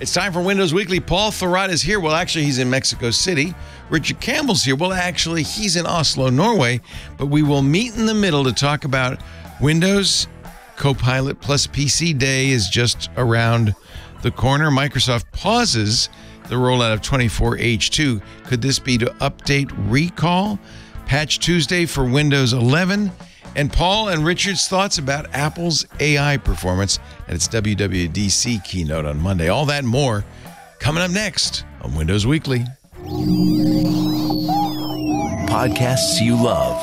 It's time for Windows Weekly. Paul Thurrott is here. Well, actually, he's in Mexico City. Richard Campbell's here. Well, actually, he's in Oslo, Norway. But we will meet in the middle to talk about Windows Copilot Plus PC Day is just around the corner. Microsoft pauses the rollout of 24H2. Could this be to update recall? Patch Tuesday for Windows 11. And Paul and Richard's thoughts about Apple's AI performance at its WWDC keynote on Monday. All that and more coming up next on Windows Weekly. Podcasts you love.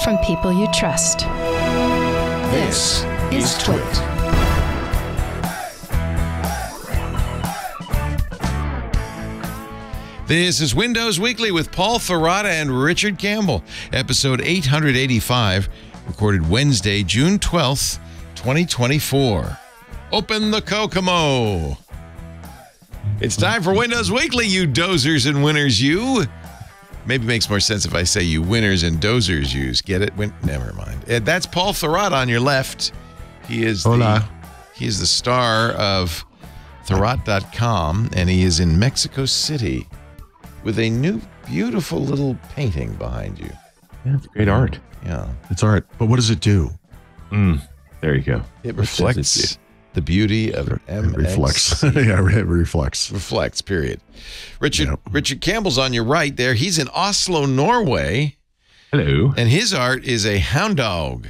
From people you trust. This is Twit. This is Windows Weekly with Paul Thurrott and Richard Campbell, episode 885. Recorded Wednesday, June 12th, 2024. Open the Kokomo. It's time for Windows Weekly, you dozers and winners, you. Maybe it makes more sense if I say you winners and dozers use. Get it? Never mind. That's Paul Thurrott on your left. He is the star of Thurrott.com, and he is in Mexico City with a new, beautiful little painting behind you. Yeah, it's great art. Yeah. It's art. But what does it do? There you go. It reflects the beauty of MX. It reflects. Yeah, it reflects. Reflects, period. Richard Campbell's on your right there. He's in Oslo, Norway. Hello. And his art is a hound dog.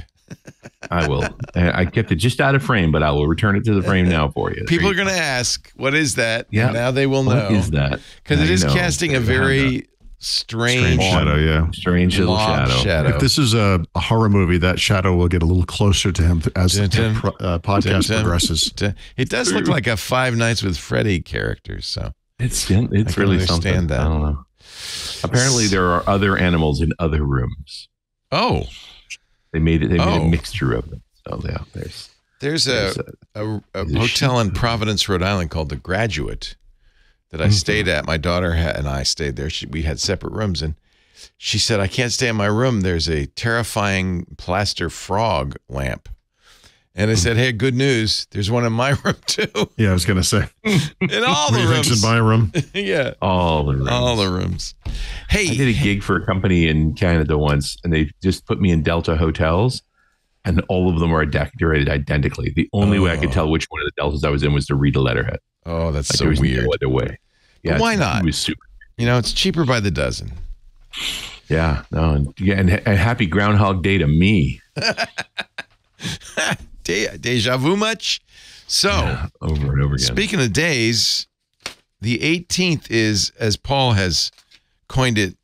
I will. I kept it just out of frame, but I will return it to the frame now for you. People are going to ask, what is that? Yeah. And now they will know. What is that? Because it is casting a very strange shadow, yeah. Strange little shadow. If this is a horror movie, that shadow will get a little closer to him as the podcast progresses. It does look like a Five Nights with Freddy character, so it's really something. That. I don't know. Apparently, there are other animals in other rooms. Oh, they made a mixture of them. So yeah, there's a hotel in Providence, Rhode Island called The Graduate that I stayed at. My daughter and I stayed there. We had separate rooms, and she said, I can't stay in my room. There's a terrifying plaster frog lamp. And I said, hey, good news. There's one in my room, too. Yeah, I was going to say. In all the rooms. In my room. Yeah. All the rooms. All the rooms. Hey. I did a gig for a company in Canada once, and they just put me in Delta hotels, and all of them were decorated identically. The only way I could tell which one of the Deltas I was in was to read a letterhead. Oh, that's so weird. No other way. Yeah, but why not? It was super. It's cheaper by the dozen. Yeah, no, and happy Groundhog Day to me. Deja vu much? So, over and over again. Speaking of days, the 18th is, as Paul has coined it,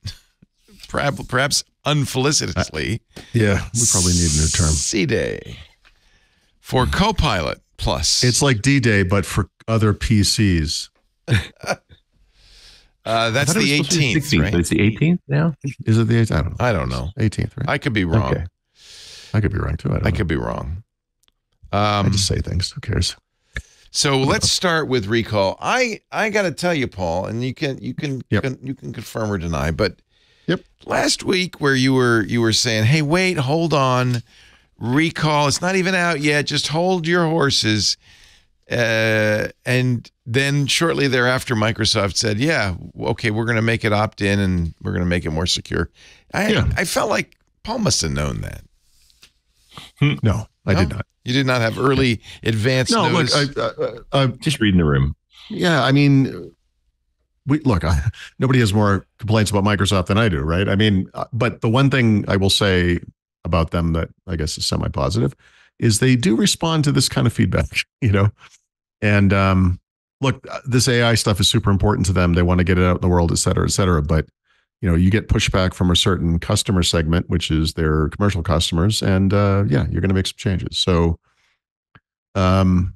perhaps unfelicitously. Yeah, we probably need a new term. C-Day for Copilot Plus. It's like D-Day, but for other PCs. That's the 18th, right? But it's the 18th now? Is it the 18th? I don't know. 18th, right? I could be wrong. Okay. I could be wrong, too. I could be wrong. I just say things. Who cares? So let's start with recall. I got to tell you, Paul, and you can confirm or deny, but last week where you were saying, hey, wait, hold on, recall, it's not even out yet, just hold your horses. And then shortly thereafter, Microsoft said, yeah, okay, we're going to make it opt-in and we're going to make it more secure. I felt like Paul must have known that. No, I did not. You did not have early advance notice? Look, I'm just reading the room. Yeah, I mean, nobody has more complaints about Microsoft than I do, right? I mean, but the one thing I will say about them that I guess is semi-positive is they do respond to this kind of feedback, And look, this AI stuff is super important to them. They want to get it out in the world, et cetera, et cetera. But, you get pushback from a certain customer segment, which is their commercial customers. And you're going to make some changes. So, no,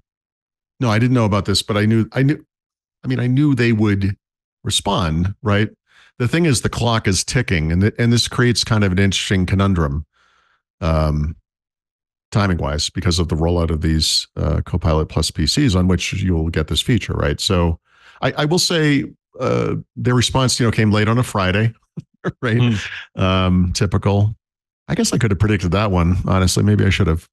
I didn't know about this, but I knew they would respond, right? The thing is, the clock is ticking, and this creates kind of an interesting conundrum, timing-wise, because of the rollout of these Copilot Plus PCs on which you will get this feature, right? So I will say their response, came late on a Friday, right? Typical. I guess I could have predicted that one, honestly. Maybe I should have.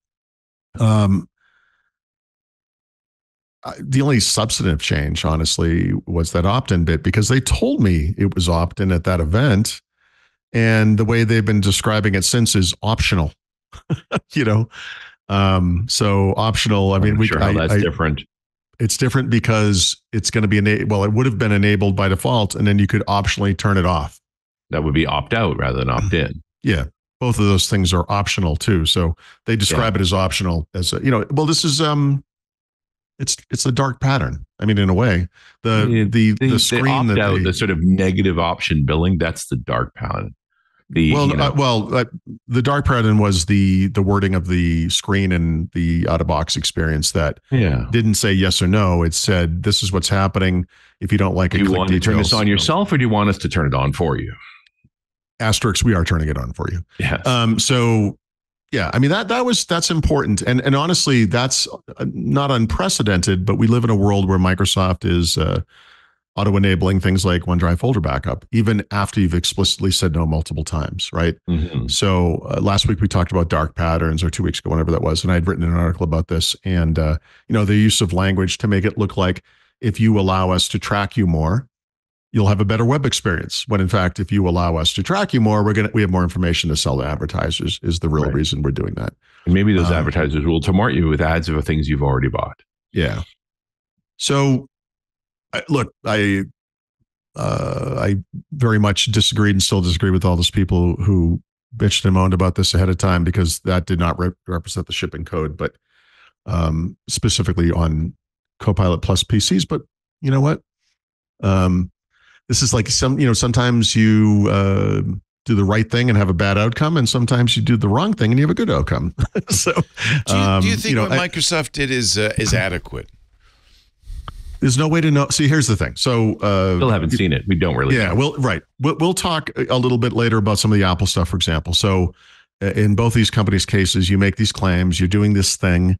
The only substantive change, honestly, was that opt-in bit, because they told me it was opt-in at that event. And the way they've been describing it since is optional, you know? So optional, I mean, I'm not sure how that's different. It's different because it's going to be it would have been enabled by default, and then you could optionally turn it off. That would be opt out rather than opt in. Yeah. Both of those things are optional too. So they describe it as optional as well, this is, it's a dark pattern. I mean, in a way, the screen that out, the sort of negative option billing, that's the dark pattern. The dark pattern was the wording of the screen and the out of box experience that didn't say yes or no. It said, this is what's happening. If you don't like it, do you want to turn this on yourself, or do you want us to turn it on for you? Asterisk, we are turning it on for you. Yes. So yeah, I mean, that's important. And honestly, that's not unprecedented, but we live in a world where Microsoft is auto-enabling things like OneDrive folder backup, even after you've explicitly said no multiple times, right? Mm-hmm. So last week we talked about dark patterns, or 2 weeks ago, whenever that was, and I'd written an article about this, and the use of language to make it look like if you allow us to track you more, you'll have a better web experience. When in fact, if you allow us to track you more, we have more information to sell to advertisers, is the real reason we're doing that. And maybe those advertisers will tomart you with ads of things you've already bought. Yeah. So look, I very much disagreed and still disagree with all those people who bitched and moaned about this ahead of time, because that did not represent the shipping code, but specifically on Copilot Plus PCs. But you know what? This is like sometimes you do the right thing and have a bad outcome, and sometimes you do the wrong thing and you have a good outcome. So, do you think what Microsoft did is adequate? There's no way to know. See, here's the thing. So, still haven't seen it. We don't really. Yeah. know. We'll talk a little bit later about some of the Apple stuff, for example. So, in both these companies' cases, you make these claims, you're doing this thing,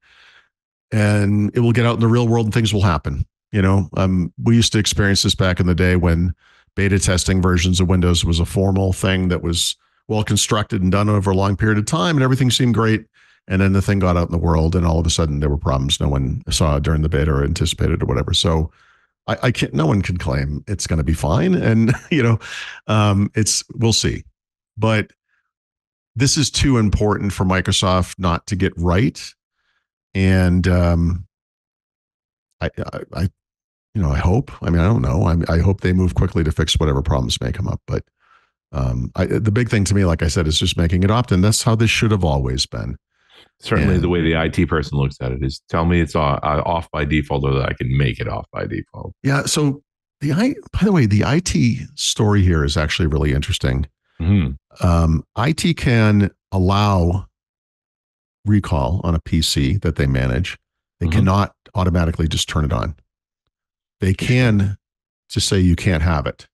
and it will get out in the real world, and things will happen. We used to experience this back in the day when beta testing versions of Windows was a formal thing that was well constructed and done over a long period of time, and everything seemed great. And then the thing got out in the world, and all of a sudden there were problems no one saw during the beta or anticipated or whatever. So I can't. No one can claim it's going to be fine, and we'll see. But this is too important for Microsoft not to get right, and I hope. I mean, I don't know. I hope they move quickly to fix whatever problems may come up. But the big thing to me, like I said, is just making it opt-in. That's how this should have always been. Certainly, the way the IT person looks at it is, tell me it's off by default, or that I can make it off by default. Yeah. So by the way, the IT story here is actually really interesting. Mm-hmm. IT can allow recall on a PC that they manage. They cannot automatically just turn it on. They can just say you can't have it,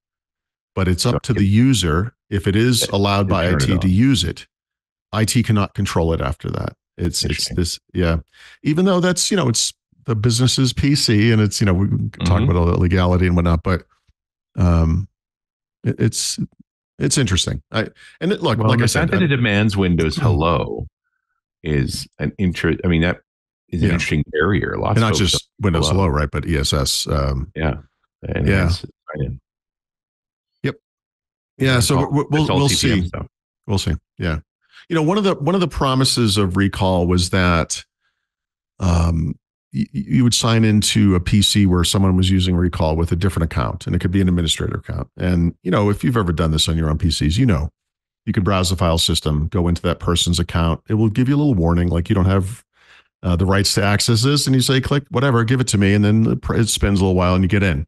but it's up to the user. If it is allowed by IT to use it, IT cannot control it after that. It's this, yeah. Even though that's, it's the business's PC, and it's, we can talk about all the legality and whatnot, but it's interesting. Like I said, that it demands Windows Hello is an interest. I mean, that is an interesting barrier. And not just Windows Hello, right? But ESS. Yeah. Yep. Yeah. So we'll see. Stuff. We'll see. Yeah. One of the promises of recall was that you would sign into a PC where someone was using recall with a different account, and it could be an administrator account. And, if you've ever done this on your own PCs, you can browse the file system, go into that person's account. It will give you a little warning, like you don't have the rights to access this, and you say, click whatever, give it to me. And then it spends a little while and you get in.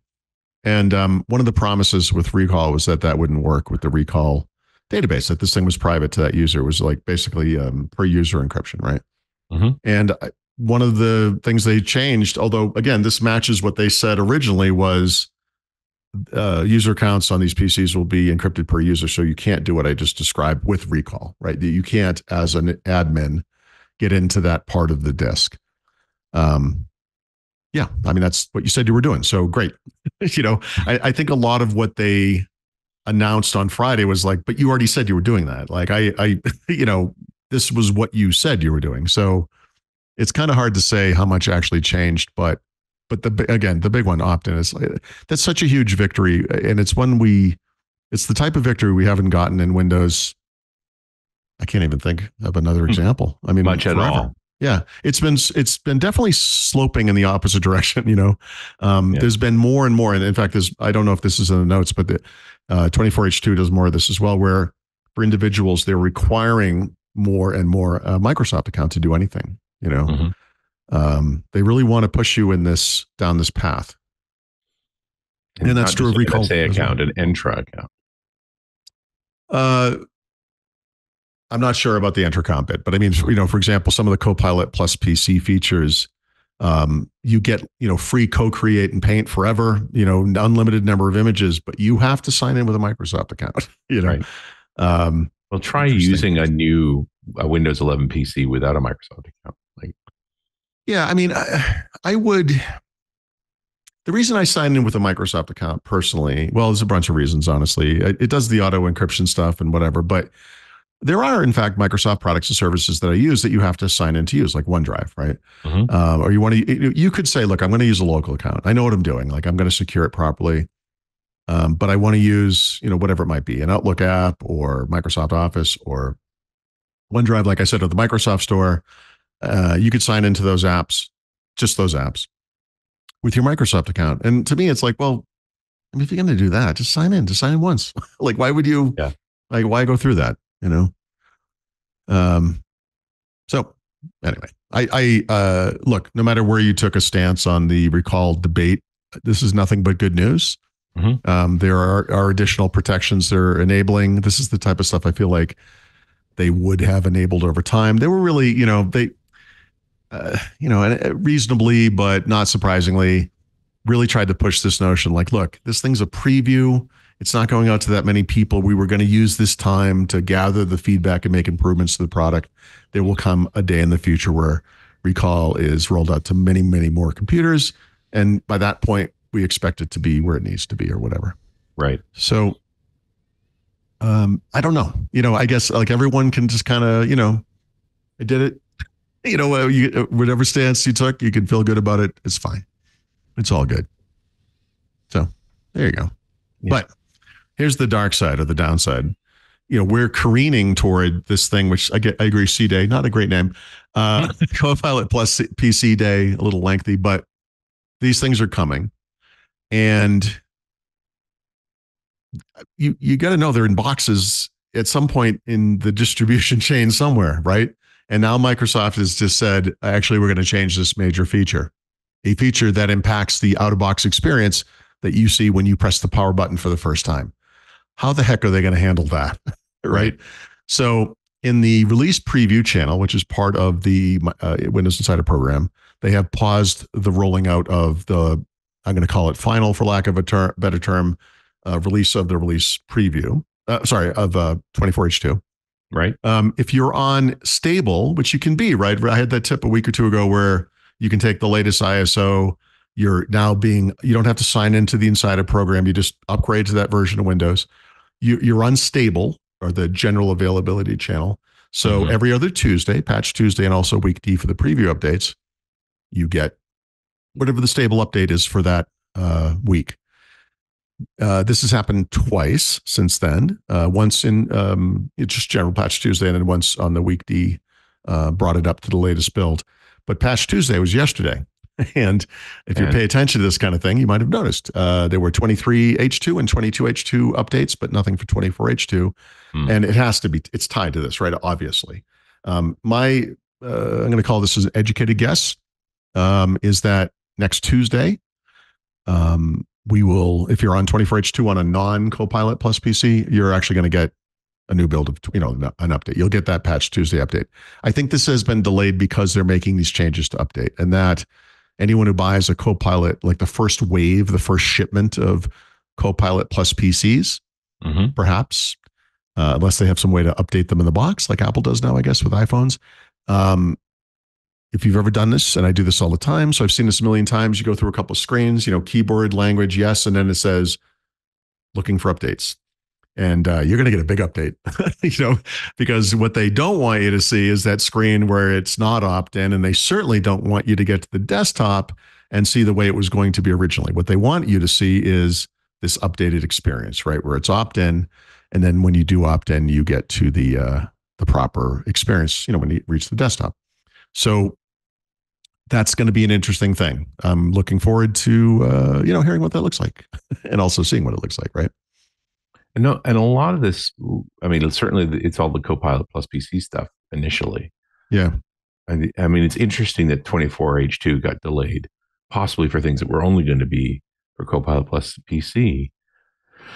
And one of the promises with recall was that wouldn't work with the recall database, that this thing was private to that user. It was like basically per user encryption, right? Mm-hmm. And one of the things they changed, although again, this matches what they said originally, was user accounts on these PCs will be encrypted per user. So you can't do what I just described with recall, right? You can't, as an admin, get into that part of the disk. Yeah, I mean, that's what you said you were doing. So great. I think a lot of what they announced on Friday was like, but you already said you were doing that. Like this was what you said you were doing. So it's kind of hard to say how much actually changed, but But the big one, opt-in, is that's such a huge victory, and it's the type of victory we haven't gotten in Windows. I can't even think of another example. I mean, Much forever. at all. Yeah, it's been definitely sloping in the opposite direction. There's been more and more, and in fact, I don't know if this is in the notes, but the 24H2 does more of this as well, where for individuals they're requiring more and more Microsoft account to do anything. They really want to push you down this path, and that's true of Recall. An NSA account, an Entra account. I'm not sure about the Entra bit, but I mean, for example, some of the Copilot Plus PC features, you get, free co-create and paint forever, unlimited number of images, but you have to sign in with a Microsoft account, Right. Well, try using a Windows 11 PC without a Microsoft account. Yeah, I mean, I would. The reason I signed in with a Microsoft account personally, well, there's a bunch of reasons, honestly. It does the auto encryption stuff and whatever, but there are, in fact, Microsoft products and services that I use that you have to sign in to use, like OneDrive, right? Mm-hmm. Or you could say, look, I'm going to use a local account. I know what I'm doing. Like, I'm going to secure it properly. But I want to use, whatever it might be, an Outlook app or Microsoft Office or OneDrive, like I said, at the Microsoft Store. You could sign into those apps, just those apps, with your Microsoft account. And to me, it's like, well, I mean, if you're going to do that, just sign in once. Like, why would you, why go through that, So anyway, I look, no matter where you took a stance on the recall debate, this is nothing but good news. Mm-hmm. There are additional protections they're enabling. This is the type of stuff I feel like they would have enabled over time. They were really, reasonably, but not surprisingly, really tried to push this notion like, look, this thing's a preview. It's not going out to that many people. We were going to use this time to gather the feedback and make improvements to the product. There will come a day in the future where Recall is rolled out to many, many more computers. And by that point, we expect it to be where it needs to be or whatever. Right. So I don't know. I guess like everyone can just kind of, I did it. Whatever stance you took, you can feel good about it. It's fine. It's all good. So there you go. Yeah. But here's the dark side or the downside. We're careening toward this thing, which I agree, C-Day, not a great name. Copilot Plus PC Day, a little lengthy, but these things are coming. And you got to know they're in boxes at some point in the distribution chain somewhere, right? And now Microsoft has just said, actually, we're going to change this major feature, a feature that impacts the out-of-box experience that you see when you press the power button for the first time. How the heck are they going to handle that, right? So in the release preview channel, which is part of the Windows Insider program, they have paused the rolling out of I'm going to call it final, for lack of a better term, release of the release preview, of 24H2. Right. If you're on stable, which you can be, right? I had that tip a week or two ago where you can take the latest ISO. You don't have to sign into the Insider program. You just upgrade to that version of Windows. You're unstable or the general availability channel. So every other Tuesday, Patch Tuesday, and also week D for the preview updates, you get whatever the stable update is for that week. This has happened twice since then. Once in it's just general Patch Tuesday, and then once on the week D brought it up to the latest build. But Patch Tuesday was yesterday. And if you pay attention to this kind of thing, you might have noticed there were 23H2 and 22H2 updates, but nothing for 24H2. And it's tied to this, right? Obviously. I'm going to call this an educated guess, is that next Tuesday, we will, if you're on 24H2 on a non-Copilot Plus PC, you're actually going to get a new build of, an update. You'll get that Patch Tuesday update. I think this has been delayed because they're making these changes to update, and that anyone who buys a Copilot, like the first wave, the first shipment of Copilot Plus PCs, perhaps, unless they have some way to update them in the box, like Apple does now, I guess, with iPhones. If you've ever done this, and I do this all the time, so I've seen this a million times, you go through a couple of screens, keyboard, language, yes, and then it says, looking for updates. And you're going to get a big update, because what they don't want you to see is that screen where it's not opt-in, and they certainly don't want you to get to the desktop and see the way it was going to be originally. What they want you to see is this updated experience, right? Where it's opt-in, and then when you do opt-in, you get to the proper experience, when you reach the desktop. So that's going to be an interesting thing. I'm looking forward to hearing what that looks like, and also seeing what it looks like, right? And a lot of this, I mean, certainly it's all the Copilot Plus PC stuff initially. Yeah. I mean, it's interesting that 24H2 got delayed, possibly for things that were only going to be for Copilot Plus PC.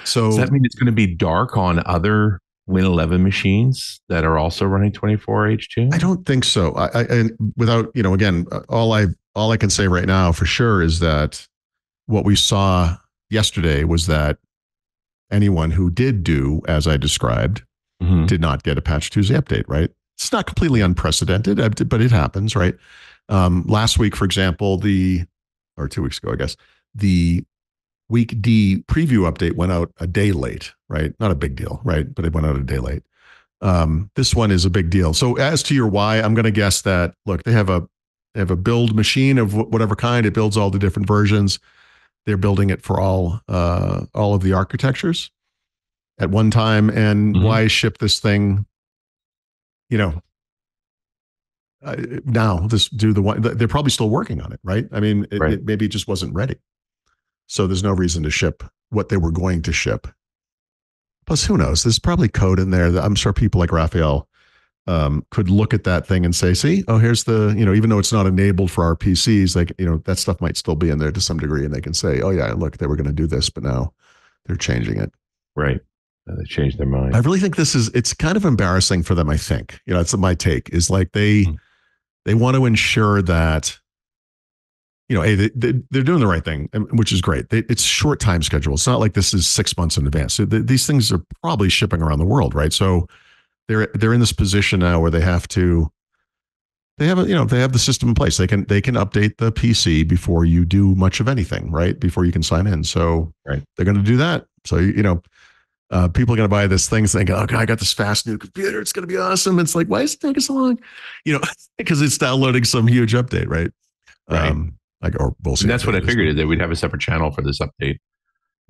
So does that mean it's going to be dark on other Win 11 machines that are also running 24H2? I don't think so. And without, again, all I can say right now for sure is that what we saw yesterday was that anyone who did do as I described did not get a Patch Tuesday update, right? It's not completely unprecedented, but it happens, right? Last week, for example, or 2 weeks ago, I guess, the week D preview update went out a day late, right? Not a big deal, right? But it went out a day late. This one is a big deal. So as to your why, I'm going to guess that, look, they have a build machine of whatever kind. It builds all the different versions. They're building it for all of the architectures at one time. And why ship this thing, now just do the one. They're probably still working on it, right? I mean, maybe it just wasn't ready. So there's no reason to ship what they were going to ship. Plus, who knows? There's probably code in there that I'm sure people like Raphael could look at that thing and say, see, here's the, even though it's not enabled for our PCs, like, that stuff might still be in there to some degree. And they can say, oh yeah, look, they were going to do this, but now they're changing it. Right. They changed their mind. I really think it's kind of embarrassing for them. I think, that's my take, is like they want to ensure that, they're doing the right thing, which is great. It's short time schedule. It's not like this is 6 months in advance. So these things are probably shipping around the world, right? So they're in this position now where they have the system in place. They can update the PC before you do much of anything, right? Before you can sign in. So they're going to do that. So, people are going to buy this thing thinking, okay, I got this fast new computer. It's going to be awesome. It's like, why is it taking so long? Because it's downloading some huge update, right? We'll see. And that's what I figured, is that we'd have a separate channel for this update.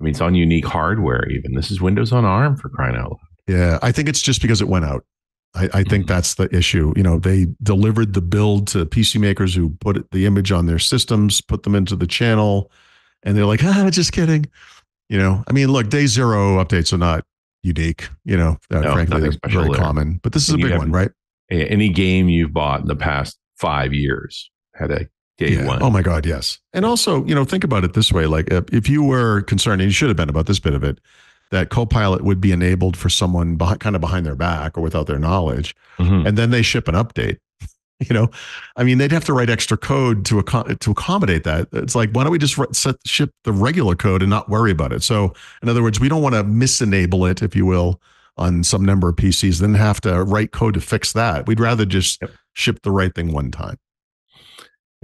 I mean, it's on unique hardware even. This is Windows on ARM, for crying out loud. Yeah, I think it's just because it went out. I think that's the issue. They delivered the build to PC makers who put the image on their systems, put them into the channel, and they're like, just kidding. I mean, look, day zero updates are not unique. Frankly, they're very common. But this is a big one, right? Any game you've bought in the past 5 years had a day one. Oh my God, yes. And also, think about it this way: like, if you were concerned, and you should have been about this bit of it, that Copilot would be enabled for someone kind of behind their back or without their knowledge, and then they ship an update. I mean, they'd have to write extra code to accommodate that. It's like, why don't we just ship the regular code and not worry about it? So, in other words, we don't want to misenable it, if you will, on some number of PCs, then have to write code to fix that. We'd rather just ship the right thing one time.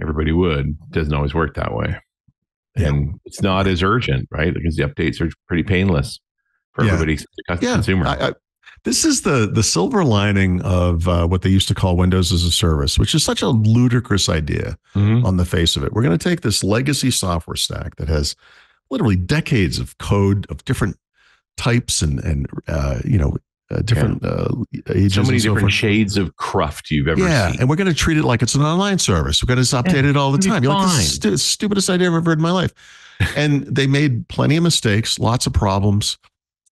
Everybody would. Doesn't always work that way. And it's not as urgent, right? Because the updates are pretty painless for everybody, the consumer. This is the silver lining of what they used to call Windows as a service, which is such a ludicrous idea on the face of it. We're going to take this legacy software stack that has literally decades of code of different types and different ages. So many different shades of cruft you've ever seen. And we're going to treat it like it's an online service. We're going to update it all the time. You're like, this is the stupidest idea I've ever heard in my life. And they made plenty of mistakes, lots of problems.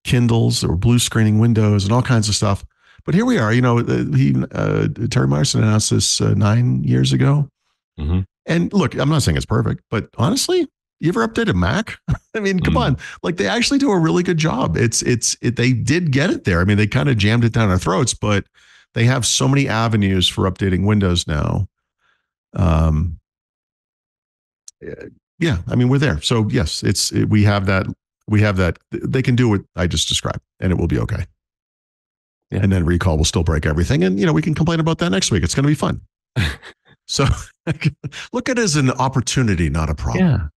Kindles or blue screening windows and all kinds of stuff. But here we are, Terry Myerson announced this 9 years ago. And look, I'm not saying it's perfect, but honestly, you ever updated Mac? I mean, come on, like they actually do a really good job. They did get it there. I mean, they kind of jammed it down our throats, but they have so many avenues for updating Windows now. I mean, we're there. So yes, we have that. They can do what I just described, and it will be okay. And then recall will still break everything, and we can complain about that next week. It's going to be fun. So look at it as an opportunity, not a problem.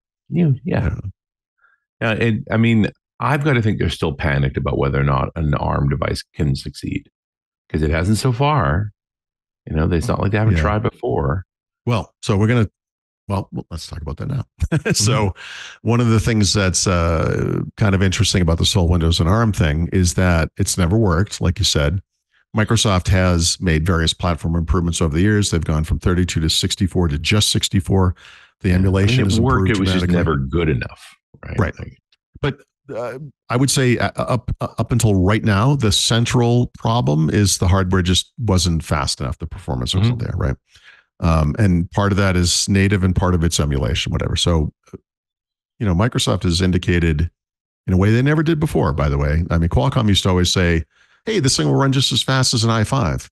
I mean, I've got to think they're still panicked about whether or not an ARM device can succeed, because it hasn't so far. It's not like they haven't tried before. Well, so we're going to Well, let's talk about that now. So one of the things that's kind of interesting about this whole Windows and ARM thing is that it's never worked, like you said. Microsoft has made various platform improvements over the years. They've gone from 32 to 64 to just 64. The emulation has improved. It was just never good enough, right? But I would say up until right now, the central problem is the hardware just wasn't fast enough. The performance wasn't there, right? And part of that is native and part of it's emulation, whatever. So, Microsoft has indicated in a way they never did before, by the way. I mean, Qualcomm used to always say, hey, this thing will run just as fast as an i5.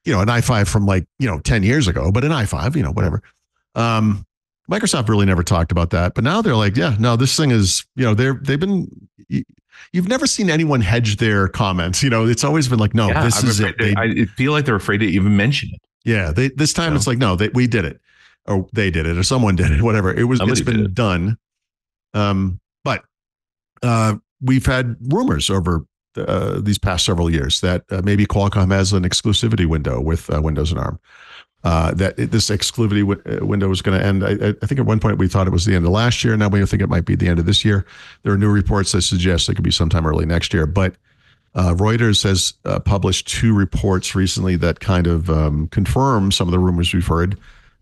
An i5 from 10 years ago, but an i5, whatever. Microsoft really never talked about that, but now they're like, yeah, no, this thing is, you've never seen anyone hedge their comments. It's always been like, no, this is it. I feel like they're afraid to even mention it. Yeah. This time it's like, no, we did it, or they did it, or someone did it, whatever. It's been done. But we've had rumors over these past several years that maybe Qualcomm has an exclusivity window with Windows and ARM. That this exclusivity window is going to end. I think at one point we thought it was the end of last year. Now we think it might be the end of this year. There are new reports that suggest it could be sometime early next year. But Reuters has published 2 reports recently that kind of confirm some of the rumors we've heard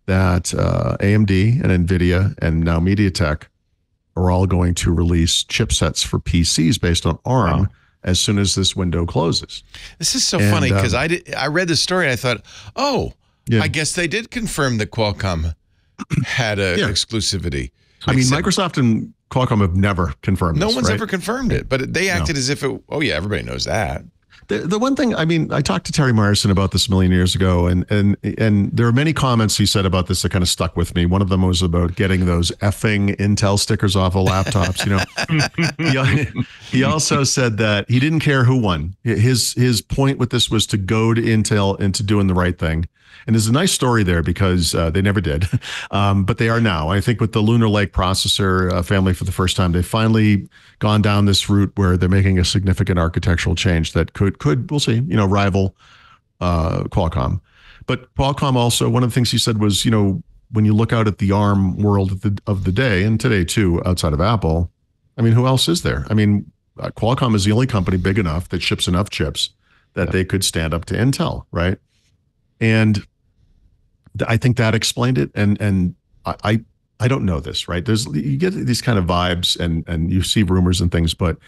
that AMD and NVIDIA and now MediaTek are all going to release chipsets for PCs based on ARM as soon as this window closes. This is so funny because I read the story and I thought, I guess they did confirm that Qualcomm had an exclusivity. I mean, Microsoft and Qualcomm have never confirmed this. No one's ever confirmed it, but they acted as if everybody knows that. The one thing, I mean, I talked to Terry Myerson about this a million years ago, and there are many comments he said about this that kind of stuck with me. One of them was about getting those effing Intel stickers off of laptops. He also said that he didn't care who won. His point with this was to goad Intel into doing the right thing. And there's a nice story there because they never did, but they are now. I think with the Lunar Lake processor family for the first time, they've finally gone down this route where they're making a significant architectural change that could we'll see, rival Qualcomm. But Qualcomm also, one of the things he said was, when you look out at the ARM world of the day, and today too, outside of Apple, I mean, who else is there? I mean, Qualcomm is the only company big enough that ships enough chips that they could stand up to Intel, right? And I think that explained it. And I don't know this, right? You get these kind of vibes and you see rumors and things, but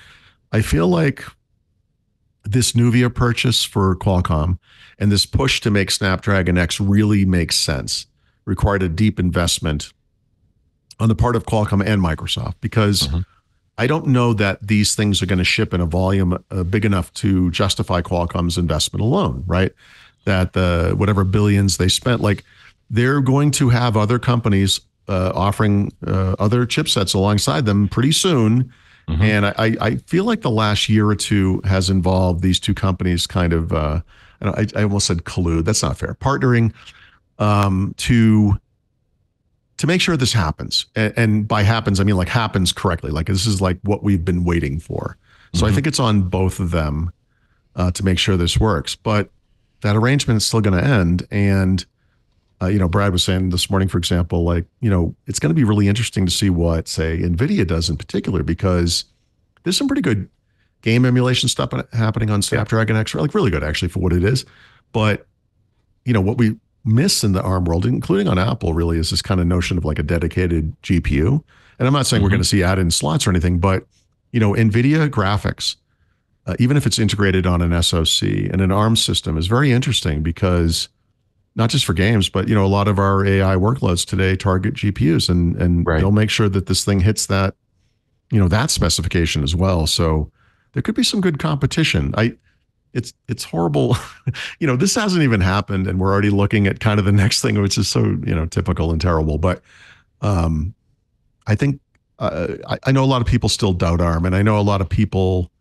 I feel like this Nuvia purchase for Qualcomm and this push to make Snapdragon X really makes sense. Required a deep investment on the part of Qualcomm and Microsoft because I don't know that these things are going to ship in a volume big enough to justify Qualcomm's investment alone, right? That whatever billions they spent, like they're going to have other companies offering other chipsets alongside them pretty soon. And I feel like the last year or two has involved these two companies kind of, I almost said collude. That's not fair. Partnering to make sure this happens. And by happens, I mean like happens correctly. Like this is like what we've been waiting for. So I think it's on both of them to make sure this works. But that arrangement is still going to end. And, Brad was saying this morning, for example, like, it's going to be really interesting to see what, say, NVIDIA does in particular, because there's some pretty good game emulation stuff happening on Snapdragon X, like really good actually for what it is. But, what we miss in the ARM world, including on Apple, really is this kind of notion of like a dedicated GPU. And I'm not saying we're going to see add-in slots or anything, but, NVIDIA graphics, even if it's integrated on an SoC and an ARM system, is very interesting because not just for games, but a lot of our AI workloads today target GPUs, and they'll make sure that this thing hits that that specification as well. So there could be some good competition. It's horrible. This hasn't even happened, and we're already looking at kind of the next thing, which is so typical and terrible. But I think I know a lot of people still doubt ARM, and I know a lot of people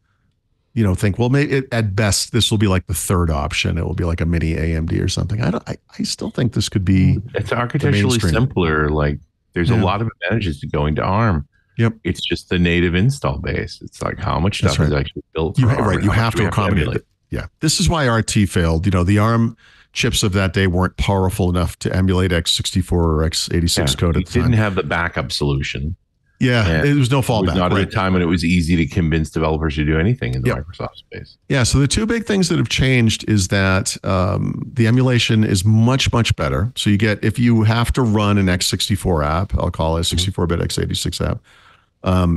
think, well, maybe at best this will be like the third option. It will be like a mini AMD or something. I still think this could be. It's architecturally simpler. Like there's a lot of advantages to going to ARM. Yep. It's just the native install base. It's like how much stuff is actually built. You have to accommodate it. Yeah. This is why RT failed. The ARM chips of that day weren't powerful enough to emulate x64 or x86 code at the time. Didn't have the backup solution. Yeah, And it was no fallback. It was not right? at a time when it was easy to convince developers to do anything in the Microsoft space. Yeah, so the two big things that have changed is that the emulation is much, much better. So you get, if you have to run an x64 app, I'll call it a 64-bit x86 app,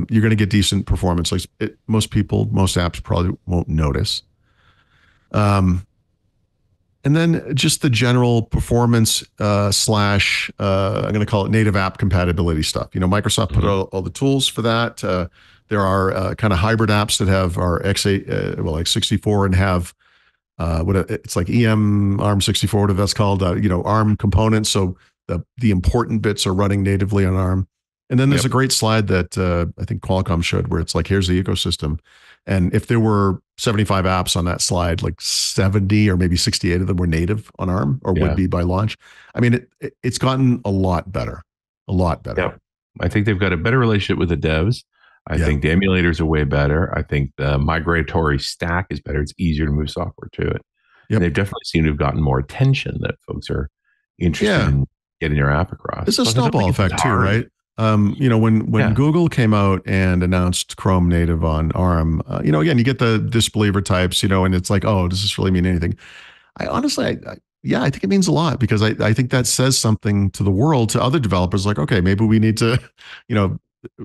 you're going to get decent performance. Like most apps probably won't notice. And then just the general performance slash, I'm going to call it native app compatibility stuff. Microsoft put out all the tools for that. There are kind of hybrid apps that have our x8, like 64 and have it's like ARM64, whatever that's called, ARM components. So the important bits are running natively on ARM. And then there's a great slide that I think Qualcomm showed where it's like, here's the ecosystem. And if there were 75 apps on that slide, like 70 or maybe 68 of them were native on ARM or would be by launch. I mean, it's gotten a lot better, Yeah. I think they've got a better relationship with the devs. I think the emulators are way better. I think the migratory stack is better. It's easier to move software to it. And they've definitely seemed to have gotten more attention that folks are interested in getting your app across. It's a snowball effect too, right? When Google came out and announced Chrome native on ARM, again, you get the disbeliever types, and it's like, oh, does this really mean anything? I honestly, I think it means a lot because I think that says something to the world, to other developers, like, okay, maybe we need to,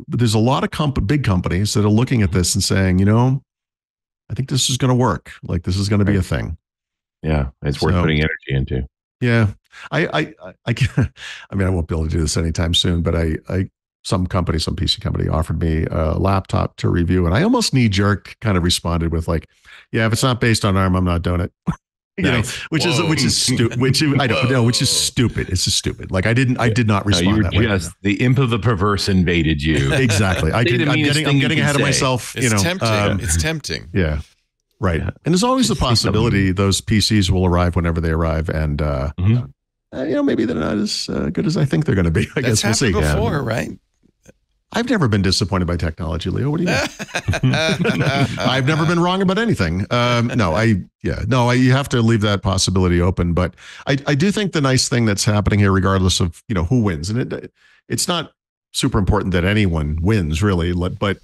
there's a lot of big companies that are looking at this and saying, I think this is going to work. Like this is going to be a thing. Yeah, it's worth putting energy into. Yeah. I mean, I won't be able to do this anytime soon, but some PC company offered me a laptop to review, and I almost knee-jerk kind of responded with like, yeah, if it's not based on ARM, I'm not doing it. Which is stupid. I don't know, which is stupid. It's just stupid. Like I did not respond that way. The imp of the perverse invaded you. Exactly. I'm getting ahead of myself. It's tempting. It's tempting. Yeah. Right. And there's always the possibility those PCs will arrive whenever they arrive. And, maybe they're not as good as I think they're going to be. I guess we'll see. That's happened before, right? I've never been disappointed by technology, Leo. What do you mean? I've never been wrong about anything. You have to leave that possibility open. But I do think the nice thing that's happening here, regardless of, who wins, and it's not super important that anyone wins really, but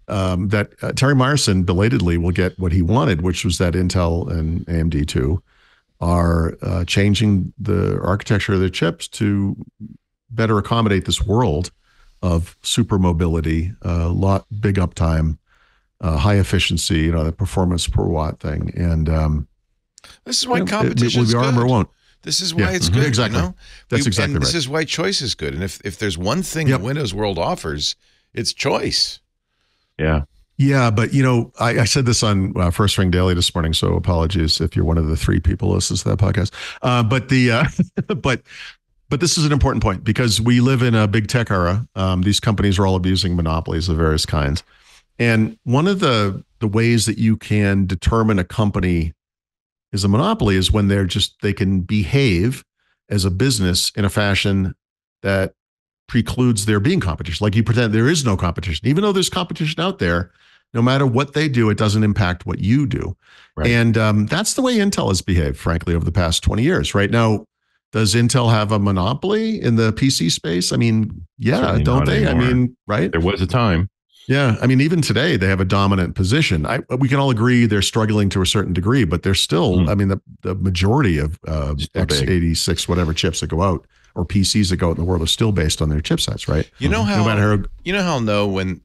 that Terry Myerson belatedly will get what he wanted, which was that Intel and AMD too are changing the architecture of their chips to better accommodate this world of super mobility, big uptime, high efficiency, the performance per watt thing. And this is why competition is good. Arm or won't. This is why it's good. Exactly. That's exactly right. This is why choice is good. And if there's one thing the Windows world offers, it's choice. Yeah. Yeah, but I said this on First Ring Daily this morning, so apologies if you're one of the 3 people who listens to that podcast. But this is an important point because we live in a big tech era. These companies are all abusing monopolies of various kinds, and one of the ways that you can determine a company is a monopoly is when they can behave as a business in a fashion that precludes there being competition. Like you pretend there is no competition, even though there's competition out there. No matter what they do, it doesn't impact what you do. Right. And that's the way Intel has behaved, frankly, over the past 20 years. Right now, does Intel have a monopoly in the PC space? I mean, certainly don't they? Anymore. I mean, right? There was a time. Yeah. I mean, even today, they have a dominant position. We can all agree they're struggling to a certain degree, but they're still, I mean, the majority of x86, whatever chips that go out, or PCs that go out in the world are still based on their chipsets, right? You know how I'll know when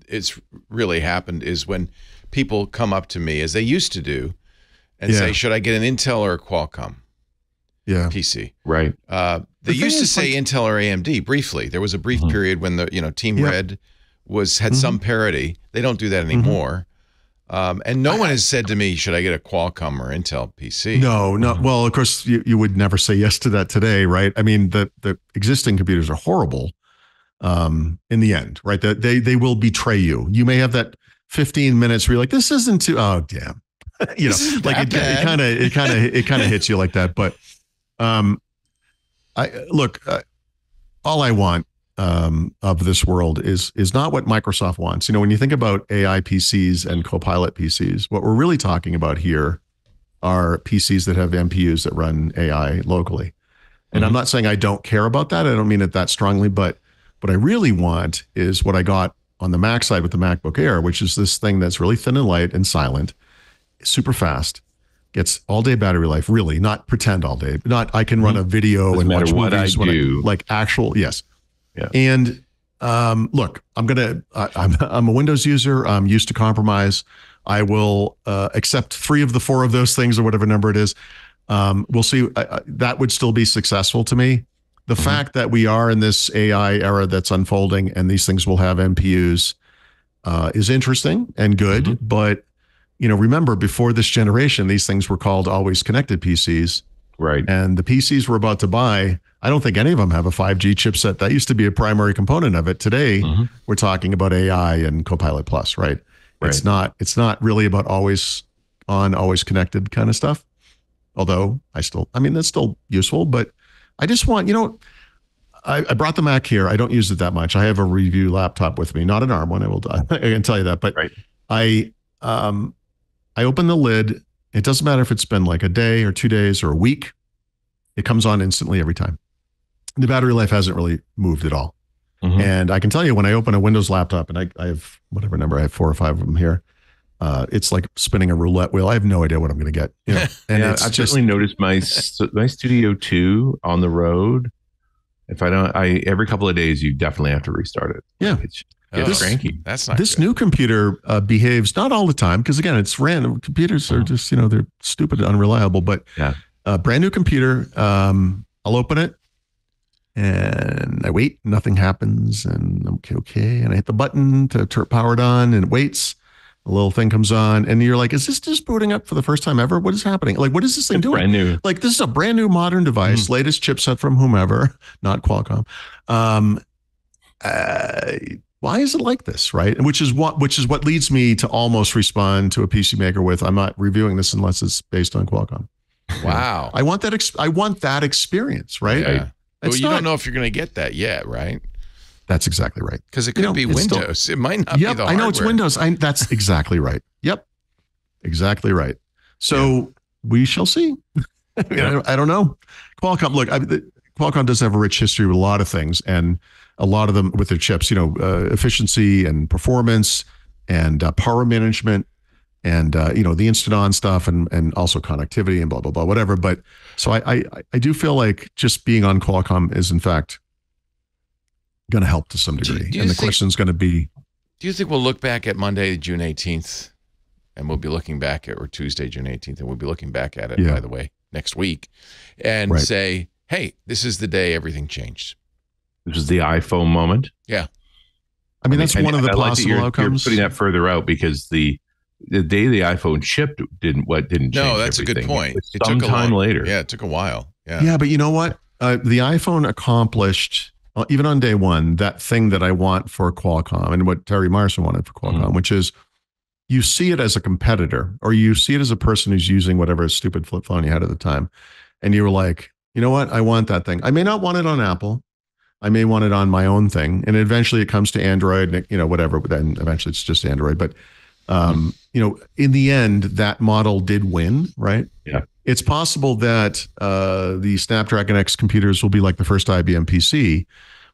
it's really happened is when people come up to me, as they used to do, and say, should I get an Intel or a Qualcomm PC? Right. They used to say Intel or AMD briefly. There was a brief period when the Team Red had some parity. They don't do that anymore. And no one has said to me, should I get a Qualcomm or Intel PC? No. Well, of course, you would never say yes to that today, right? I mean, the existing computers are horrible in the end, right? They will betray you. You may have that 15 minutes where you're like, this isn't too, oh, damn. Like it kind of hits you like that. But all I want of this world is not what Microsoft wants. When you think about AI PCs and Copilot PCs, what we're really talking about here are PCs that have MPUs that run AI locally. And I'm not saying I don't care about that. I don't mean it that strongly, but what I really want is what I got on the Mac side with the MacBook Air, which is this thing that's really thin and light and silent, super fast, gets all day battery life, really, not pretend all day, not I can run a video and watch movies when like actual, yes. Yeah. And look, I'm a Windows user. I'm used to compromise. I will accept 3 of the 4 of those things or whatever number it is. We'll see. That would still be successful to me. The fact that we are in this AI era that's unfolding and these things will have MPUs is interesting and good. But, remember before this generation, these things were called always connected PCs. Right. And the PCs we're about to buy, I don't think any of them have a 5G chipset. That used to be a primary component of it. Today, we're talking about AI and Copilot Plus, right? It's not really about always on, always connected kind of stuff. Although that's still useful, but I just want, I brought the Mac here. I don't use it that much. I have a review laptop with me, not an ARM one. I can tell you that, but I open the lid. It doesn't matter if it's been like a day or 2 days or a week. It comes on instantly every time. The battery life hasn't really moved at all. And I can tell you when I open a Windows laptop, and I have whatever number, I have 4 or 5 of them here. It's like spinning a roulette wheel. I have no idea what I'm going to get. And I've certainly noticed my Studio 2 on the road. If I don't, every couple of days, you definitely have to restart it. Yeah. It's cranky. That's not this good. new computer behaves not all the time because again, it's random. Computers are just, they're stupid and unreliable, but brand new computer. I'll open it and I wait, nothing happens and I'm okay. And I hit the button to power it on and it waits. A little thing comes on and you're like, is this just booting up for the first time ever? What is happening? Like, what is this thing doing? Brand new. Like, this is a brand new modern device, latest chipset from whomever, not Qualcomm. Why is it like this, right? Which is what leads me to almost respond to a PC maker with, I'm not reviewing this unless it's based on Qualcomm. Wow. I want that experience, right? Yeah. Well, you don't know if you're going to get that yet, right? That's exactly right. Because it could be Windows. It might not be the hardware. I know it's Windows. That's exactly right. Yep. Exactly right. So we shall see. I don't know. Qualcomm, look, Qualcomm does have a rich history with a lot of things and a lot of them with their chips, efficiency and performance and power management and, the instant on stuff and also connectivity and blah, blah, blah, whatever. But so I do feel like just being on Qualcomm is in fact going to help to some degree. And the question is going to be, do you think we'll look back at Monday, June 18th, and we'll be looking back at, or Tuesday, June 18th, and we'll be looking back at it, by the way, next week, and say, hey, this is the day everything changed. This was the iPhone moment. Yeah. I mean, that's one of the possible outcomes. You're putting that further out because the day the iPhone shipped didn't change. No, that's everything. A good point. It took time later. Yeah, it took a while. Yeah. Yeah, but you know what? The iPhone accomplished, even on day one, that thing that I want for Qualcomm and what Terry Myerson wanted for Qualcomm, which is you see it as a competitor or you see it as a person who's using whatever stupid flip phone you had at the time. And you were like, you know what? I want that thing. I may not want it on Apple. I may want it on my own thing. And eventually it comes to Android, whatever, but then eventually it's just Android. But, in the end, that model did win, right? Yeah. It's possible that the Snapdragon X computers will be like the first IBM PC,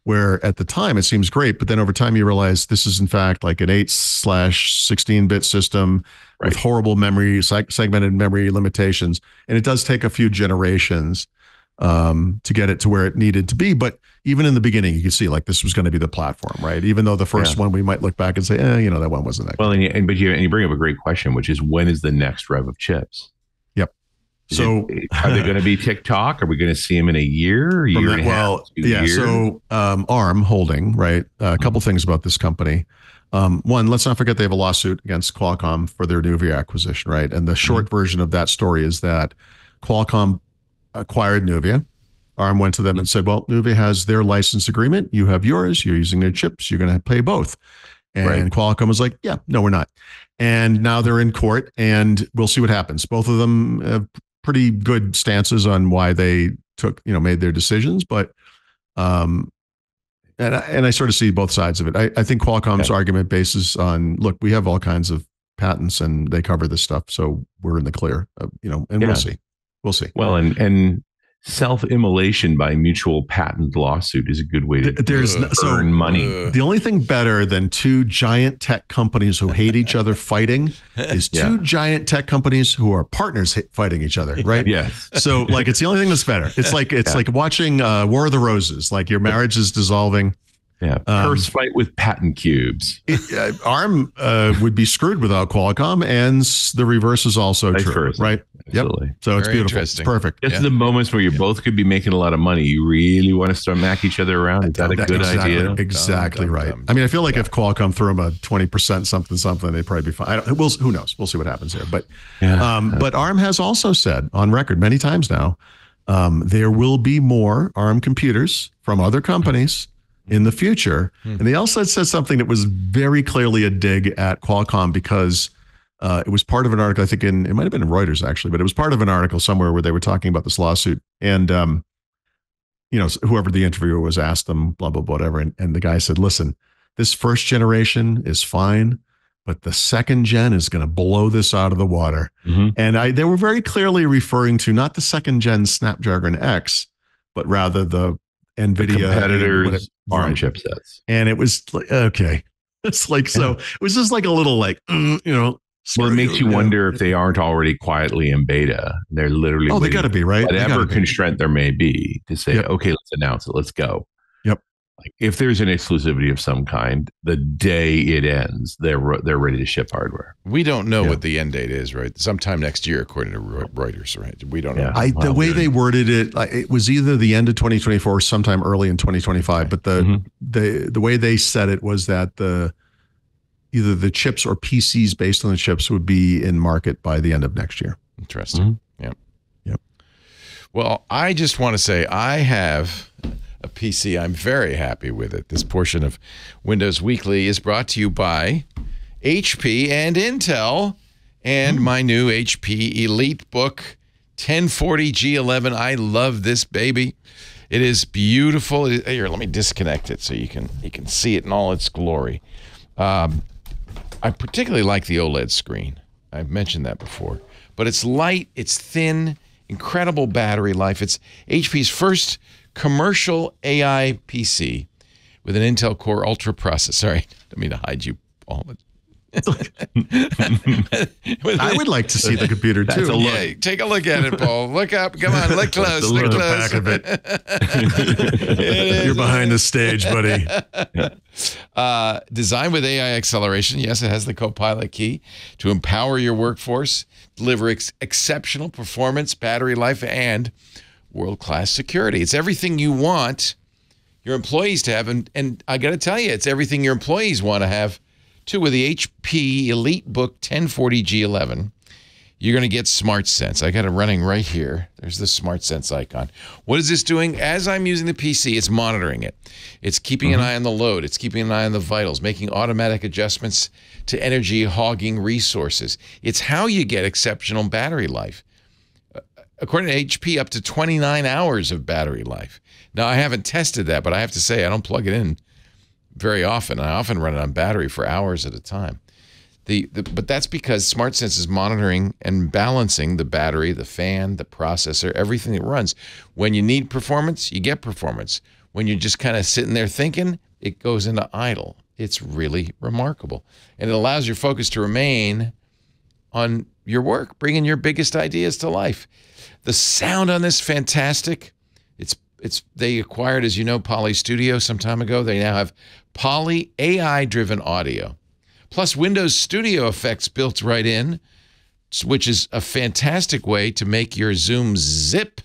where at the time it seems great, but then over time you realize this is in fact like an 8/16-bit system with horrible memory, segmented memory limitations. And it does take a few generations to get it to where it needed to be. But even in the beginning, you could see like this was going to be the platform, right? Even though the first one we might look back and say, that one wasn't that well. good. And you bring up a great question, which is when is the next rev of chips? Yep. So are they going to be TikTok? Are we going to see them in a year? Years? So ARM holding, right? A couple things about this company. One, let's not forget they have a lawsuit against Qualcomm for their Nuvia acquisition, right? And the short version of that story is that Qualcomm acquired Nuvia. ARM went to them and said, well, Nuvia has their license agreement. You have yours. You're using their chips. You're going to pay both. And Qualcomm was like, yeah, no, we're not. And now they're in court and we'll see what happens. Both of them have pretty good stances on why they made their decisions. But, and I sort of see both sides of it. I think Qualcomm's argument bases on, look, we have all kinds of patents and they cover this stuff. So we're in the clear, and we'll see. We'll see. Well, and self-immolation by mutual patent lawsuit is a good way to earn money. The only thing better than two giant tech companies who hate each other fighting is two giant tech companies who are partners fighting each other, right? Yes. So like, it's the only thing that's better. It's like watching War of the Roses. Like your marriage is dissolving. Yeah. Purse fight with patent cubes. ARM would be screwed without Qualcomm, and the reverse is also true, right? Absolutely. Yep. So it's Very beautiful. It's perfect. Just the moments where you both could be making a lot of money, you really want to start mack each other around. Is that a good idea? Exactly right. I mean, I feel like if Qualcomm threw them a 20% something, they'd probably be fine. Who knows? We'll see what happens there. But but ARM has also said on record many times now, there will be more ARM computers from other companies in the future. And they also said something that was very clearly a dig at Qualcomm because it was part of an article, I think it might have been in Reuters actually, but it was part of an article somewhere where they were talking about this lawsuit. And, whoever the interviewer was asked them, blah, blah, blah, whatever. And the guy said, listen, this first generation is fine, but the second gen is going to blow this out of the water. And they were very clearly referring to not the second gen Snapdragon X, but rather the NVIDIA competitors' ARM chipsets. And it was like, okay. It's like, so it was just like a little like, Well, it makes you wonder if they aren't already quietly in beta. They're literally they got to be, right? Whatever constraint there may be to say, okay, let's announce it. Let's go. Yep. Like if there's an exclusivity of some kind, the day it ends, they're ready to ship hardware. We don't know what the end date is, right? Sometime next year, according to Reuters, right? We don't know. The way they worded it, it was either the end of 2024 or sometime early in 2025. But the way they said it was that either the chips or PCs based on the chips would be in market by the end of next year. Interesting. Yep. Well, I just want to say I have a PC. I'm very happy with it. This portion of Windows Weekly is brought to you by HP and Intel and my new HP EliteBook 1040 G11. I love this baby. It is beautiful. Here, let me disconnect it so you can see it in all its glory. I particularly like the OLED screen. I've mentioned that before. But it's light, it's thin, incredible battery life. It's HP's first commercial AI PC with an Intel Core Ultra processor. Sorry, I don't mean to hide you, Paul. I would like to see the computer too. Yeah, take a look at it, Paul. Look up. Come on, look close. Look close. Back of it. You're behind the stage, buddy. Designed with AI acceleration. Yes, it has the Copilot key to empower your workforce, deliver exceptional performance, battery life, and world-class security. It's everything you want your employees to have. And I got to tell you, it's everything your employees want to have too. With the HP EliteBook 1040 G11, you're going to get SmartSense. I got it running right here. There's the SmartSense icon. What is this doing? As I'm using the PC, it's monitoring it. It's keeping an eye on the load. It's keeping an eye on the vitals, making automatic adjustments to energy hogging resources. It's how you get exceptional battery life. According to HP, up to 29 hours of battery life. Now, I haven't tested that, but I have to say I don't plug it in very often. I often run it on battery for hours at a time. But that's because SmartSense is monitoring and balancing the battery, the fan, the processor, everything that runs. When you need performance, you get performance. When you're just kind of sitting there thinking, it goes into idle. It's really remarkable. And it allows your focus to remain on your work, bringing your biggest ideas to life. The sound on this, fantastic. They acquired, as you know, Poly Studio some time ago. They now have Poly AI-driven audio. Plus Windows Studio effects built right in, which is a fantastic way to make your Zoom zip.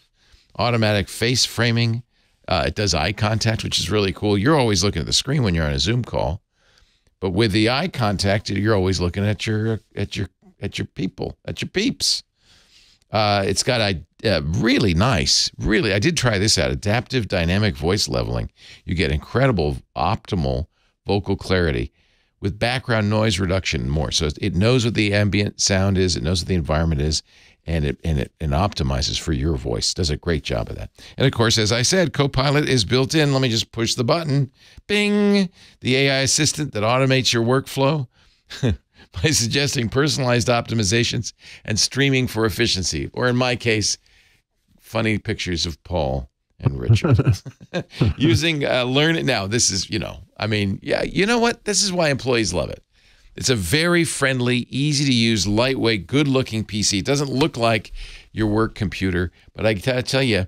Automatic face framing. It does eye contact, which is really cool. You're always looking at the screen when you're on a Zoom call. But with the eye contact, you're always looking at your people, at your peeps. It's got really nice, I did try this out, adaptive dynamic voice leveling. You get incredible optimal vocal clarity with background noise reduction and more. So it knows what the ambient sound is, it knows what the environment is, and it optimizes for your voice. Does a great job of that. And of course, as I said, Copilot is built in. Let me just push the button. Bing! The AI assistant that automates your workflow. by suggesting personalized optimizations and streaming for efficiency. Or in my case, funny pictures of Paul and Richard. Using Learn It Now. This is, you know what? This is why employees love it. It's a very friendly, easy to use, lightweight, good looking PC. It doesn't look like your work computer, but I gotta tell you,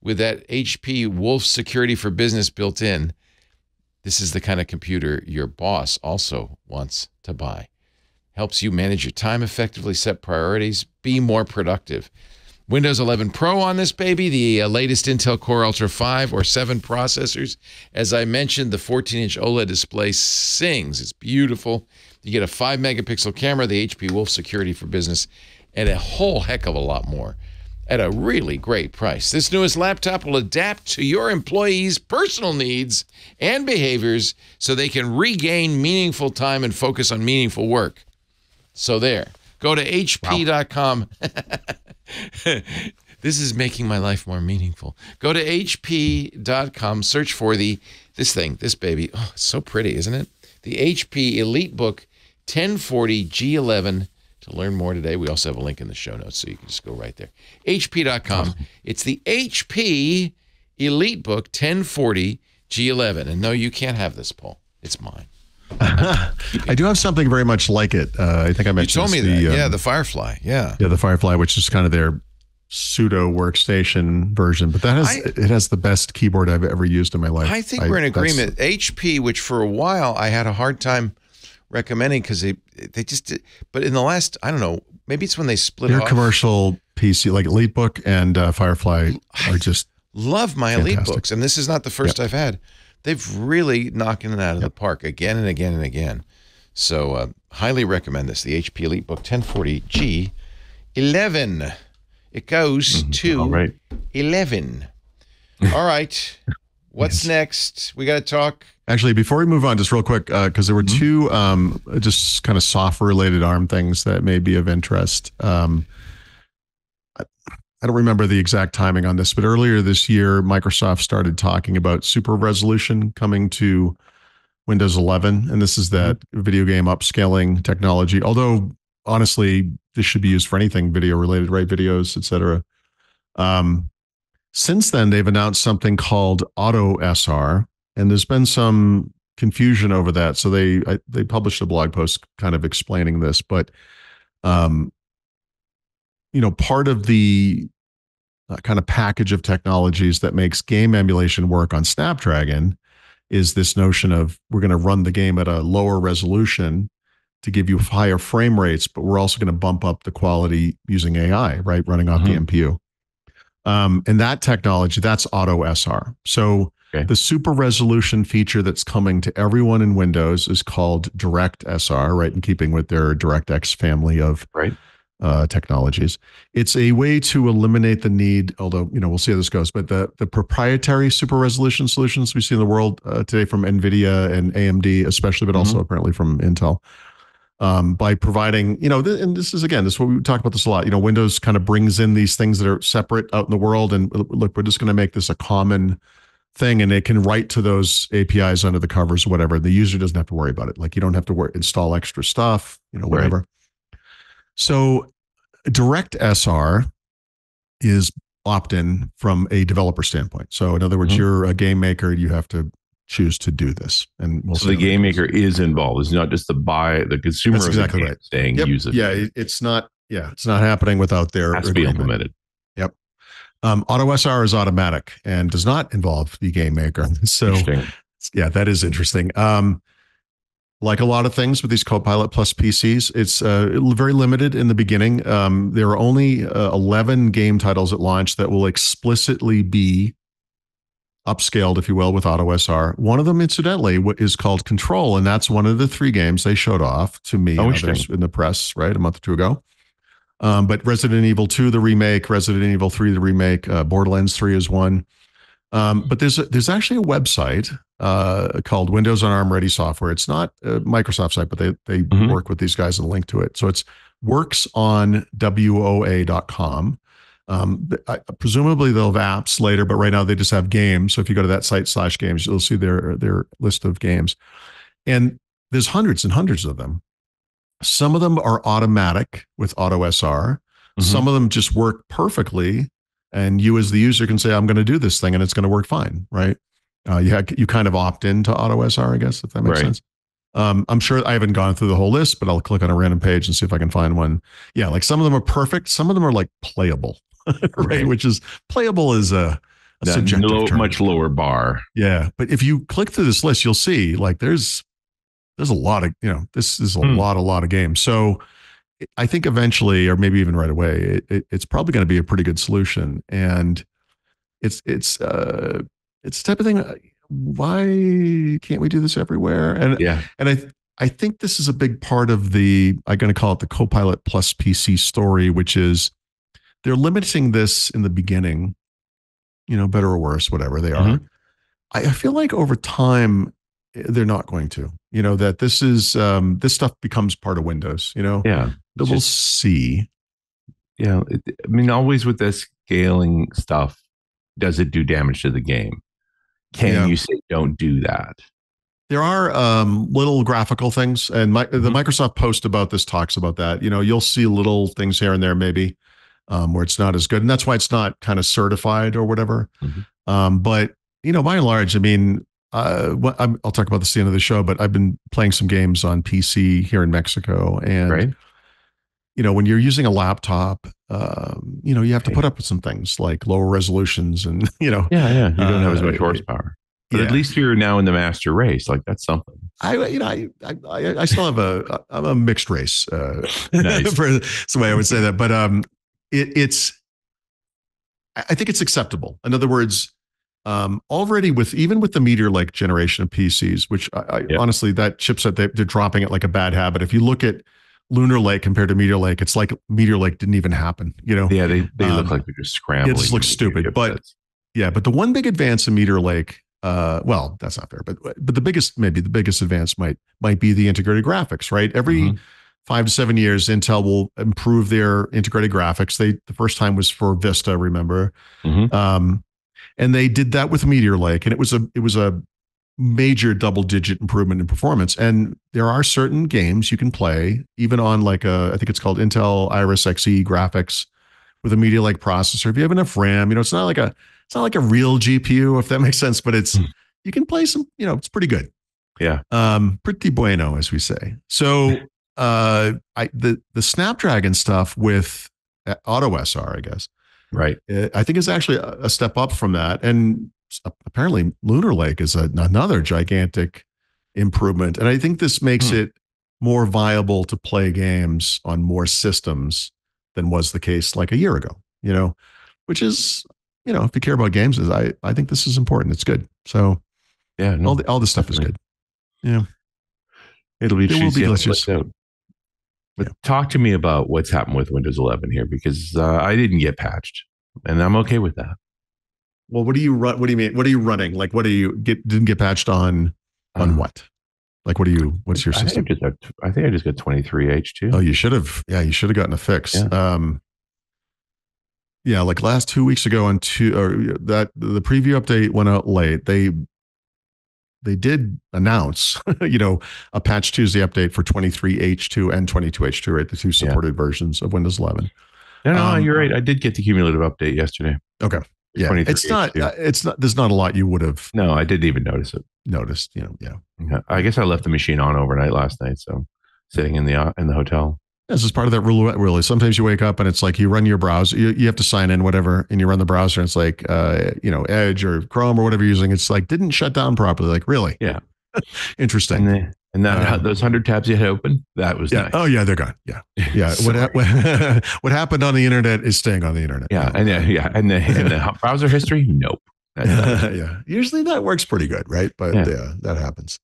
with that HP Wolf Security for Business built in, this is the kind of computer your boss also wants to buy. Helps you manage your time effectively, set priorities, be more productive. Windows 11 Pro on this baby, the latest Intel Core Ultra 5 or 7 processors. As I mentioned, the 14-inch OLED display sings. It's beautiful. You get a 5-megapixel camera, the HP Wolf Security for Business, and a whole heck of a lot more at a really great price. This newest laptop will adapt to your employees' personal needs and behaviors so they can regain meaningful time and focus on meaningful work. So there. Go to hp.com. This is making my life more meaningful. Go to hp.com, search for this baby. Oh, it's so pretty, isn't it? The HP EliteBook 1040 G11. To learn more today, we also have a link in the show notes, so you can just go right there. hp.com. It's the HP EliteBook 1040 G11. And no, you can't have this, Paul. It's mine. I do have something very much like it. I think I mentioned. You told me that. The Firefly. Yeah. Yeah, the Firefly, which is kind of their pseudo workstation version, but it has the best keyboard I've ever used in my life. I think we're in agreement. HP, which for a while I had a hard time recommending because they just did, but in the last, I don't know, maybe it's when they split their off. Commercial PC like EliteBook and Firefly are just love my fantastic. EliteBooks, and this is not the first I've had. They've really knocking it out of the park again and again and again. So highly recommend this, the HP EliteBook 1040 G11. It goes to 11. All right. What's next? We got to talk. Actually, before we move on, just real quick, because there were two just kind of software-related ARM things that may be of interest. I don't remember the exact timing on this, but earlier this year, Microsoft started talking about super resolution coming to Windows 11, and this is that video game upscaling technology. Although, honestly, this should be used for anything video-related, right? Videos, etc. Since then, they've announced something called AutoSR, and there's been some confusion over that. So they published a blog post kind of explaining this, but part of the kind of package of technologies that makes game emulation work on Snapdragon is this notion of we're going to run the game at a lower resolution to give you higher frame rates, but we're also going to bump up the quality using AI, right? Running off the NPU. And that technology, that's AutoSR. So the super resolution feature that's coming to everyone in Windows is called DirectSR, right? In keeping with their DirectX family of technologies. It's a way to eliminate the need, although, we'll see how this goes, but the proprietary super resolution solutions we see in the world today from NVIDIA and AMD, especially, but also apparently from Intel. By providing, and this is what we talk about this a lot, Windows kind of brings in these things that are separate out in the world. And look, we're just going to make this a common thing, and it can write to those APIs under the covers or whatever. The user doesn't have to worry about it. Like, you don't have to install extra stuff, whatever. Right. So DirectSR is opt-in from a developer standpoint. So in other words, you're a game maker, you have to choose to do this, and so the game maker is involved. It's not just the consumer. That's exactly right. Saying use it. Yeah, it's not happening without their has to be implemented. Yep. AutoSR is automatic and does not involve the game maker. So yeah, that is interesting. Like a lot of things with these Copilot Plus PCs, it's very limited in the beginning. There are only 11 game titles at launch that will explicitly be upscaled, if you will, with AutoSR. One of them, incidentally, is called Control, and that's one of the 3 games they showed off to me and others in the press, right, a month or 2 ago. But Resident Evil 2, the remake, Resident Evil 3, the remake, Borderlands 3 is one. But there's actually a website called Windows on ARM Ready Software. It's not a Microsoft site, but they work with these guys and link to it. So it's worksonwoa.com. Presumably they'll have apps later, but right now they just have games. So if you go to that site /games, you'll see their list of games. And there's hundreds and hundreds of them. Some of them are automatic with AutoSR. Some of them just work perfectly. And you as the user can say, I'm going to do this thing and it's going to work fine, right? You kind of opt into AutoSR, I guess, if that makes sense. I'm sure I haven't gone through the whole list, but I'll click on a random page and see if I can find one. Yeah, like some of them are perfect. Some of them are like playable, right? Which is playable is a subjective term. Much lower bar. Yeah, but if you click through this list, you'll see like there's a lot of, this is a lot of games. So I think eventually, or maybe even right away, it's probably going to be a pretty good solution. And it's the type of thing. Why can't we do this everywhere? And I think this is a big part of I'm going to call it the Copilot Plus PC story, which is they're limiting this in the beginning, better or worse, whatever they are. I feel like over time, they're not going to, that this is, this stuff becomes part of Windows, Yeah. We'll see. Yeah. I mean, always with this scaling stuff, does it do damage to the game? Can you say don't do that? There are little graphical things, and the Microsoft post about this talks about that. You'll see little things here and there maybe where it's not as good, and that's why it's not kind of certified or whatever. But by and large, I mean, I'll talk about this at the end of the show. But I've been playing some games on PC here in Mexico, and when you're using a laptop, you have to put up with some things like lower resolutions and, you don't have as much horsepower, but at least you're now in the master race. Like that's something. I still have I'm a mixed race. Nice. That's the way I would say that. But I think it's acceptable. In other words, already even with the Meteor Lake generation of PCs, which honestly, that chipset, they're dropping it like a bad habit. If you look at Lunar Lake compared to Meteor Lake, it's like Meteor Lake didn't even happen, Yeah, they look like they're just scrambling. It just looks stupid. But the one big advance in Meteor Lake, well, that's not fair, but the biggest advance might be the integrated graphics, right? Every 5 to 7 years, Intel will improve their integrated graphics. The first time was for Vista, remember? And they did that with Meteor Lake, and it was a major double-digit improvement in performance. And there are certain games you can play even on I think it's called Intel Iris Xe graphics with a Meteor Lake processor. If you have enough RAM, it's not like a real GPU, if that makes sense, but you can play some, it's pretty good. Yeah. Pretty bueno, as we say. So the Snapdragon stuff with AutoSR, I guess. Right. I think is actually a step up from that. And apparently Lunar Lake is another gigantic improvement. And I think this makes it more viable to play games on more systems than was the case like a year ago, which is, if you care about games, I think this is important. It's good. So all this stuff is good. Yeah. It'll be delicious. But talk to me about what's happened with Windows 11 here, because I didn't get patched and I'm okay with that. Well, what do you run? What do you mean? What are you running? Like, what do you didn't get patched on what? Like, what's your system? I think I just got 23H2. Oh, you should have. Yeah, you should have gotten a fix. Yeah. Like last 2 weeks ago the preview update went out late. They did announce, a patch Tuesday update for 23H2 and 22H2, right? The two supported versions of Windows 11. No, you're right. I did get the cumulative update yesterday. Okay. Yeah, it's not, there's not a lot you would have. No, I didn't even notice. Yeah. I guess I left the machine on overnight last night. So sitting in the hotel. This is part of that roulette wheel. Sometimes you wake up and it's like you run your browser, you have to sign in, whatever, and you run the browser and it's like, Edge or Chrome or whatever you're using. It's like, didn't shut down properly. Like, really? Yeah. Interesting. And those 100 tabs you had open, that was nice. Oh yeah, they're gone. Yeah. Yeah. What happened on the internet is staying on the internet. Yeah. And the browser history, nope. Yeah. Usually that works pretty good, right? But that happens.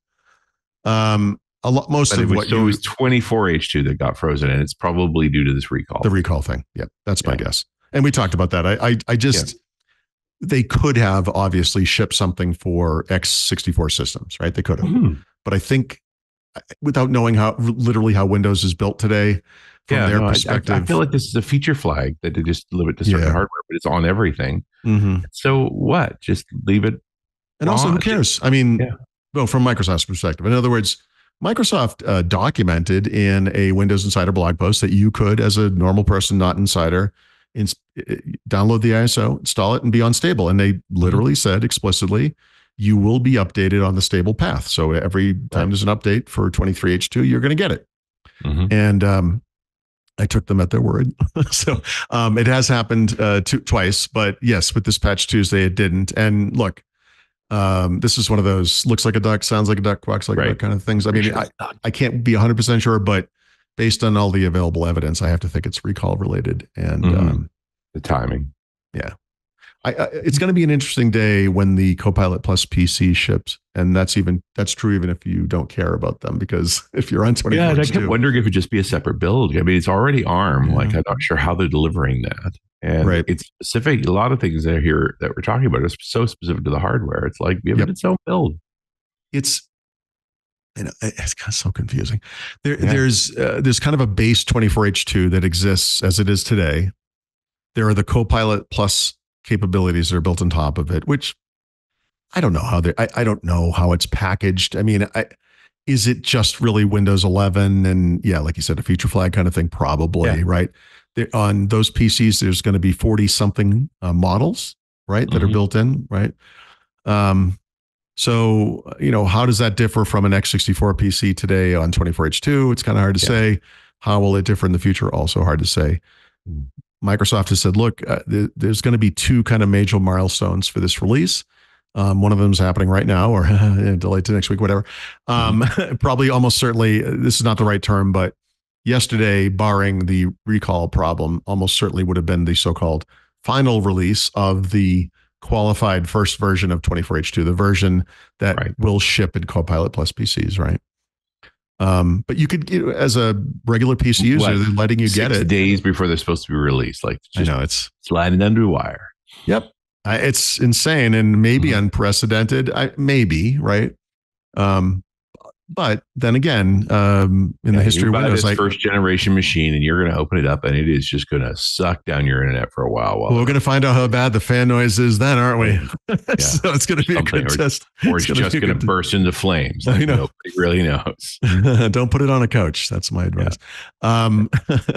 Most of what it was 24H2 that got frozen, and it's probably due to this recall. The recall thing. Yeah, that's my guess. And we talked about that. I just they could have obviously shipped something for x64 systems, right? They could have. But I think without knowing how Windows is built today, from their perspective, I feel like this is a feature flag that they just deliver it to certain hardware, but it's on everything. So what? Just leave it. And also, who cares? I mean, well, from Microsoft's perspective, in other words, Microsoft documented in a Windows Insider blog post that you could, as a normal person, not insider, download the ISO, install it, and be on stable. And they literally said explicitly, you will be updated on the stable path. So every time there's an update for 23H2, you're going to get it. And I took them at their word. So it has happened twice, but yes, with this patch Tuesday, it didn't. And look, this is one of those looks like a duck, sounds like a duck, quacks like a duck kind of things. I mean, I can't be 100% sure, but based on all the available evidence, I have to think it's recall related. And the timing. Yeah. It's going to be an interesting day when the Copilot Plus PC ships. And that's true even if you don't care about them, because if you're on 24. Yeah, I kept wondering if it would just be a separate build. I mean, it's already ARM. Like, I'm not sure how they're delivering that. And it's specific. A lot of things that are here that we're talking about are so specific to the hardware. It's like we have its own build. It's kind of so confusing. There's kind of a base 24H2 that exists as it is today. There are the Copilot Plus capabilities that are built on top of it, which I don't know how I don't know how it's packaged. I mean, is it just really Windows 11 and like you said, a feature flag kind of thing? Probably, right? On those PCs, there's going to be 40 something models, right? That are built in, right? So, how does that differ from an x64 PC today on 24H2? It's kind of hard to say. How will it differ in the future? Also hard to say. Microsoft has said, look, there's going to be two kind of major milestones for this release. One of them is happening right now, or delayed to next week, whatever. Probably almost certainly, this is not the right term, but yesterday, barring the recall problem, almost certainly would have been the so-called final release of the qualified first version of 24H2, the version that will ship in Copilot Plus PCs, right? But you could, as a regular PC user, they're letting you get it 6 days before they're supposed to be released. Like, just I know, it's sliding under the wire. Yep. It's insane and maybe unprecedented. Maybe, right? But then again, in the history of Windows, this first generation machine, and you're going to open it up, and it is just going to suck down your internet for a while. Well, we're going to find out how bad the fan noise is then, aren't we? So it's going to be a good test. Or it's just going to burst into flames. Like, nobody really knows. Don't put it on a couch. That's my advice.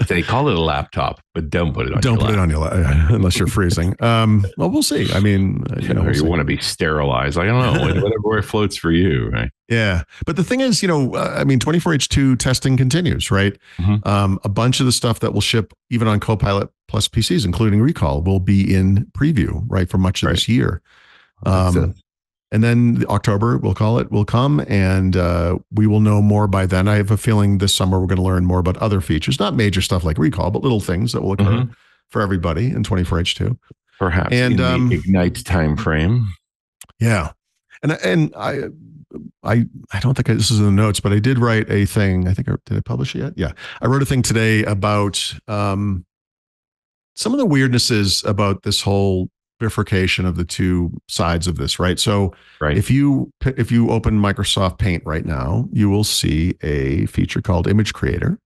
They call it a laptop, but don't put it on. Don't put it on your laptop unless you're freezing. Well, we'll see. I mean, you want to be sterilized. I don't know. Whatever floats for you, right? Yeah. But the thing is, 24H2 testing continues, right? A bunch of the stuff that will ship even on Copilot Plus PCs, including recall, will be in preview, right, for much of this year. And then October, we'll call it, will come, and we will know more by then. I have a feeling this summer we're going to learn more about other features, not major stuff like recall, but little things that will occur for everybody in 24H2. Perhaps in the Ignite timeframe. Yeah. And I don't think this is in the notes, but I did write a thing. Did I publish it yet? Yeah. I wrote a thing today about some of the weirdnesses about this whole bifurcation of the two sides of this, right? So if you open Microsoft Paint right now, you will see a feature called Image Creator.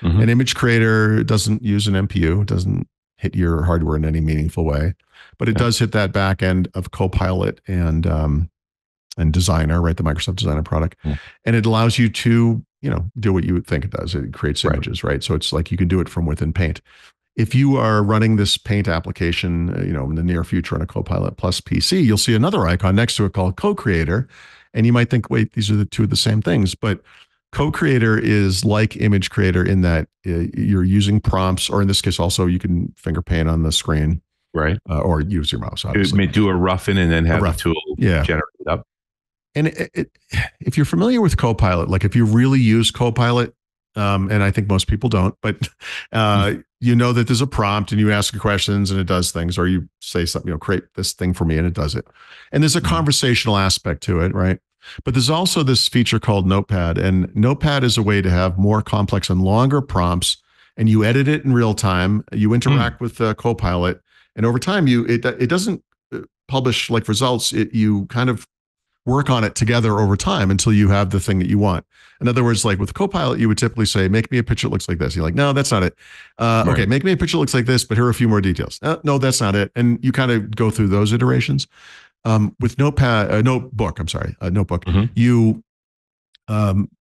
An Image Creator doesn't use an MPU. It doesn't hit your hardware in any meaningful way, but it does hit that back end of Copilot and Designer, right? The Microsoft Designer product. And it allows you to, do what you would think it does. It creates images, right? So it's like you can do it from within Paint. If you are running this Paint application, in the near future on a Copilot Plus PC, you'll see another icon next to it called Co-Creator. And you might think, wait, these are the two of the same things. But Co-Creator is like Image Creator in that you're using prompts, or in this case, also you can finger paint on the screen. Right. Or use your mouse, obviously. It may do a roughen and then have the tool generate it up. And if you're familiar with Copilot, like if you really use Copilot, and I think most people don't, but you know that there's a prompt and you ask questions and it does things, or you say something, create this thing for me and it does it. And there's a conversational aspect to it, right? But there's also this feature called Notepad, and Notepad is a way to have more complex and longer prompts, and you edit it in real time. You interact with Copilot, and over time, it doesn't publish like results. You kind of work on it together over time until you have the thing that you want. In other words, like with Copilot, you would typically say, make me a picture that looks like this. You're like, no, that's not it. Okay, make me a picture that looks like this, but here are a few more details. No, that's not it. And you kind of go through those iterations. With Notebook, you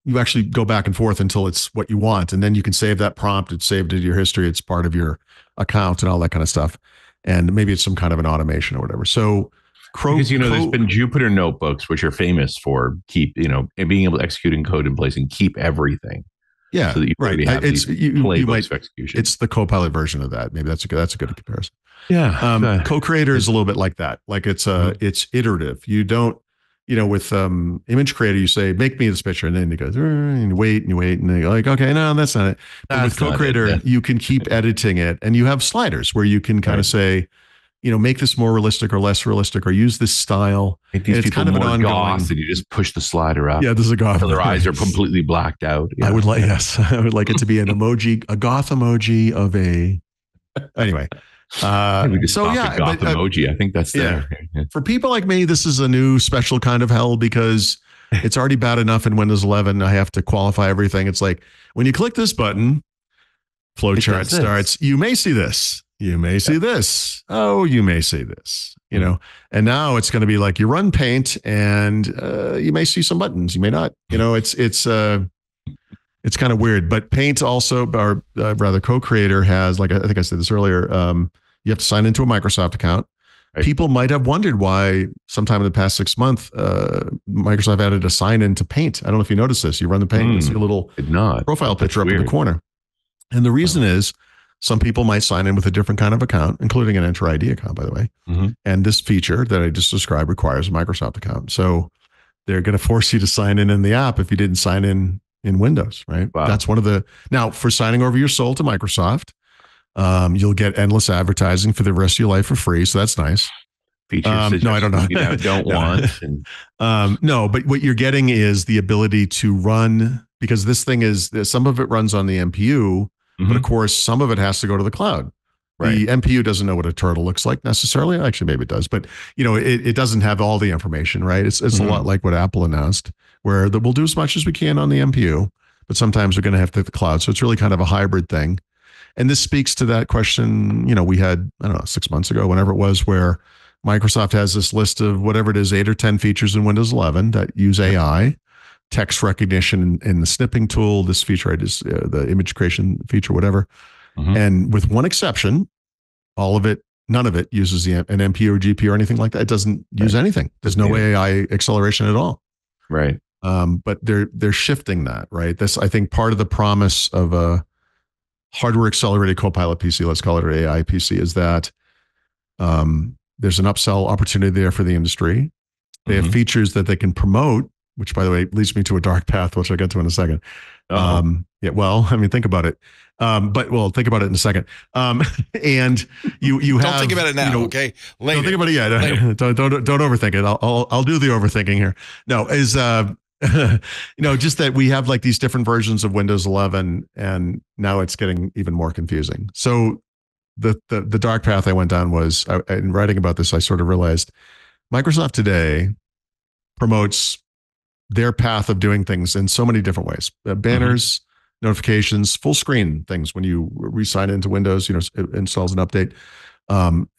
you actually go back and forth until it's what you want. And then you can save that prompt. It's saved into your history. It's part of your account and all that kind of stuff. And maybe it's some kind of an automation or whatever. So because, there's been Jupyter notebooks, which are famous for and being able to execute and code in place and keep everything. Yeah, so that you right. Have it's playbooks of execution. It's the Copilot version of that. Maybe that's a good comparison. Yeah. Co-creator is a little bit like that. Like it's iterative. You don't, with image creator, you say, make me this picture. And then it goes, and you wait and then you're like, okay, no, that's not it. But with co-creator, you can keep editing it, and you have sliders where you can kind of say, make this more realistic or less realistic, or use this style. Make these people kind of more an ongoing. goth, and you just push the slider up. Yeah, this is a goth. Their eyes are completely blacked out. Yeah. I would like it to be an emoji, a goth emoji of a. Anyway, we just goth emoji. I think that's there. Yeah. For people like me, this is a new special kind of hell because it's already bad enough in Windows 11. I have to qualify everything. It's like when you click this button, flowchart starts. You may see this. You may see this. Oh, you may see this, and now it's going to be like you run Paint and you may see some buttons. You may not, it's kind of weird, but Paint also, or rather Co-Creator has, like, I think I said this earlier. You have to sign into a Microsoft account. Right. People might have wondered why sometime in the past 6 months, Microsoft added a sign into Paint. I don't know if you noticed this. You run the Paint, you see a little profile picture up in the corner. And the reason is, some people might sign in with a different kind of account, including an Enter ID account, by the way. Mm-hmm. And this feature that I just described requires a Microsoft account. So they're going to force you to sign in the app if you didn't sign in Windows, right? Wow. That's one of the, now for signing over your soul to Microsoft, you'll get endless advertising for the rest of your life for free. So that's nice. Features no, I don't know. Don't want. No, but what you're getting is the ability to run, because this thing is, some of it runs on the MPU, but of course, some of it has to go to the cloud. Right. The MPU doesn't know what a turtle looks like necessarily. Actually, maybe it does, but it doesn't have all the information, right? It's a lot like what Apple announced, where we'll do as much as we can on the MPU, but sometimes we're going to have to hit the cloud. So it's really kind of a hybrid thing. And this speaks to that question, we had, I don't know, 6 months ago, whenever it was, where Microsoft has this list of whatever it is, 8 or 10 features in Windows 11 that use AI. Text recognition in the snipping tool, this feature, the image creation feature, whatever. And with one exception, none of it uses an MPU or GPU or anything like that. It doesn't use anything. There's no AI acceleration at all. Right. But they're shifting that, right? This, I think, part of the promise of a hardware accelerated Copilot PC, let's call it an AI PC, is that there's an upsell opportunity there for the industry. They have features that they can promote, which, by the way, leads me to a dark path, which I'll get to in a second. Yeah, well, I mean, think about it. But we'll think about it in a second. And you have, don't think about it now, okay? Later. Don't think about it yet. Don't overthink it. I'll do the overthinking here. No, is just that we have like these different versions of Windows 11, and now it's getting even more confusing. So the dark path I went down was, in writing about this, I sort of realized Microsoft today promotes their path of doing things in so many different ways. Banners, notifications, full screen things when you re-sign into Windows, it installs an update.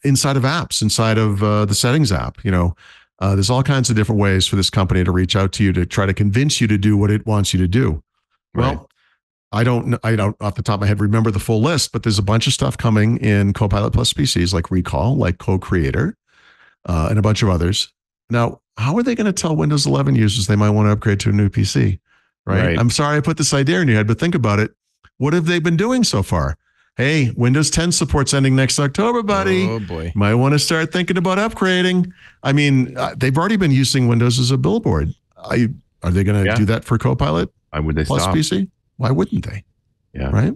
Inside of apps, inside of the settings app, there's all kinds of different ways for this company to reach out to you to try to convince you to do what it wants you to do. Right. Well, I don't off the top of my head remember the full list, but there's a bunch of stuff coming in Copilot Plus PCs, like Recall, like Co-Creator, and a bunch of others. Now, how are they going to tell Windows 11 users they might want to upgrade to a new PC? Right? I'm sorry I put this idea in your head, but think about it. What have they been doing so far? Hey, Windows 10 support's ending next October, buddy. Oh, boy. Might want to start thinking about upgrading. I mean, they've already been using Windows as a billboard. Are they going to do that for Copilot? Why would they Plus stop? PC? Why wouldn't they? Yeah. Right?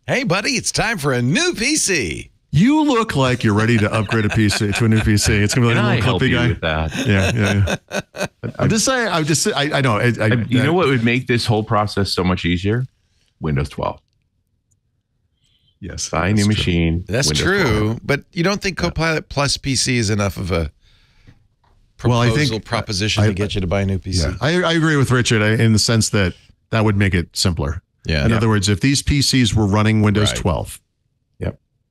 Hey, buddy, it's time for a new PC. You look like you're ready to upgrade a PC to a new PC. It's going to be like a little clippy guy. With that. Yeah. I'm just saying. I know. You know what would make this whole process so much easier? Windows 12. Yes. Buy a new machine. That's Windows true. 12. But you don't think Copilot Plus PC is enough of a proposition to get you to buy a new PC? Yeah, I agree with Richard in the sense that would make it simpler. Yeah. In other words, if these PCs were running Windows 12,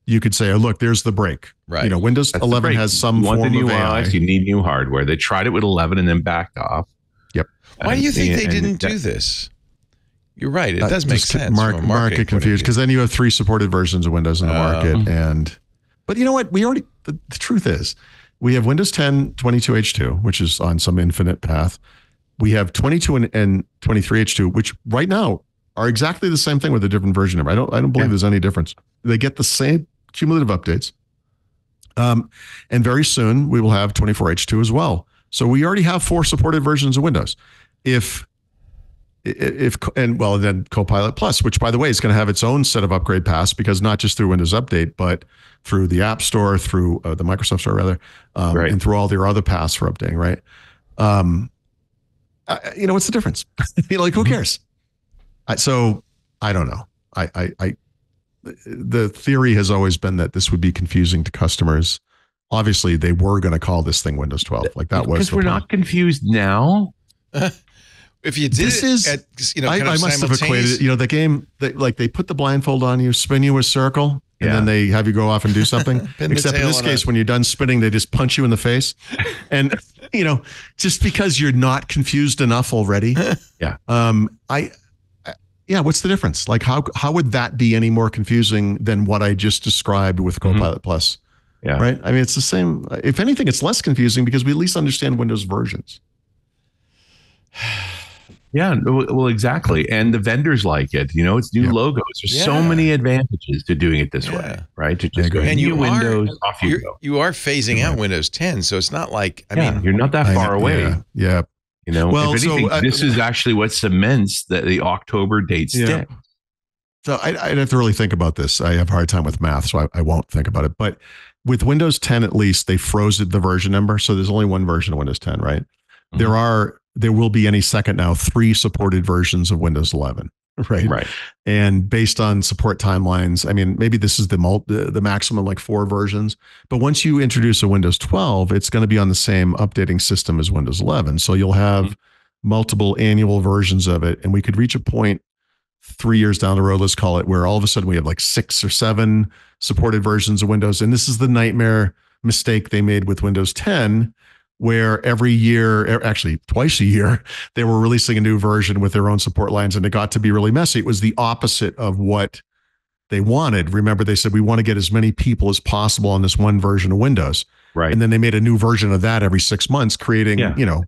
you could say, oh, look, there's the break. Right. Windows 11 has some form of AI. You need new hardware. They tried it with 11 and then backed off. Yep. Why do you think they didn't do this? You're right. It does make sense. Market confused, because then you have 3 supported versions of Windows in the market. But you know what? The truth is, we have Windows 10 22H2, which is on some infinite path. We have 22 and 23H2, which right now are exactly the same thing with a different version of it. I don't believe there's any difference. They get the same cumulative updates. And very soon we will have 24H2 as well. So we already have 4 supported versions of Windows. Then Copilot Plus, which by the way is going to have its own set of upgrade paths, because not just through Windows Update, but through the App Store, through the Microsoft Store rather, and through all their other paths for updating, right? What's the difference? Who cares? So I don't know. The theory has always been that this would be confusing to customers. Obviously, they were going to call this thing Windows 12. Because we're not confused now. If you did I must have equated it. The game, they put the blindfold on you, spin you a circle, and then they have you go off and do something. Except in this case, when you're done spinning, they just punch you in the face. And, just because you're not confused enough already. Yeah. What's the difference? How would that be any more confusing than what I just described with Copilot Plus? Yeah. Right. I mean, it's the same. If anything, it's less confusing because we at least understand Windows versions. Yeah, well, exactly. And the vendors like it. It's new logos. There's so many advantages to doing it this way, right? To just go new Windows, off you go. You are phasing out Windows 10, so it's not like, I mean, you're not that far away. Yeah. If anything, this is actually what cements the October date stick. So I'd have to really think about this. I have a hard time with math, so I won't think about it. But with Windows 10, at least, they froze the version number. So there's only one version of Windows 10, right? Mm-hmm. There will be any second now 3 supported versions of Windows 11, right? Right. And based on support timelines, I mean, maybe this is the maximum 4 versions. But once you introduce a Windows 12, it's going to be on the same updating system as Windows 11. So you'll have multiple annual versions of it, and we could reach a point 3 years down the road, let's call it, where all of a sudden we have 6 or 7 supported versions of Windows. And this is the nightmare mistake they made with Windows 10, where every year, actually twice a year, they were releasing a new version with their own support lines, and it got to be really messy. It was the opposite of what they wanted. Remember, they said, we want to get as many people as possible on this one version of Windows. Right. And then they made a new version of that every 6 months, creating, 7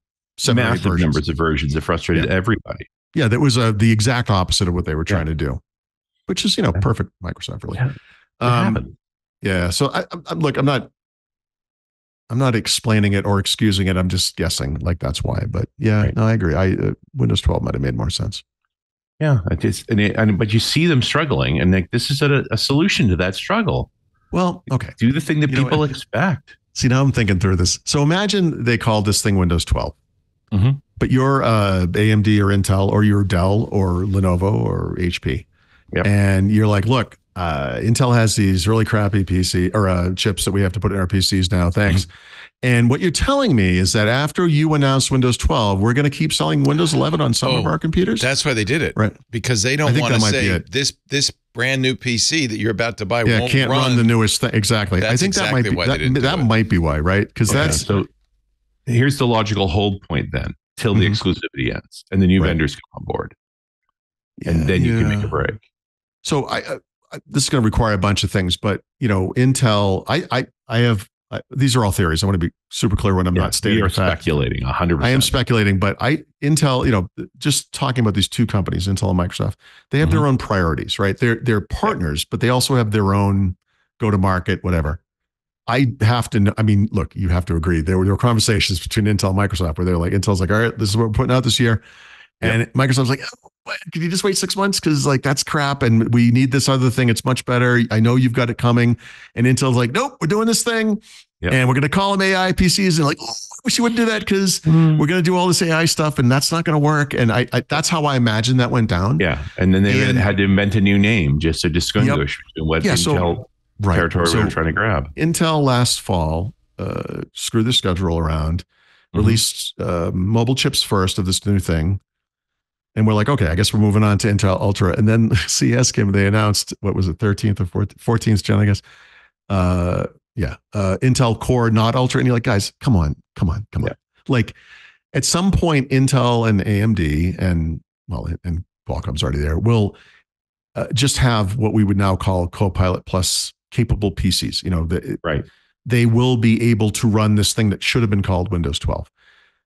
massive numbers of versions that frustrated everybody. Yeah, that was the exact opposite of what they were trying to do, which is, perfect Microsoft, really. Yeah. So I'm not explaining it or excusing it. I'm just guessing that's why. But I agree. Windows 12 might have made more sense. Yeah, but you see them struggling, and this is a solution to that struggle. Well, okay. Do the thing that people expect. See, now I'm thinking through this. So imagine they called this thing Windows 12. Mm-hmm. But you're AMD or Intel, or you're Dell or Lenovo or HP. Yep. And you're like, look, Intel has these really crappy PC or chips that we have to put in our PCs now. Thanks. Mm-hmm. And what you're telling me is that after you announce Windows 12, we're going to keep selling Windows 11 on some of our computers? That's why they did it. Right. Because they don't want to say this brand new PC that you're about to buy won't can't run the newest thing. Exactly. I think that might be why, right? Because so here's the logical hold point then, till the exclusivity ends and the new vendors come on board. And then you can make a break. So this is going to require a bunch of things, but Intel, I have these are all theories. I want to be super clear when I'm not stating. You're speculating 100%. I am speculating, but Intel, just talking about these two companies, Intel and Microsoft, they have their own priorities, right? They're partners, but they also have their own go-to-market, whatever. I have to know, look, you have to agree. There were conversations between Intel and Microsoft where they're like, Intel's like, all right, this is what we're putting out this year. And Microsoft's like, can you just wait 6 months? Because that's crap. And we need this other thing. It's much better. I know you've got it coming. And Intel's like, nope, we're doing this thing. Yep. And we're going to call them AI PCs. And like, I wish you wouldn't do that because we're going to do all this AI stuff and that's not going to work. And I that's how I imagine that went down. Yeah. And then they had to invent a new name just to distinguish what Intel territory we were trying to grab. Intel last fall screwed their schedule around, released mobile chips first of this new thing. And we're like, okay, I guess we're moving on to Intel Ultra. And then CES came, they announced, what was it, 13th or 14th gen, I guess. Intel Core, not Ultra. And you're like, guys, come on. Yeah. Like, at some point, Intel and AMD and Qualcomm's already there will just have what we would now call Copilot Plus capable PCs. Right. They will be able to run this thing that should have been called Windows 12.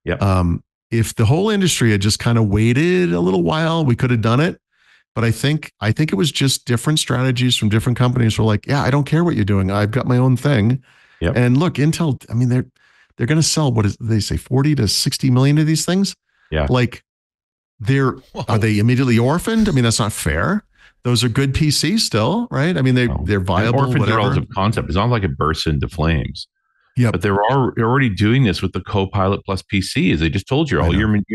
Yeah. If the whole industry had just kind of waited a little while, we could have done it. But I think it was just different strategies from different companies were like, yeah, I don't care what you're doing. I've got my own thing. Yep. And look, Intel, I mean, they're going to sell, they say, 40 to 60 million of these things. Yeah. Like are they immediately orphaned? I mean, that's not fair. Those are good PCs still, right? I mean, they're viable. Orphaned a relative concept. It's not like it bursts into flames. Yeah, but they're already doing this with the Copilot Plus PCs. They just told you all your old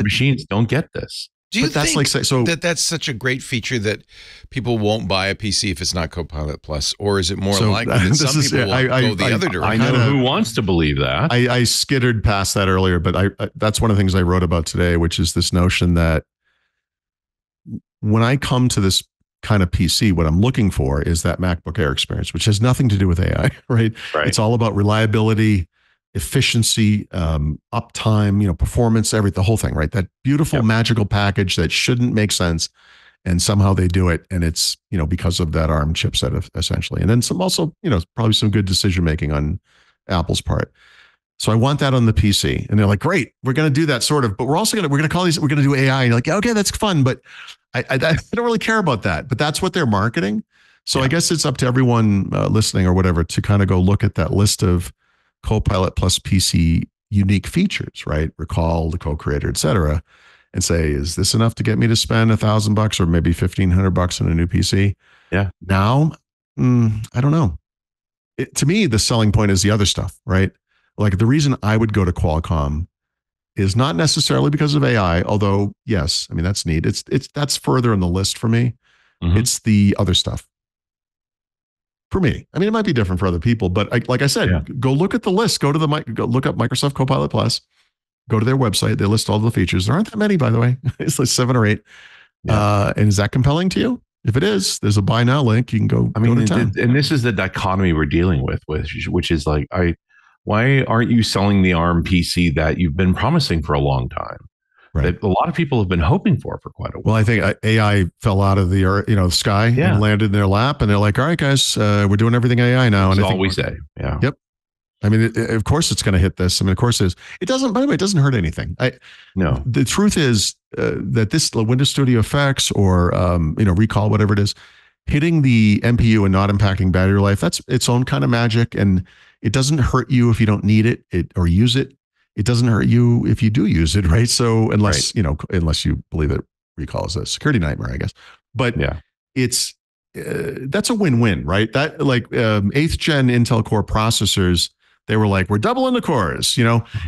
machines don't get this. Do you think that's such a great feature that people won't buy a PC if it's not Copilot Plus, or is it more likely that some people will go the other direction? I know who wants to believe that. I skittered past that earlier, but that's one of the things I wrote about today, which is this notion that when I come to this kind of PC, what I'm looking for is that MacBook Air experience, which has nothing to do with AI, right? It's all about reliability, efficiency, uptime, performance, the whole thing, right? That beautiful magical package that shouldn't make sense, and somehow they do it, and it's because of that ARM chipset essentially, and then some also probably some good decision making on Apple's part. So I want that on the PC, and they're like, great, we're going to do that sort of, but we're going to call these, we're going to do AI, and you're like, yeah, okay, that's fun, but I don't really care about that, but that's what they're marketing. So I guess it's up to everyone listening or whatever to kind of go look at that list of Copilot Plus PC unique features, right? Recall, the co-creator, et cetera, and say, is this enough to get me to spend $1,000 or maybe $1,500 on a new PC? Yeah. Now, I don't know. To me, the selling point is the other stuff, right? Like the reason I would go to Qualcomm is not necessarily because of AI, although yes, I mean, that's neat. That's further in the list for me. Mm-hmm. It's the other stuff. For me, I mean, it might be different for other people, but like I said, go look at the list. Go look up Microsoft Copilot Plus. Go to their website. They list all the features. There aren't that many, by the way. It's like 7 or 8. Yeah. And is that compelling to you? If it is, there's a buy now link. You can go. I mean, go to town. And this is the dichotomy we're dealing with, which is like, why aren't you selling the ARM PC that you've been promising for a long time? Right. That a lot of people have been hoping for quite a while. Well, I think AI fell out of the sky and landed in their lap, and they're like, "All right, guys, we're doing everything AI now." That's and all we say. Yeah. Yep. I mean, of course, it's going to hit this. I mean, of course, it is. It doesn't. By the way, it doesn't hurt anything. No. The truth is that this Windows Studio effects or recall, whatever it is, hitting the MPU and not impacting battery life, that's its own kind of magic, and it doesn't hurt you if you don't need it or use it. It doesn't hurt you if you do use it, right? So unless you believe that recall is a security nightmare, I guess. But it's that's a win-win, right? That like 8th gen Intel Core processors, they were like, we're doubling the cores,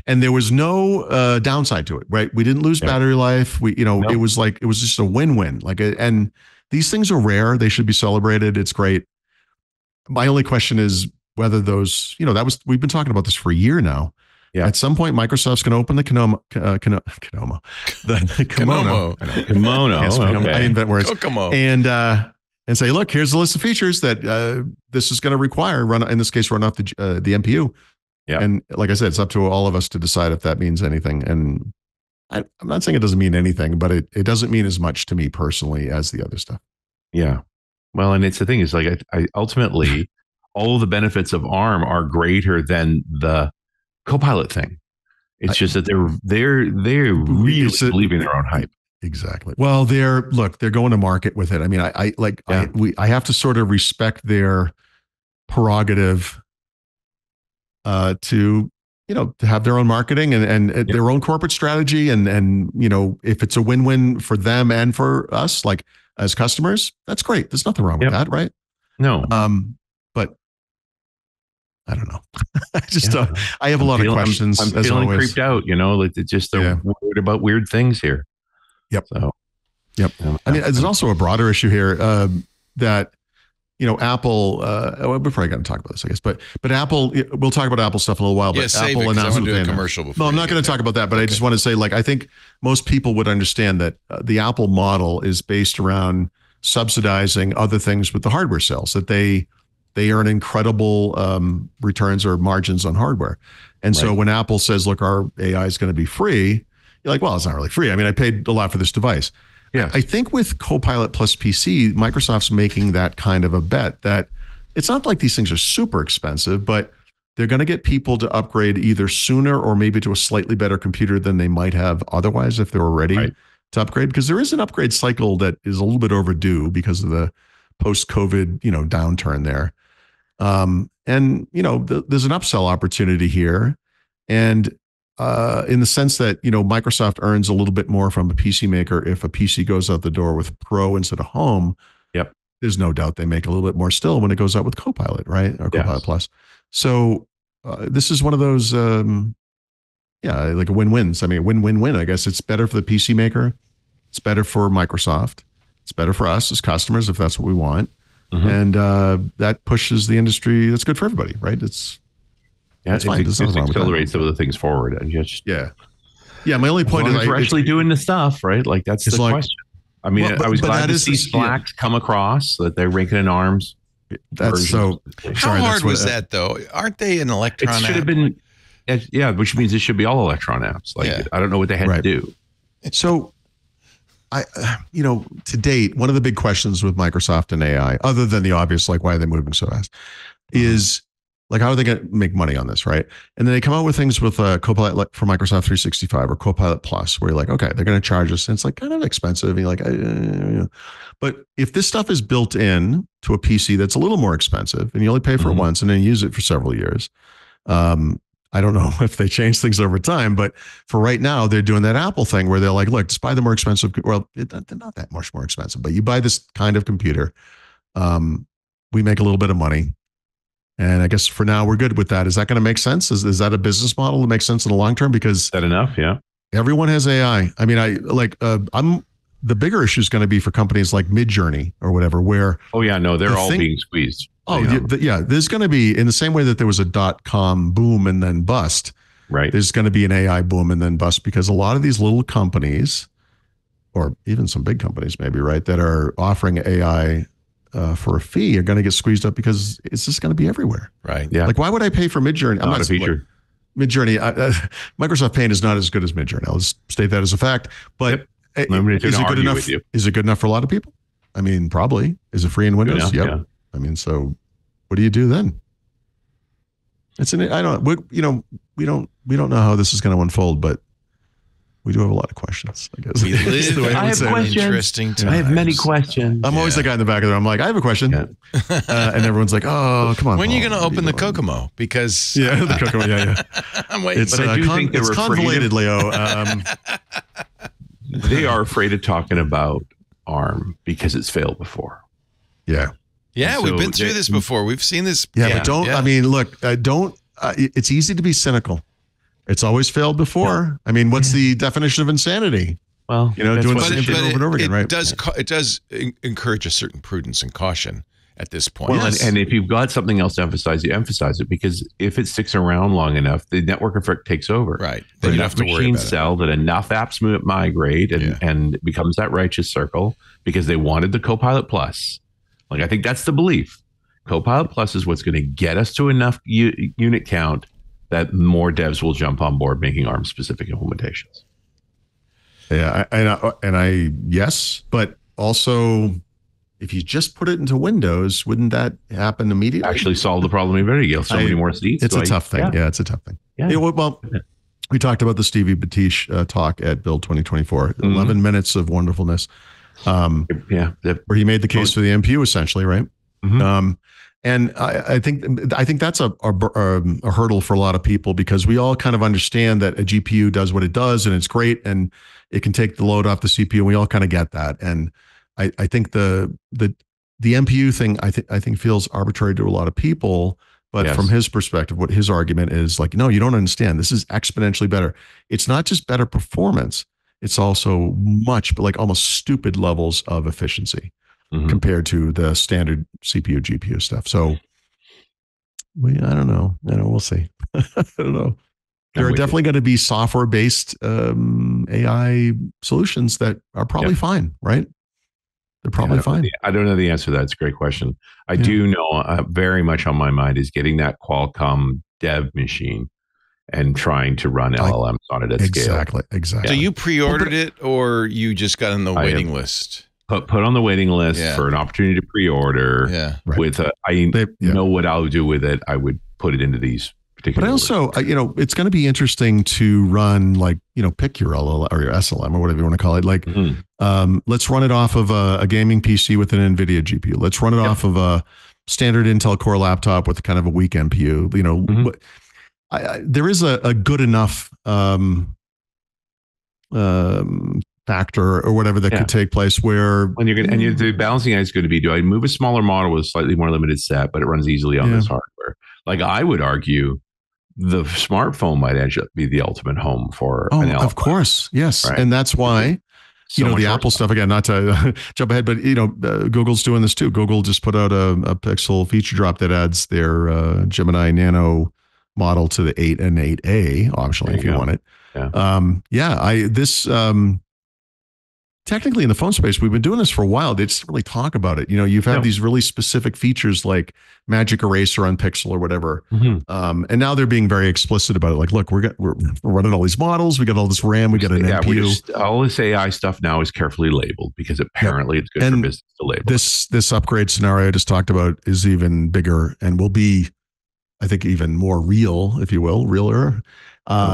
and there was no downside to it, right? We didn't lose battery life. It was just a win-win. And these things are rare. They should be celebrated. It's great. My only question is whether those, we've been talking about this for a year now. Yeah. At some point, Microsoft's going to open the Kimono. Yes, okay. I invent words. Kokomo. And say, look, here's the list of features that this is going to require. Run off the MPU. Yeah. And like I said, it's up to all of us to decide if that means anything. And I'm not saying it doesn't mean anything, but it doesn't mean as much to me personally as the other stuff. Yeah. Well, and it's the thing is like I ultimately all of the benefits of ARM are greater than the Copilot thing. It's just that they're really believing their own hype. Exactly. Well, they're going to market with it. I mean, I have to sort of respect their prerogative to have their own marketing and their own corporate strategy. And if it's a win-win for them and for us, like as customers, that's great. There's nothing wrong with that, right? No. But I don't know. I have a lot of questions. I'm feeling creeped out, it's just they're worried about weird things here. Yep. So, yep. I mean, there's also a broader issue here that, Apple, we're probably going to talk about this, I guess, but Apple, we'll talk about Apple stuff in a little while, but Apple announced a commercial before. No, I'm not going to talk about that, but I just want to say, I think most people would understand that the Apple model is based around subsidizing other things with the hardware sales, that they they earn incredible returns or margins on hardware. And so when Apple says, look, our AI is going to be free, you're like, well, it's not really free. I mean, I paid a lot for this device. Yeah. I think with Copilot Plus PC, Microsoft's making that kind of a bet that it's not like these things are super expensive, but they're going to get people to upgrade either sooner or maybe to a slightly better computer than they might have otherwise if they were ready to upgrade. Because there is an upgrade cycle that is a little bit overdue because of the post-COVID, downturn there. And there's an upsell opportunity here. And in the sense that, Microsoft earns a little bit more from a PC maker if a PC goes out the door with Pro instead of Home. Yep. There's no doubt they make a little bit more still when it goes out with Copilot, right? Or Copilot Plus. So this is one of those, like a win-wins. I mean, win-win-win. I guess it's better for the PC maker. It's better for Microsoft. It's better for us as customers if that's what we want. And that pushes the industry. That's good for everybody, right? It's fine. It accelerates some of the things forward. And my only point is we're actually doing the stuff, right? Like that's the question. I mean, I was glad to see Slack come across that they're ranking in ARMs. That's so. How hard was that though? Aren't they an Electron? It should have been, which means it should be all Electron apps. Like I don't know what they had to do. So, to date, one of the big questions with Microsoft and AI, other than the obvious, like why are they moving so fast, is like how are they going to make money on this, right? And then they come out with things with Copilot for Microsoft 365 or Copilot Plus, where you're like, okay, they're going to charge us, and it's like kind of expensive. And you're like, but if this stuff is built in to a PC that's a little more expensive, and you only pay for it once and then use it for several years, I don't know if they change things over time, but for right now, they're doing that Apple thing where they're like, look, just buy the more expensive. Well, they're not that much more expensive, but you buy this kind of computer. We make a little bit of money. And I guess for now, we're good with that. Is that going to make sense? Is that a business model that makes sense in the long term? Because is that enough? Yeah. Everyone has AI. I mean, the bigger issue is going to be for companies like Midjourney or whatever, where they're all being squeezed. There's going to be, in the same way that there was a .com boom and then bust, right? There's going to be an AI boom and then bust because a lot of these little companies, or even some big companies maybe, right, that are offering AI for a fee are going to get squeezed up because it's just going to be everywhere. Right. Yeah. Like, why would I pay for Midjourney? I'm not a feature. Midjourney, Microsoft Paint is not as good as Midjourney. I'll just state that as a fact. But is it good enough? Is it good enough for a lot of people? I mean, probably. Is it free in Windows? Yep. Yeah. I mean, so what do you do then? We don't know how this is going to unfold, but we do have a lot of questions, I guess. I have questions. Interesting times. I have many questions. I'm always the guy in the back of there. I'm like, I have a question. Yeah. And everyone's like, oh, come on. When are you going to open the Kokomo? Because the Kokomo, I'm waiting. But I do think it's convoluted, Leo. They are afraid of talking about ARM because it's failed before. Yeah. Yeah, we've been through this before. We've seen this. Yeah, but don't. Yeah. I mean, look, it's easy to be cynical. It's always failed before. Yeah. I mean, what's the definition of insanity? Well, doing the same thing over and over again, right? It does encourage a certain prudence and caution at this point. Well, and if you've got something else to emphasize, you emphasize it, because if it sticks around long enough, the network effect takes over. Right. Then you don't have to worry about it. Machines sell that enough apps migrate and it becomes that righteous circle because they wanted the Copilot Plus. Like, I think that's the belief. Copilot Plus is what's going to get us to enough unit count that more devs will jump on board making ARM-specific implementations. Yeah, yes, but also, if you just put it into Windows, wouldn't that happen immediately? Actually solve the problem immediately. You have so many more seats. It's a tough thing. Yeah, it's a tough thing. Yeah. Well, we talked about the Stevie Batish talk at Build 2024. 11 minutes of wonderfulness. Where he made the case for the MPU essentially, right? Mm-hmm. And I think that's a hurdle for a lot of people, because we all kind of understand that a GPU does what it does and it's great and it can take the load off the CPU. We all kind of get that. And I think the MPU thing I think feels arbitrary to a lot of people. But from his perspective, what his argument is like, no, you don't understand. This is exponentially better. It's not just better performance. It's also almost stupid levels of efficiency compared to the standard CPU, GPU stuff. So I don't know. We'll see. I don't know. There are definitely going to be software-based AI solutions that are probably fine, right? they're probably fine. I don't know the answer to that. It's a great question. I do know very much on my mind is getting that Qualcomm dev machine and trying to run LLMs on it at scale. Exactly. So you pre-ordered it, or you just got on the waiting list? Put on the waiting list for an opportunity to pre-order. Yeah. With know what I'll do with it. I would put it into these particular. But I also, it's going to be interesting to run pick your LLM or your SLM or whatever you want to call it. Like, let's run it off of a gaming PC with an NVIDIA GPU. Let's run it off of a standard Intel Core laptop with kind of a weak NPU. There is a good enough factor or whatever that could take place where when the balancing act is going to be, do I move a smaller model with a slightly more limited set, but it runs easily on this hardware? Like, I would argue the smartphone might actually be the ultimate home for an LLM. Of course. Yes. Right? And that's why the Apple stuff, again, not to jump ahead, but Google's doing this too. Google just put out a Pixel feature drop that adds their Gemini Nano model to the 8 and 8A optionally if you want it. Technically in the phone space, we've been doing this for a while. They just really talk about it. You've had these really specific features like Magic Eraser on Pixel or whatever. And now they're being very explicit about it. Like, look, we're running all these models. We got all this RAM. We got an NPU. All this AI stuff now is carefully labeled because apparently it's good for business to label. This upgrade scenario I just talked about is even bigger and will be, I think, even more real, if you will, realer.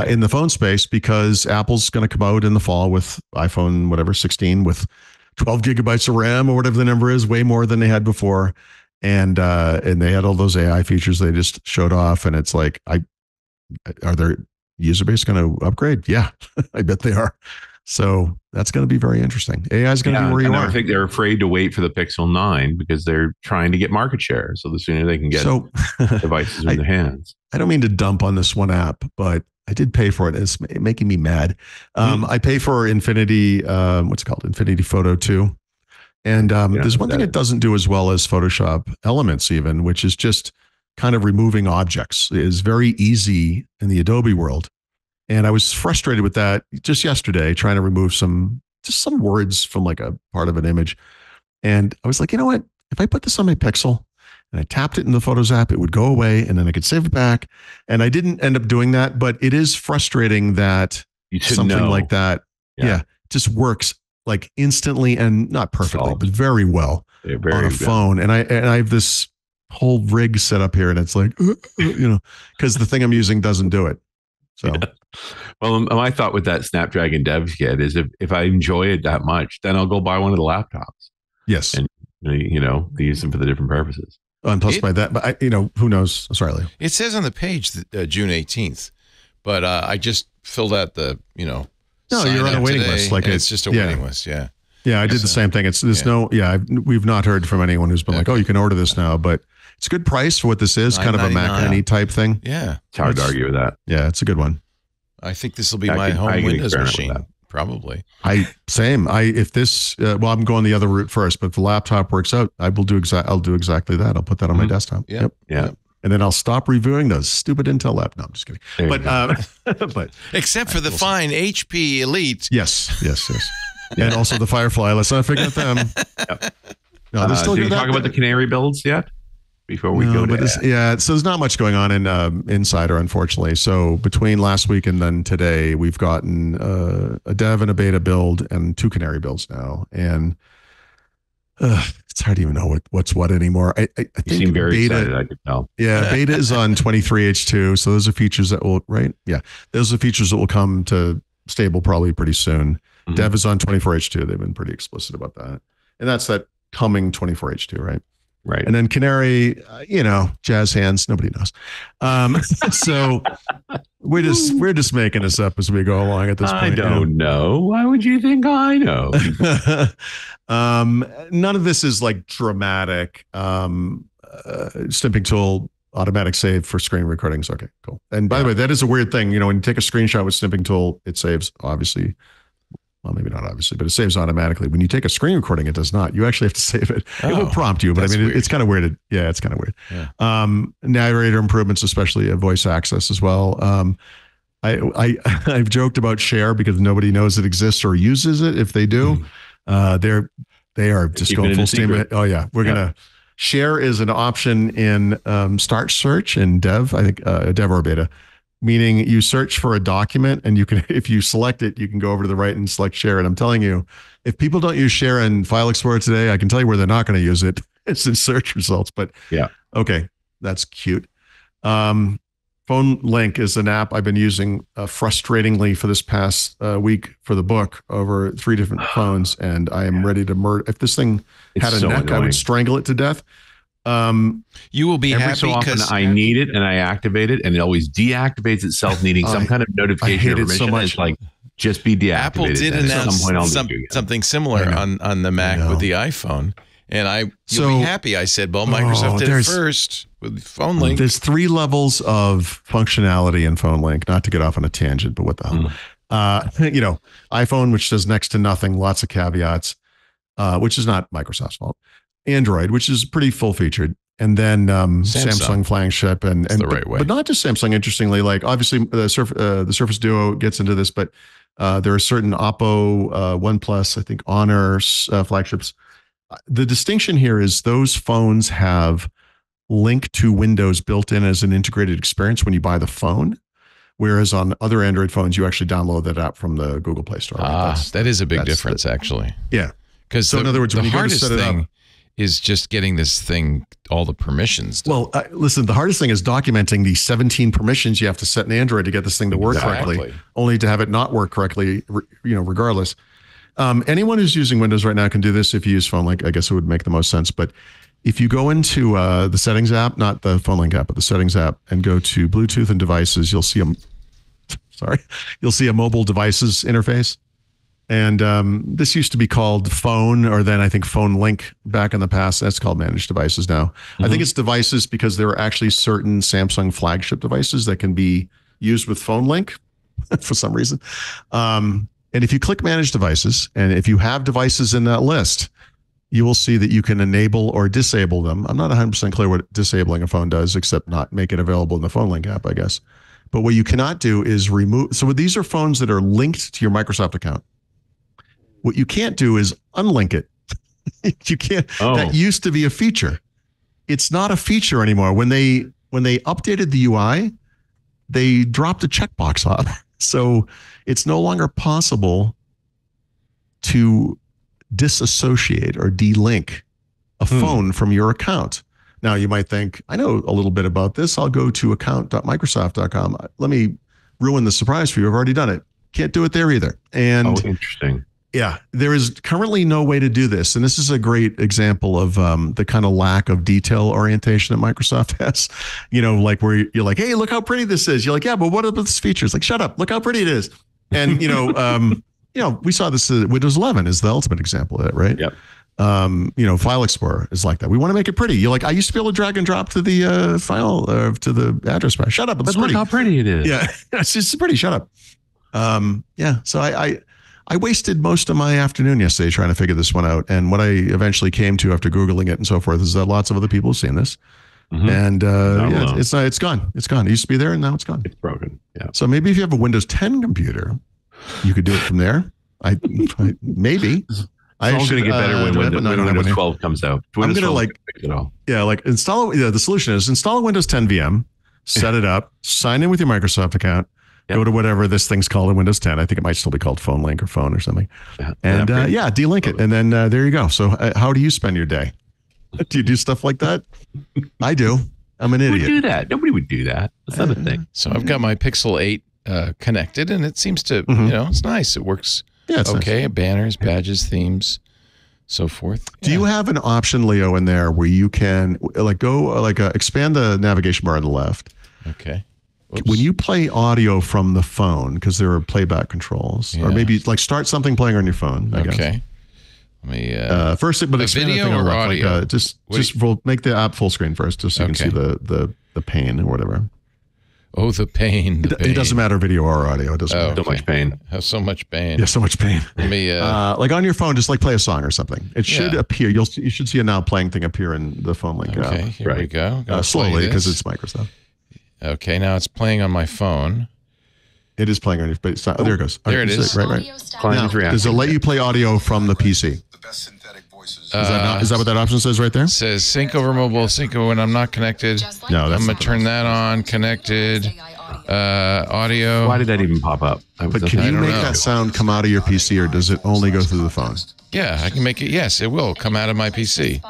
In the phone space, because Apple's going to come out in the fall with iPhone 16 with 12 gigabytes of RAM or whatever the number is, way more than they had before, and they had all those AI features they just showed off, and it's like, are their user base going to upgrade? Yeah, I bet they are. So that's going to be very interesting. AI is going to be where you are. I think they're afraid to wait for the Pixel 9 because they're trying to get market share. So the sooner they can get devices in their hands. I don't mean to dump on this one app, but I did pay for it. It's making me mad. I pay for Infinity, Infinity Photo 2. And there's one thing it doesn't do as well as Photoshop Elements even, which is just kind of removing objects. It is very easy in the Adobe world. And I was frustrated with that just yesterday, trying to remove some words from like a part of an image. And I was like, you know what? If I put this on my Pixel and I tapped it in the Photos app, it would go away and then I could save it back. And I didn't end up doing that, but it is frustrating that something like that, just works like instantly and not perfectly, but very well on a phone. And I have this whole rig set up here and it's like, because the thing I'm using doesn't do it. So, well, my thought with that Snapdragon Dev Kit is if I enjoy it that much, then I'll go buy one of the laptops. Yes. And, use them for the different purposes. And plus by that, but who knows? Sorry, Leo. It says on the page June 18th, but I just filled out the, no, you're on a waiting list. Like it's just a waiting list. Yeah. Yeah. I did the same thing. We've not heard from anyone who's been like, oh, you can order this now, but it's a good price for what this is, kind of a Mac Mini type thing. Yeah. It's hard to argue with that. Yeah, it's a good one. I think this will be my home Windows machine. Probably. If this, I'm going the other route first, but if the laptop works out, I'll do exactly that. I'll put that on my desktop. Yep. And then I'll stop reviewing those stupid Intel laptops. No, I'm just kidding. But except for the fine HP Elite. Yes. And also the Firefly. Let's not forget them. No, did you talk about the Canary builds yet? Before we go to so there's not much going on in Insider, unfortunately. So between last week and then today, we've gotten a dev and a beta build and 2 Canary builds now, and it's hard to even know what's what anymore. I think you seem very excited. I could tell. Yeah, beta is on 23H2, so those are features that will those are features that will come to stable probably pretty soon. Dev is on 24H2. They've been pretty explicit about that, and that's that coming 24H2, right? Right. And then Canary, jazz hands, nobody knows. So we're just making this up as we go along at this point. I don't know. Why would you think I know? None of this is like dramatic. Snipping tool, automatic save for screen recordings. Okay, cool. And by the way, that is a weird thing. When you take a screenshot with snipping tool, it saves, obviously. Well, maybe not obviously, but it saves automatically. When you take a screen recording, it does not. You actually have to save it. It will prompt you, but I mean, it's kind of weird. It's kind of weird. Yeah. Narrator improvements, especially voice access as well. I've joked about Share because nobody knows it exists or uses it. If they do, they're They are just going full steam ahead. Oh yeah, we're gonna share is an option in Start Search and Dev. I think Dev or Beta, meaning you search for a document and you can, if you select it, you can go over to the right and select share. And I'm telling you, if people don't use share in File Explorer today, I can tell you where they're not going to use it. It's in search results. But okay, that's cute. Phone Link is an app I've been using frustratingly for this past week for the book over 3 different phones, and I am ready to murder. If this thing had a neck, I would strangle it to death. You will be every happy so often I need it and I activate it, and it always deactivates itself, needing some kind of notification or permission. So much. It's like, just be deactivated. Apple did announce something similar on the Mac with the iPhone. And you'll be happy. I said, well, Microsoft did it first with Phone Link. There's 3 levels of functionality in Phone Link, not to get off on a tangent, but what the hell? iPhone, which does next to nothing, lots of caveats, which is not Microsoft's fault. Android, which is pretty full featured. And then Samsung flagship and the right way. But not just Samsung, interestingly, like obviously the Surface Duo gets into this, but there are certain Oppo, OnePlus, I think Honor flagships. The distinction here is those phones have Link to Windows built in as an integrated experience when you buy the phone, whereas on other Android phones, you actually download that app from the Google Play Store. That is a big difference, actually. Yeah. Because in other words, when you go to set it up, is just getting this thing, all the permissions. Well, listen, the hardest thing is documenting the 17 permissions you have to set in Android to get this thing to work correctly, only to have it not work correctly, regardless. Anyone who's using Windows right now can do this. If you use Phone Link, I guess it would make the most sense. But if you go into the settings app, not the Phone Link app, but the settings app, and go to Bluetooth and devices, you'll see a mobile devices interface. And this used to be called Phone, or then I think Phone Link back in the past. That's called Managed Devices now. I think it's devices because there are actually certain Samsung flagship devices that can be used with Phone Link for some reason. And if you click Manage Devices, and if you have devices in that list, you will see that you can enable or disable them. I'm not 100% clear what disabling a phone does, except not make it available in the Phone Link app, I guess. But what you cannot do is remove. So these are phones that are linked to your Microsoft account. What you can't do is unlink it. You can't. That used to be a feature. It's not a feature anymore. When they updated the UI, they dropped a checkbox off. So it's no longer possible to disassociate or delink a phone from your account. Now you might think, I know a little bit about this. I'll go to account.microsoft.com. Let me ruin the surprise for you. I've already done it. Can't do it there either. And interesting. Yeah, there is currently no way to do this. And this is a great example of the kind of lack of detail orientation that Microsoft has. Like where you're like, hey, look how pretty this is. You're like, yeah, but what about this feature? It's like, shut up, look how pretty it is. And, we saw this, Windows 11 is the ultimate example of that, right? Yep. File Explorer is like that. We want to make it pretty. You're like, I used to be able to drag and drop to the file, to the address bar. Shut up, it's pretty. Look how pretty it is. Yeah, it's just pretty, shut up. So I wasted most of my afternoon yesterday trying to figure this one out. And what I eventually came to after Googling it and so forth is that lots of other people have seen this. And it's gone. It's gone. It used to be there and now it's gone. It's broken. Yeah. So maybe if you have a Windows 10 computer, you could do it from there. Maybe. It's all going to get better when Windows 12 comes out. I'm going to fix it all. Yeah, install. The solution is install a Windows 10 VM, set it up, sign in with your Microsoft account. Yep. Go to whatever this thing's called in Windows 10. I think it might still be called Phone Link or Phone or something. And delink it. And then there you go. So how do you spend your day? Do you do stuff like that? I do. I'm an idiot. Who would do that? Nobody would do that. That's not a thing. So I've got my Pixel 8 connected, and it seems to, it's nice. It works okay. Nice. Banners, badges, themes, so forth. Do you have an option, Leo, in there where you can expand the navigation bar on the left? Okay. Oops. When you play audio from the phone, because there are playback controls, or maybe start something playing on your phone. I guess. Let me first, but expand video or audio. Just make the app full screen first, just so you can see the pain or whatever. Oh, the pain. It doesn't matter, video or audio. It doesn't matter. So much pain. So much pain. Yeah, so much pain. Let me on your phone, just play a song or something. It should appear. You should see a now playing thing appear in the Phone Link app. Okay, here we go. Slowly, because it's Microsoft. Okay, now it's playing on my phone. It is playing on your, but it's not. There it goes. There it is. Right. Now, does it let you play audio from the PC? Is that what that option says right there? It says sync over mobile, sync when I'm not connected. No, that's I'm going to turn that on, connected, audio. Why did that even pop up? But can you make that sound come out of your PC, or does it only go through the phone? Yeah, I can make it. Yes, it will come out of my PC.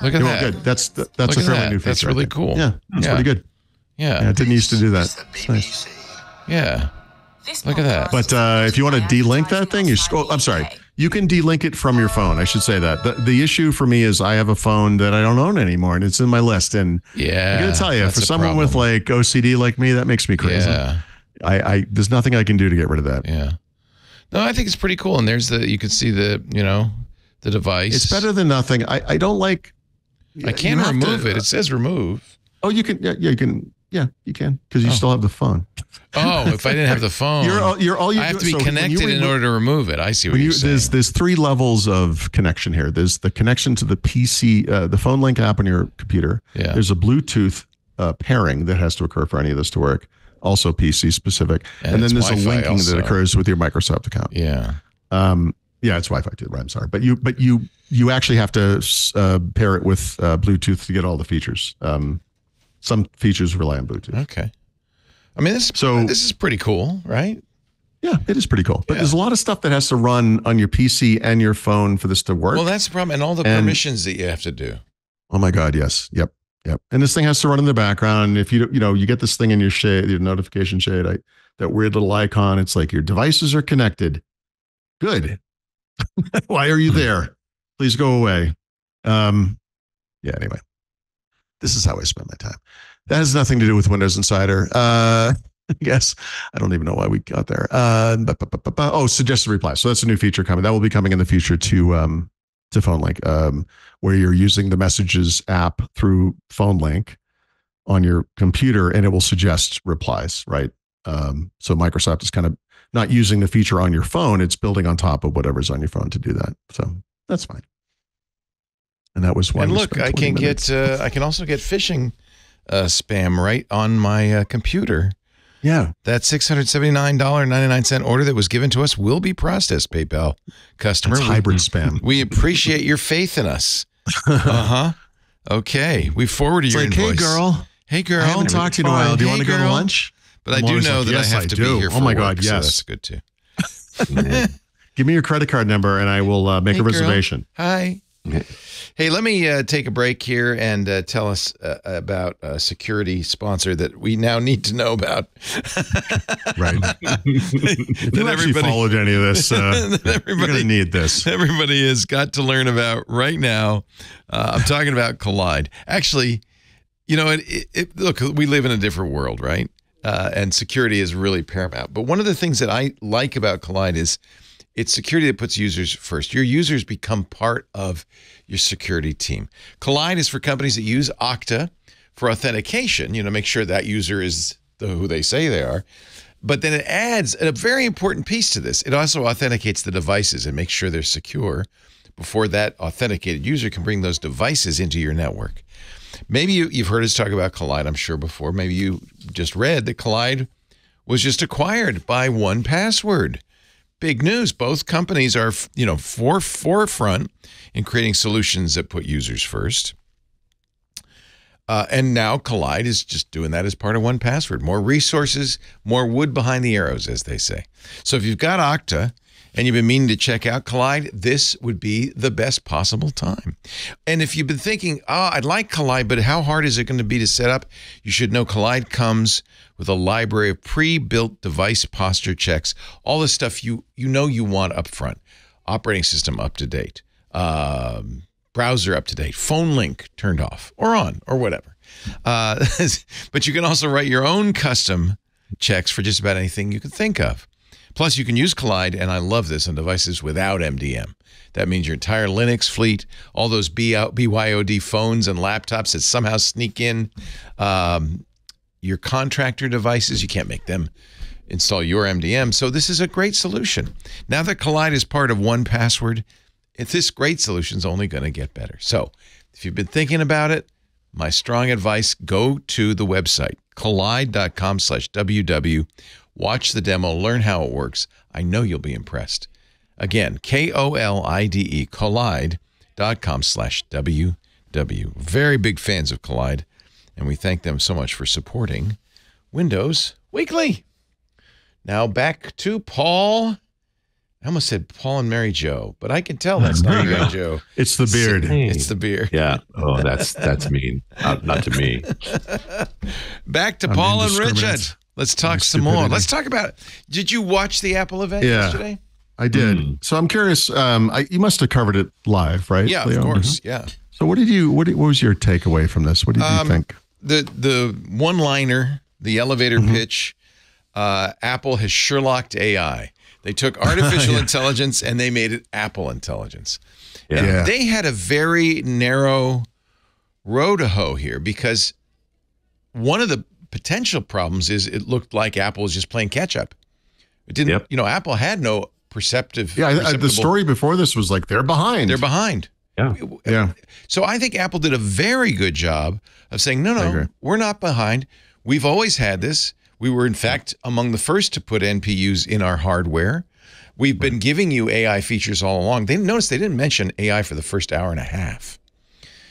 Look at that. Good. That's a fairly new feature. That's really cool. Yeah, that's pretty good. Yeah. It didn't used to do that. It's nice. Yeah. Look at that. But if you want to delink that thing, I'm sorry. You can delink it from your phone. I should say that. The issue for me is I have a phone that I don't own anymore, and it's in my list. And yeah, I got to tell you, for someone with like OCD like me, that makes me crazy. Yeah. There's nothing I can do to get rid of that. Yeah. No, I think it's pretty cool. And there's you can see the device. It's better than nothing. I don't like. I can't remove it. It says remove. Oh, you can. Yeah, you can. Yeah, you can, because you still have the phone. Oh, if I didn't have the phone, I have to be connected in order to remove it. I see what you're saying. There's 3 levels of connection here. There's the connection to the PC, the phone link app on your computer. Yeah. There's a Bluetooth pairing that has to occur for any of this to work, also PC specific. And then there's Wi-Fi a linking that occurs with your Microsoft account. Yeah. Yeah, it's Wi-Fi too. Right, I'm sorry, but you actually have to pair it with Bluetooth to get all the features. Some features rely on Bluetooth. Okay. I mean, this is pretty cool, right? Yeah, it is pretty cool. But there's a lot of stuff that has to run on your PC and your phone for this to work. Well, that's the problem. And all the permissions that you have to do. Oh my God, yes. Yep. And this thing has to run in the background. If you get this thing in your shade, your notification shade, that weird little icon, it's like your devices are connected. Good. Why are you there? Please go away. Anyway. This is how I spend my time. That has nothing to do with Windows Insider. I guess I don't even know why we got there. Suggested reply. So that's a new feature coming. That will be coming in the future to Phone Link, where you're using the Messages app through Phone Link on your computer, and it will suggest replies. Right. So Microsoft is kind of not using the feature on your phone; it's building on top of whatever's on your phone to do that. So that's fine. And that was why. And look, I can also get phishing spam right on my computer. Yeah. That $679.99 order that was given to us will be processed, PayPal customer. That's hybrid spam. We appreciate your faith in us. Okay. We forwarded your invoice. Hey, girl. Hey, girl. I haven't talked to you in a while. Do you want to go to lunch? But I do know that I have to be here for Oh my work, God, yes. So that's good too. Give me your credit card number and I will make a reservation. Girl. Hi. Hey, let me take a break here and tell us about a security sponsor that we now need to know about. Right. If you actually followed any of this, you're going to need this. Everybody has got to learn about right now. I'm talking about Collide. Actually, look, we live in a different world, right? And security is really paramount. But one of the things that I like about Collide is it's security that puts users first. Your users become part of your security team. Collide is for companies that use Okta for authentication, make sure that user is who they say they are. But then it adds a very important piece to this. It also authenticates the devices and makes sure they're secure before that authenticated user can bring those devices into your network. Maybe you've heard us talk about Collide, I'm sure, before. Maybe you just read that Collide was just acquired by 1Password. Big news. Both companies are, forefront in creating solutions that put users first. And now Collide is just doing that as part of 1Password. More resources, more wood behind the arrows, as they say. So if you've got Okta and you've been meaning to check out Collide, this would be the best possible time. And if you've been thinking, I'd like Collide, but how hard is it going to be to set up? You should know Collide comes with a library of pre-built device posture checks, all the stuff you want up front. Operating system up to date, browser up to date, phone link turned off or on or whatever. But you can also write your own custom checks for just about anything you can think of. Plus, you can use Collide, and I love this, on devices without MDM. That means your entire Linux fleet, all those BYOD phones and laptops that somehow sneak in, your contractor devices, you can't make them install your MDM. So this is a great solution. Now that Collide is part of 1Password, this great solution is only going to get better. So if you've been thinking about it, my strong advice, go to the website, collide.com/WW. Watch the demo, learn how it works. I know you'll be impressed. Again, KOLIDE, collide.com/WW. Collide.com/WW. Very big fans of Collide, and we thank them so much for supporting Windows Weekly. Now back to Paul. I almost said Paul and Mary Jo, but I can tell that's not Mary Jo. It's the beard. It's the beard. Yeah. Oh, that's mean. Not to me. Back to Paul and Richard. Let's talk some more. Let's talk about, did you watch the Apple event yesterday? I did. So I'm curious. You must have covered it live, right? Yeah, Leo? of course. Yeah. So what was your takeaway from this? What did you think? The one-liner, the elevator pitch, Apple has Sherlocked AI. They took artificial intelligence and they made it Apple intelligence. Yeah. And they had a very narrow row to hoe here because one of the potential problems is it looked like Apple was just playing catch up. It didn't, Apple had no perceptive. Yeah, the story before this was like they're behind. They're behind. Yeah. So I think Apple did a very good job of saying, no, we're not behind. We've always had this. We were, in fact, among the first to put NPUs in our hardware. We've been giving you AI features all along. Notice they didn't mention AI for the first hour and a half.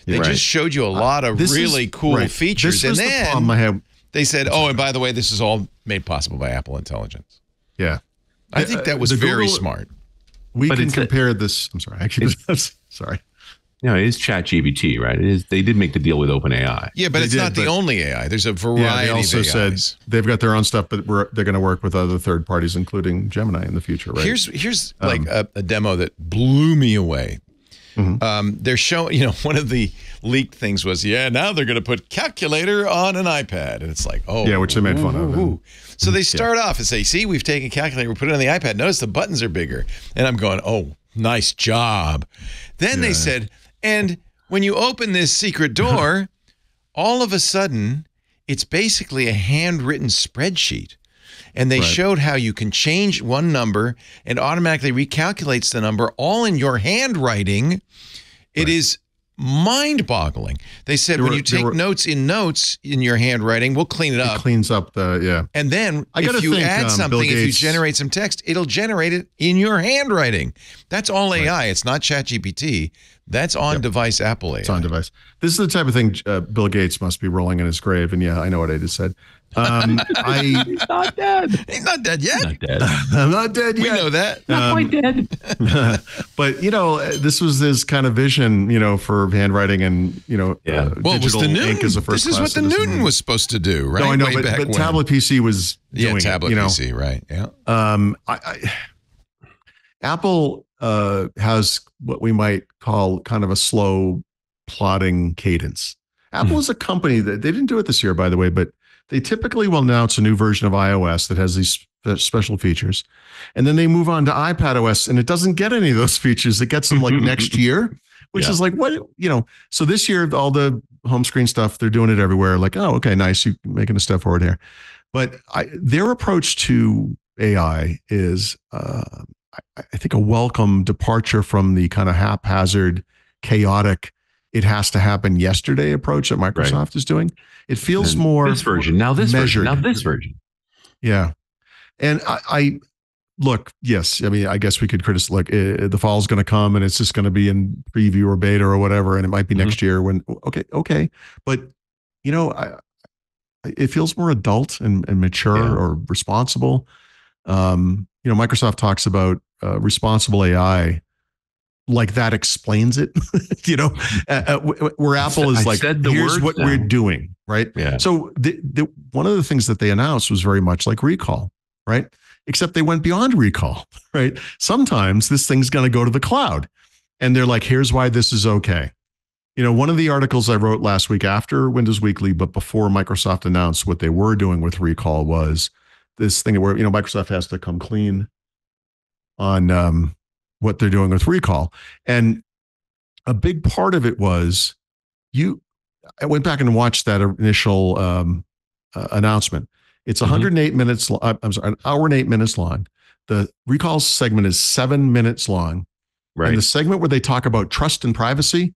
They just showed you a lot of really cool features. And then they said, and by the way, this is all made possible by Apple Intelligence. Yeah. I think that was very smart. We can compare this. I'm sorry. Actually, sorry. No, it is ChatGPT, right? It is. They did make the deal with OpenAI. Yeah, but it's not the only AI. There's a variety they also of AIs. said they've got their own stuff, but they're going to work with other third parties, including Gemini in the future, right? Here's like a demo that blew me away. They're showing, one of the leaked things was, now they're going to put calculator on an iPad. And it's like, which they made fun of. So they start off and say, see, we've taken calculator, we put it on the iPad. Notice the buttons are bigger. And I'm going, nice job. Then they said, and when you open this secret door, all of a sudden, it's basically a handwritten spreadsheet. And they showed how you can change one number and automatically recalculates the number all in your handwriting. It is mind-boggling. They said when you take notes in your handwriting, we'll clean it up. It cleans up the, And then if you add something, if you generate some text, it'll generate it in your handwriting. That's all AI. It's not ChatGPT. That's on-device Apple AI. It's on-device. This is the type of thing Bill Gates must be rolling in his grave. And I know what I just said. He's not dead. He's not dead yet. Not dead. I'm not dead yet. We know that. Not quite dead. But this was his kind of vision, for handwriting and digital ink as a first. This is what the Newton was supposed to do, right? No, I know, but tablet PC was doing tablet PC, right? Yeah. Apple has what we might call kind of a slow plodding cadence. Apple is a company that they didn't do it this year, by the way, but they typically will announce a new version of iOS that has these special features. And then they move on to iPadOS and it doesn't get any of those features. It gets them like next year, which is like, what, so this year, all the home screen stuff, they're doing it everywhere. Like, oh, okay, nice. You're making a step forward here. But their approach to AI is, I think, a welcome departure from the kind of haphazard, chaotic, it has to happen yesterday approach that Microsoft is doing. It feels more this version. Now this measured. version. Now this version. Yeah. And I look, yes, I mean, I guess we could criticize, like the fall's going to come and it's just going to be in preview or beta or whatever. And it might be next year when, okay. But, it feels more adult and mature or responsible. Microsoft talks about responsible AI. Like that explains it, where Apple is like, here's what we're doing, right? Yeah. So one of the things that they announced was very much like recall, right? Except they went beyond recall, right? Sometimes this thing's going to go to the cloud. And they're like, here's why this is okay. One of the articles I wrote last week after Windows Weekly, but before Microsoft announced what they were doing with recall, was this thing where, Microsoft has to come clean on what they're doing with recall. And a big part of it was I went back and watched that initial announcement. It's 108 minutes. I'm sorry, an hour and 8 minutes long. The recall segment is 7 minutes long. Right. And the segment where they talk about trust and privacy,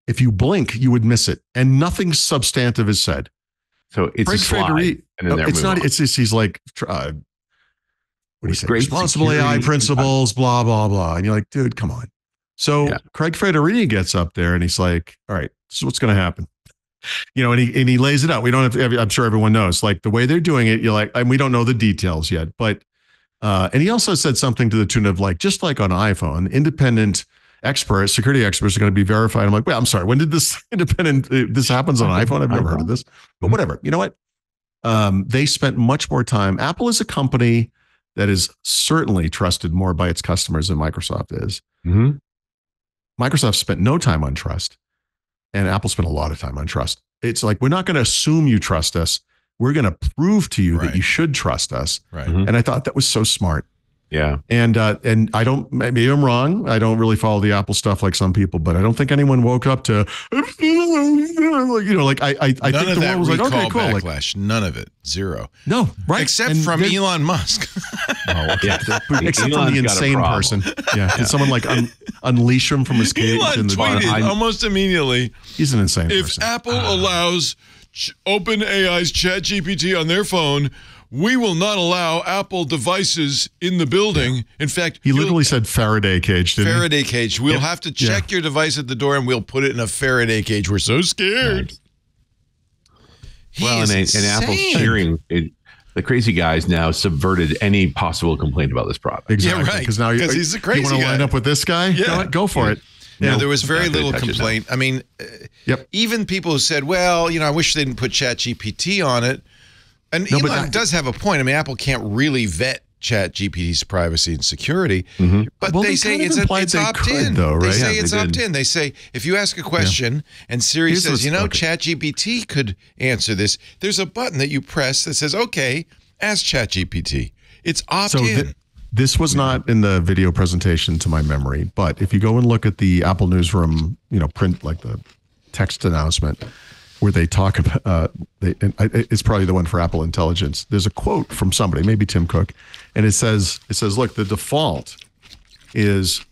if you blink, you would miss it. And nothing substantive is said. So it's a slide. It's not, it's just, he's like, what do you say? Responsible AI principles, blah, blah, blah. And you're like, dude, come on. So Craig Federini gets up there and he's like, all right, this is what's going to happen. And he lays it out. We don't have to, I'm sure everyone knows, like the way they're doing it, you're like, and we don't know the details yet, but, and he also said something to the tune of like, just like on iPhone, independent experts, security experts are going to be verified. I'm like, well, I'm sorry. When did this this happens on iPhone? I've never heard of this, but whatever. You know what? They spent much more time. Apple is a company that is certainly trusted more by its customers than Microsoft is. Mm-hmm. Microsoft spent no time on trust. And Apple spent a lot of time on trust. It's like, we're not going to assume you trust us. We're going to prove to you that you should trust us. Right. And I thought that was so smart. Yeah. And I don't, maybe I'm wrong. I don't really follow the Apple stuff like some people, but I don't think anyone woke up to, you know, like I think the world was like, okay, cool. Backlash. None of it. Zero. No, right. Except from Elon Musk. Except from the insane person. Yeah. Did someone like unleash him from his cage? Elon tweeted almost immediately. He's an insane person. If Apple allows OpenAI's ChatGPT on their phone, we will not allow Apple devices in the building. In fact, he literally said Faraday cage, didn't he? Faraday cage. We'll have to check your device at the door and we'll put it in a Faraday cage. We're so scared. Nice. Well, and Apple's cheering. The crazy guys now subverted any possible complaint about this product. Exactly. Yeah, right. Because now he's a crazy guy. You want to line up with this guy? Yeah. Go for it. No, there was very little complaint. I mean, even people who said, well, you know, I wish they didn't put ChatGPT on it. And Elon does have a point. I mean, Apple can't really vet ChatGPT's privacy and security, but they say it's opt-in. They say it's opt-in. They say if you ask a question and Siri says, you know, ChatGPT could answer this, there's a button that you press that says, okay, ask ChatGPT. It's opt-in. So this was not in the video presentation to my memory, but if you go and look at the Apple Newsroom, you know, print like the text announcement, where they talk about, it's probably the one for Apple Intelligence. There's a quote from somebody, maybe Tim Cook, and it says, look, the default is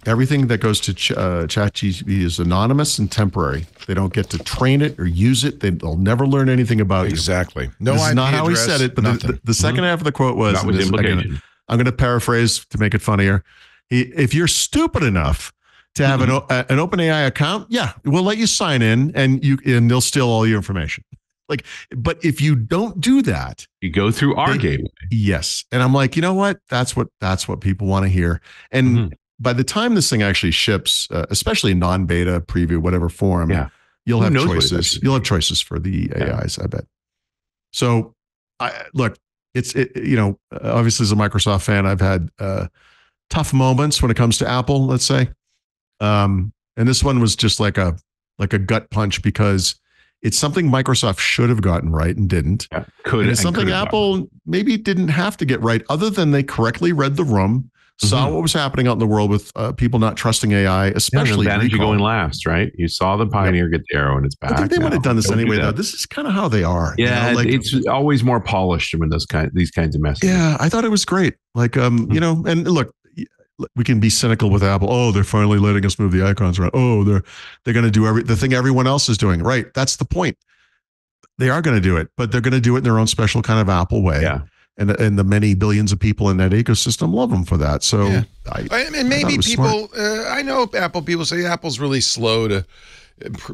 everything that goes to ChatGPT is anonymous and temporary. They don't get to train it or use it. They'll never learn anything about you. Exactly. No, this is not how he said it, but the second half of the quote was, I'm going to paraphrase to make it funnier. If you're stupid enough to have an OpenAI account, we'll let you sign in and they'll steal all your information. Like, but if you don't do that, you go through our gateway. Yes. And I'm like, you know what? That's what people want to hear. And by the time this thing actually ships, especially non-beta preview, whatever form, you'll have choices. You'll have choices for the AIs, I bet. So look, you know, obviously as a Microsoft fan, I've had tough moments when it comes to Apple, let's say. And this one was just like a gut punch because it's something Microsoft should have gotten right and didn't. Yeah, and it's something Apple maybe didn't have to get right, other than they correctly read the room, saw what was happening out in the world with people not trusting AI, especially the advantage of going last, right? You saw the Pioneer get the arrow in its back. I think they would have done this anyway, though. This is kind of how they are. Yeah, you know? Like, it's always more polished when these kinds of messages. Yeah, I thought it was great. Like, you know, and look, we can be cynical with Apple. Oh, they're finally letting us move the icons around. Oh, they're going to do the thing everyone else is doing. Right. That's the point. They are going to do it, but they're going to do it in their own special kind of Apple way. Yeah. And the many billions of people in that ecosystem love them for that. So, and maybe people, I know Apple people say Apple's really slow to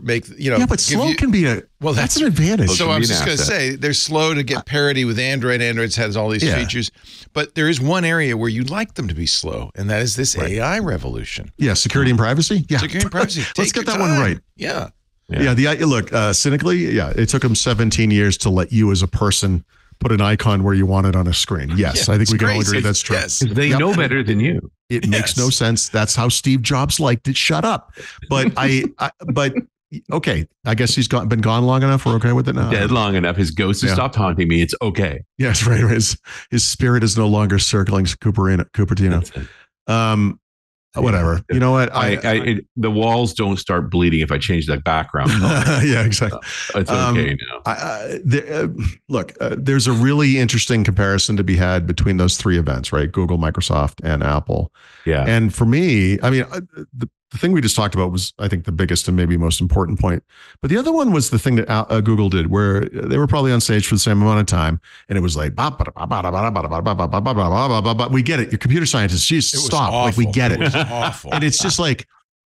make, you know. Yeah, but slow can be that's an advantage. So I was just going to say, they're slow to get parity with Android. Android has all these features, but there is one area where you'd like them to be slow, and that is this AI revolution. Yeah, security and privacy. Yeah, security and privacy. Let's get that one right. Yeah. Look, cynically, it took them 17 years to let you as a person put an icon where you want it on a screen. Yes, I think we can all agree that's true. Yes. They know better than you. It makes no sense. That's how Steve Jobs liked it. Shut up. But but okay, I guess he's been gone long enough. We're okay with it now. Dead long enough. His ghost has stopped haunting me. It's okay. Yes, right. His spirit is no longer circling Cupertino. Whatever. You know what? The walls don't start bleeding if I change that background. Yeah, exactly. It's okay now. Look, there's a really interesting comparison to be had between those three events, right? Google, Microsoft, and Apple. Yeah. And for me, I mean, the thing we just talked about was, I think, the biggest and maybe most important point. But the other one was the thing that Google did, where they were probably on stage for the same amount of time, and it was like, we get it. You're computer scientists. Geez, stop. Like, we get it. It was awful. And it's just like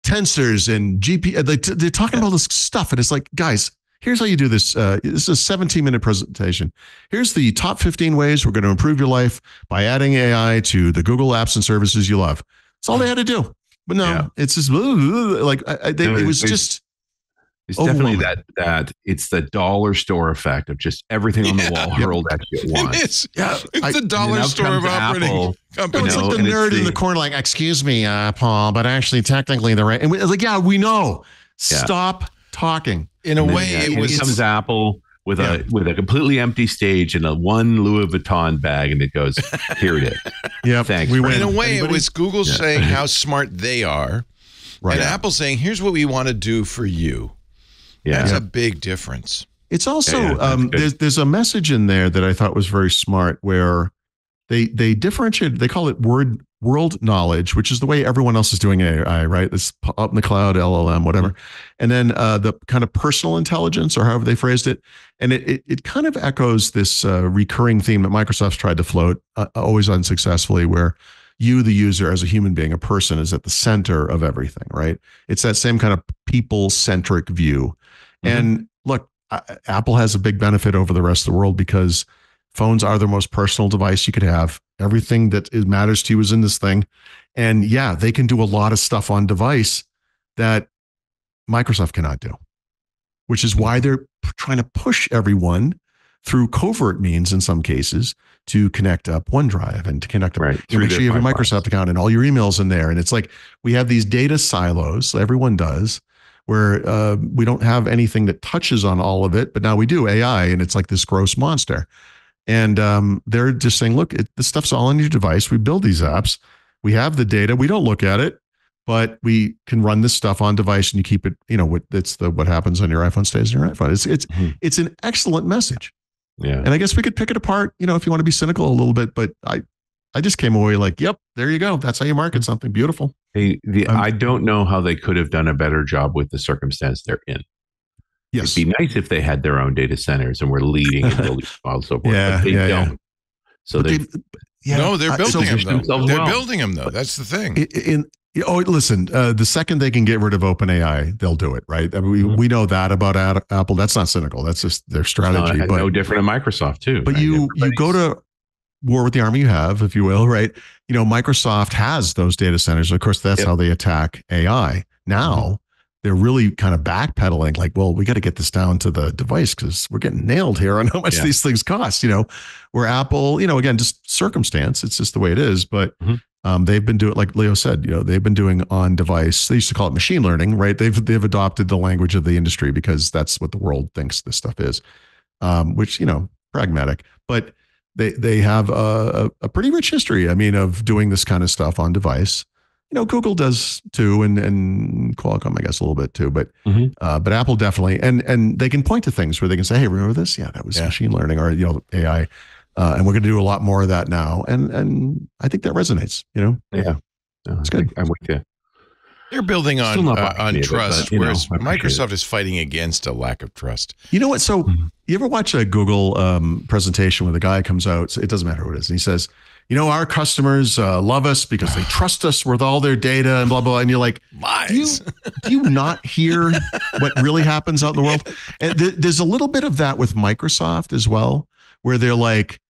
tensors and GP. They're talking about all this stuff, and it's like, guys, here's how you do this. This is a 17-minute presentation. Here's the top 15 ways we're going to improve your life by adding AI to the Google apps and services you love. That's all they had to do. But no, it's just like it was just. It's definitely that it's the dollar store effect of just everything on the wall hurled at you at once. It's the dollar store of operating companies. It's like the nerd in the corner, like, excuse me, Paul, but actually, technically, the right. And it's like, we know. Stop talking. In a way, it was. Comes Apple with a completely empty stage and a one Louis Vuitton bag, and it goes, here it is. Yeah, thanks. In a way, it was Google saying how smart they are, and Apple saying, here's what we want to do for you. Yeah, that's a big difference. It's also there's a message in there that I thought was very smart, where they differentiate. They call it world knowledge, which is the way everyone else is doing AI, right? This up in the cloud, LLM, whatever, and then the kind of personal intelligence, or however they phrased it, and it kind of echoes this recurring theme that Microsoft's tried to float, always unsuccessfully, where you, the user, as a human being, a person, is at the center of everything, right? It's that same kind of people-centric view. And look, Apple has a big benefit over the rest of the world because phones are the most personal device you could have. Everything that matters to you is in this thing. And they can do a lot of stuff on device that Microsoft cannot do, which is why they're trying to push everyone through covert means in some cases to connect up OneDrive and to connect up. Make sure you have a Microsoft account and all your emails in there. And it's like we have these data silos, everyone does, where we don't have anything that touches on all of it, but now we do AI, and it's like this gross monster. And they're just saying, look, this stuff's all on your device. We build these apps. We have the data. We don't look at it, but we can run this stuff on device, and you keep it, what happens on your iPhone stays on your iPhone. It's an excellent message. Yeah. And I guess we could pick it apart, if you want to be cynical a little bit, but I just came away like, yep, there you go. That's how you market something beautiful. I don't know how they could have done a better job with the circumstance they're in. Yes. It'd be nice if they had their own data centers and were leading and building files, so forth. But they don't. So they're building them, though. They're building them, though. That's the thing. Listen, the second they can get rid of OpenAI, they'll do it, right? I mean, we know that about Apple. That's not cynical. That's just their strategy. But no different in Microsoft, too. But you go to war with the army you have, if you will, right? Microsoft has those data centers. Of course, that's how they attack AI. Now, they're really kind of backpedaling, like, well, we got to get this down to the device because we're getting nailed here on how much these things cost, where Apple, again, just circumstance, it's just the way it is. But they've been doing, like Leo said, they've been doing on device. They used to call it machine learning, right? They've adopted the language of the industry because that's what the world thinks this stuff is, which, pragmatic. But they have a pretty rich history, of doing this kind of stuff on device. Google does too, and Qualcomm, I guess, a little bit too, but Apple definitely, and they can point to things where they can say, "Hey, remember this? Yeah, that was machine learning or AI," and we're going to do a lot more of that now, and I think that resonates. It's good. I'm with you. They're building on trust, whereas Microsoft is fighting against a lack of trust. You know what? So you ever watch a Google presentation where the guy comes out? It doesn't matter who it is, and he says, our customers love us because they trust us with all their data and blah, blah. And you're like, lies. Do you not hear what really happens out in the world? And there's a little bit of that with Microsoft as well, where they're like,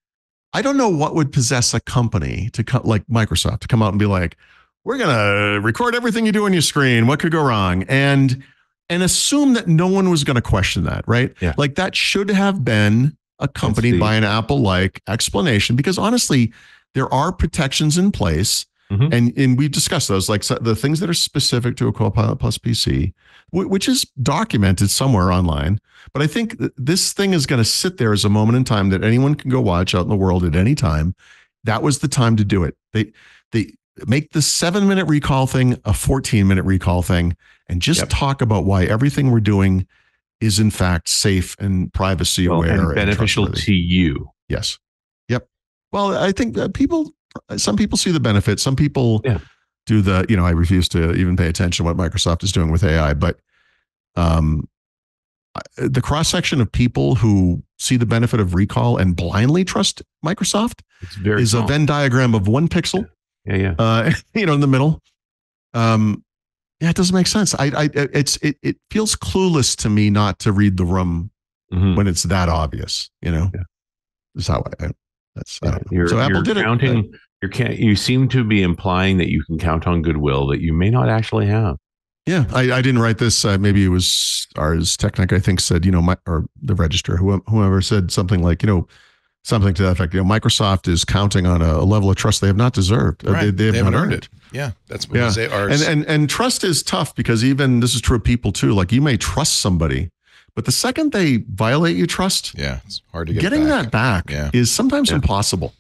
I don't know what would possess a company like Microsoft to come out and be like, we're going to record everything you do on your screen. What could go wrong? And assume that no one was going to question that, right? Yeah. Like that should have been accompanied by an Apple-like explanation, because honestly, there are protections in place, and we've discussed those, like the things that are specific to a Copilot Plus PC, which is documented somewhere online. But I think this thing is going to sit there as a moment in time that anyone can go watch out in the world at any time. That was the time to do it. They make the 7-minute recall thing a 14-minute recall thing, and just talk about why everything we're doing is in fact safe and privacy aware and beneficial to you. Yes. Yep. Well, I think some people see the benefit. Some people do the, I refuse to even pay attention to what Microsoft is doing with AI, but the cross section of people who see the benefit of recall and blindly trust Microsoft is small. A Venn diagram of one pixel. Yeah. In the middle. It doesn't make sense. It feels clueless to me not to read the room when it's that obvious. That's how I don't know. So Apple did counting, it. You seem to be implying that you can count on goodwill that you may not actually have. Yeah, I didn't write this. Maybe it was Ars Technica, I think, said, or the registrar, whoever said something like, something to that effect. Microsoft is counting on a level of trust they have not deserved. Right. They have not earned it. Yeah, that's what we say. And trust is tough because even this is true of people too. Like you may trust somebody, but the second they violate your trust, it's hard to getting that back is sometimes impossible.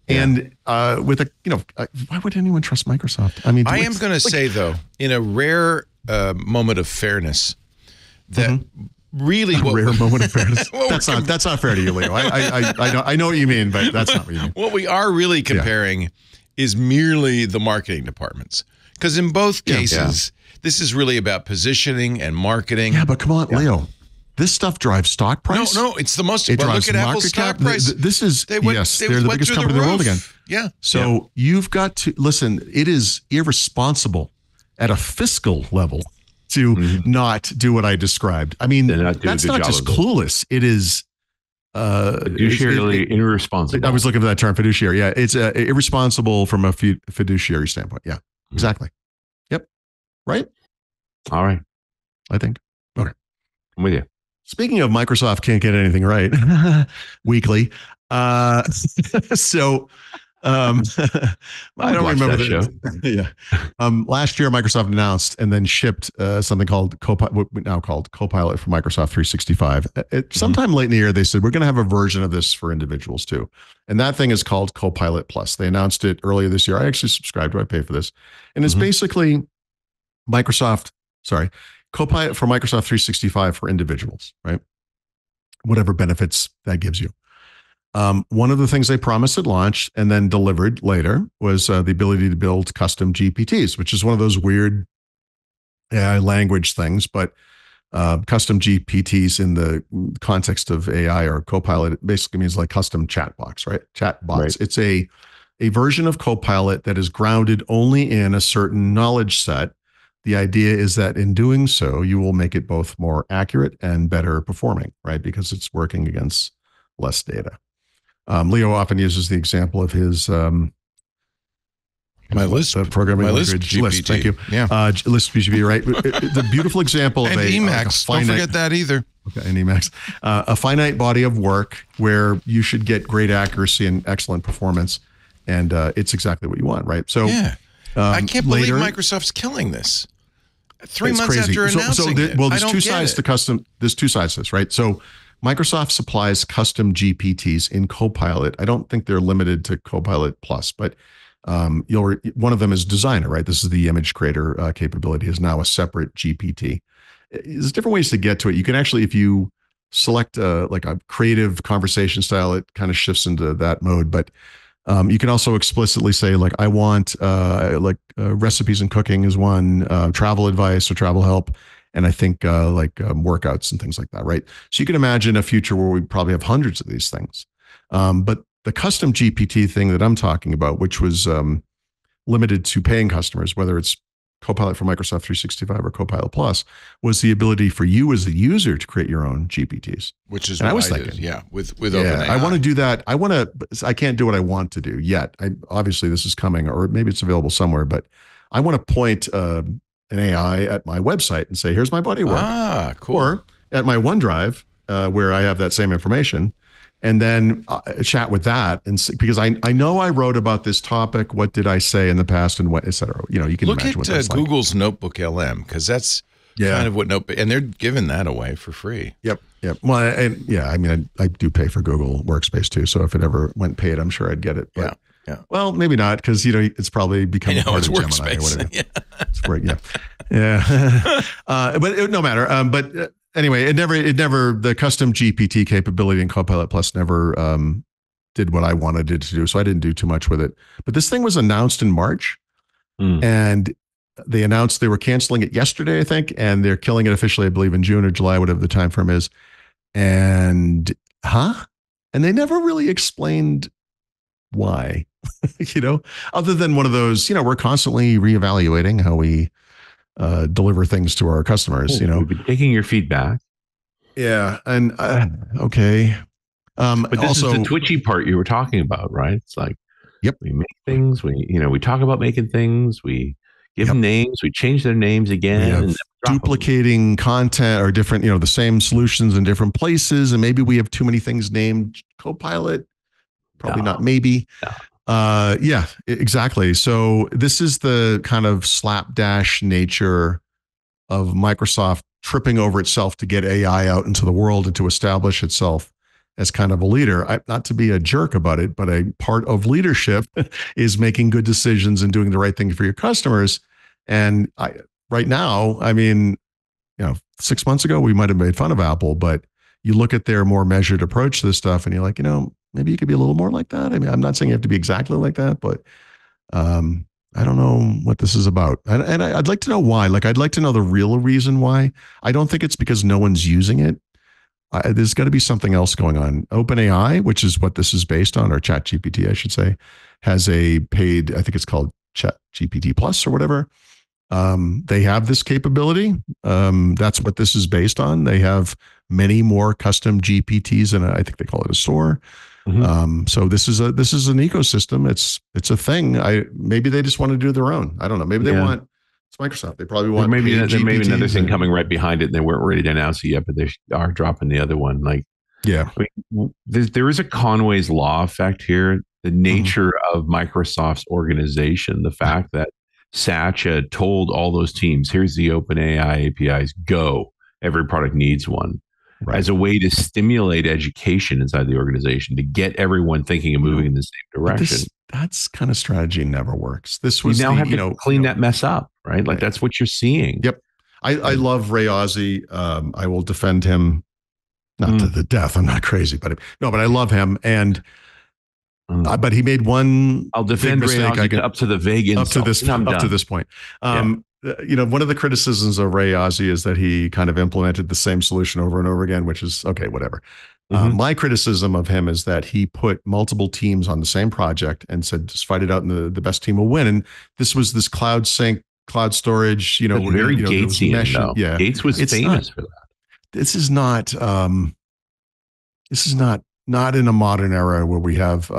Yeah. And with why would anyone trust Microsoft? I mean, I am going to say though, in a rare moment of fairness, that really rare moment of fairness. That's not fair to you, Leo. I know what you mean, but that's not what you mean. What we are really comparing is merely the marketing departments, because in both cases, this is really about positioning and marketing. Yeah, but come on, Leo. This stuff drives stock price. No, it's the most. But look at Apple's stock price. This is they're the biggest company in the world again. Yeah. So you've got to listen. It is irresponsible at a fiscal level to not do what I described. I mean, that's not just clueless. It is fiduciarily irresponsible. I was looking for that term, fiduciary. Yeah, it's irresponsible from a fiduciary standpoint. Yeah, exactly. Yep. Right. All right. I think. Okay. I'm with you. Speaking of Microsoft can't get anything right weekly. So I don't remember that show. Last year, Microsoft announced and then shipped something called now called Copilot for Microsoft 365. Sometime late in the year, they said, we're going to have a version of this for individuals too. And that thing is called Copilot Plus. They announced it earlier this year. I actually subscribed to it. I pay for this. And it's basically Copilot for Microsoft 365 for individuals, right? Whatever benefits that gives you. One of the things they promised at launch and then delivered later was the ability to build custom GPTs, which is one of those weird AI language things, but custom GPTs in the context of AI or Copilot, it basically means like custom chatbots, right? Chatbots. Right. It's a version of Copilot that is grounded only in a certain knowledge set. The idea is that in doing so, you will make it both more accurate and better performing, right? Because it's working against less data. Leo often uses the example of his my list programming language list. Thank you. Yeah, list BGP, right? The beautiful example of and Emacs. Don't forget that either. Okay, and Emacs, a finite body of work where you should get great accuracy and excellent performance, and it's exactly what you want, right? So, I can't believe Microsoft's killing this. 3 months after announcing it. Well, there's two sides to custom. There's two sides to this, right? So Microsoft supplies custom GPTs in Copilot. I don't think they're limited to Copilot Plus, but one of them is Designer, right? This is the image creator capability, is now a separate GPT. There's different ways to get to it. You can actually, if you select like a creative conversation style, it kind of shifts into that mode. But you can also explicitly say, like, I want recipes and cooking is one, travel advice or travel help. And I think workouts and things like that, right? So you can imagine a future where we probably have hundreds of these things. But the custom GPT thing that I'm talking about, which was limited to paying customers, whether it's Copilot for Microsoft 365 or Copilot Plus, was the ability for you as a user to create your own GPTs. Which is what I was thinking. Yeah, with OpenAI. I want to do that. I can't do what I want to do yet. Obviously, this is coming, or maybe it's available somewhere, but I want to point an AI at my website and say, here's my body of work. Ah, cool. Or at my OneDrive, where I have that same information, and then chat with that. And see, because I know I wrote about this topic, what did I say in the past, and what, et cetera. You can imagine what that's like. Look at Google's Notebook LM, because that's kind of what Notebook, and they're giving that away for free. Yep. Well, I do pay for Google Workspace too. So if it ever went paid, I'm sure I'd get it. But, yeah. Well, maybe not, because it's probably become part of Gemini or whatever. It's work. Yeah. But no matter. But anyway, it never the custom GPT capability in Copilot Plus never did what I wanted it to do. So I didn't do too much with it. But this thing was announced in March. Mm. And they announced they were canceling it yesterday, I think, and they're killing it officially, I believe, in June or July, whatever the time frame is. And and they never really explained why, other than one of those, we're constantly reevaluating how we deliver things to our customers. We've been taking your feedback. Yeah, and okay. But this also, is the twitchy part you were talking about, right? It's like, yep, we make things, we talk about making things, we give them names, we change their names again, and duplicating content or different, the same solutions in different places, and maybe we have too many things named Copilot. Probably not. Maybe. No. Yeah, exactly. So this is the kind of slapdash nature of Microsoft tripping over itself to get AI out into the world and to establish itself as kind of a leader. Not to be a jerk about it, but a part of leadership is making good decisions and doing the right thing for your customers. And right now, 6 months ago, we might have made fun of Apple, but you look at their more measured approach to this stuff and you're like, maybe you could be a little more like that. I'm not saying you have to be exactly like that, but I don't know what this is about. And I'd like to know why. I'd like to know the real reason why. I don't think it's because no one's using it. There's got to be something else going on. OpenAI, which is what this is based on, or ChatGPT, I should say, has a paid, I think it's called ChatGPT Plus or whatever. They have this capability. That's what this is based on. They have many more custom GPTs, and I think they call it a store. Mm-hmm. So this is an ecosystem. It's a thing. Maybe they just want to do their own. I don't know. Maybe they want. It's Microsoft. They probably want. There may be another thing coming right behind it, and they weren't ready to announce it yet, but they are dropping the other one. There is a Conway's Law effect here. The nature of Microsoft's organization, the fact that Satya told all those teams, "Here's the OpenAI APIs. Go. Every product needs one." Right. As a way to stimulate education inside the organization, to get everyone thinking and moving in the same direction. That's kind of strategy never works. This was you now have to clean that mess up, right? Like that's what you're seeing. Yep. I love Ray Ozzie. I will defend him, not to the death. I'm not crazy, but I love him. And but he made one. I'll defend Ray Ozzie up to the vague insult. Up to this point. One of the criticisms of Ray Ozzie is that he kind of implemented the same solution over and over again, which is okay, whatever. My criticism of him is that he put multiple teams on the same project and said, just fight it out and the best team will win. And this was this cloud sync, cloud storage, very Gatesian, though. Yeah. Gates was famous for that. This is not in a modern era where we have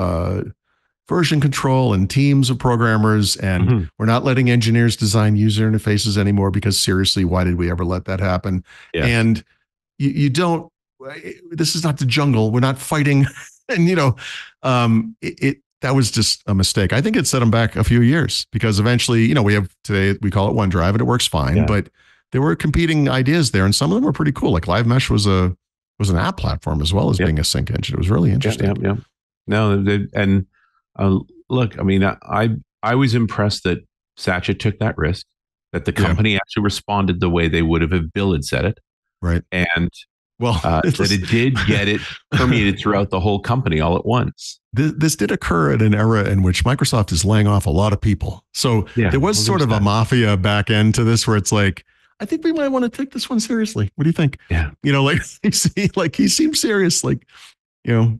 version control and teams of programmers, and we're not letting engineers design user interfaces anymore, because seriously, why did we ever let that happen? Yeah. And you don't, this is not the jungle. We're not fighting. And, that was just a mistake. I think it set them back a few years, because eventually, we have today, we call it OneDrive and it works fine, but there were competing ideas there. And some of them were pretty cool. Like Live Mesh was an app platform as well as being a sync engine. It was really interesting. Yeah. No, look, I was impressed that Satya took that risk, that the company actually responded the way they would have if Bill had said it. Right. And that it did get it permeated throughout the whole company all at once. This did occur at an era in which Microsoft is laying off a lot of people. So there was sort of a mafia back end to this, where it's like, I think we might want to take this one seriously. What do you think? Yeah. He seems serious. Like you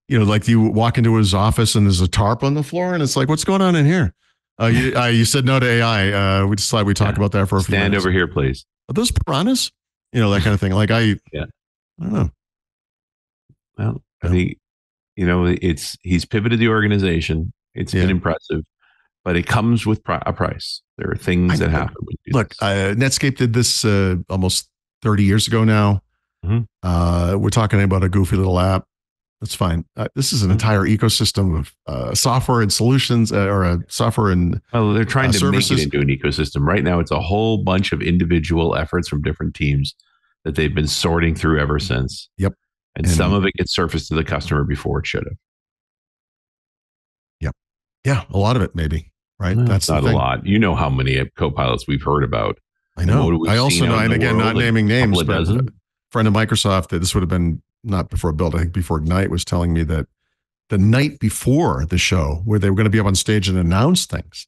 walk into his office and there's a tarp on the floor and it's like, what's going on in here? You said no to AI. We decided we talk about that for a few minutes. Stand over here, please. Are those piranhas? That kind of thing. Like I don't know. Well, I think, he's pivoted the organization. It's been impressive, but it comes with a price. There are things that happen. Look, Netscape did this almost 30 years ago now. We're talking about a goofy little app. That's fine. This is an entire ecosystem of software and solutions, software and they're trying to services. Make it into an ecosystem. Right now, it's a whole bunch of individual efforts from different teams that they've been sorting through ever since. Yep. And some of it gets surfaced to the customer before it should have. Yep. Yeah, a lot of it maybe. Right. No, that's not a lot. You know how many Copilots we've heard about. I know. I also know, and again, not naming names, but a friend of Microsoft that this would have been not before Build, I think before Ignite, was telling me that the night before the show, where they were going to be up on stage and announce things,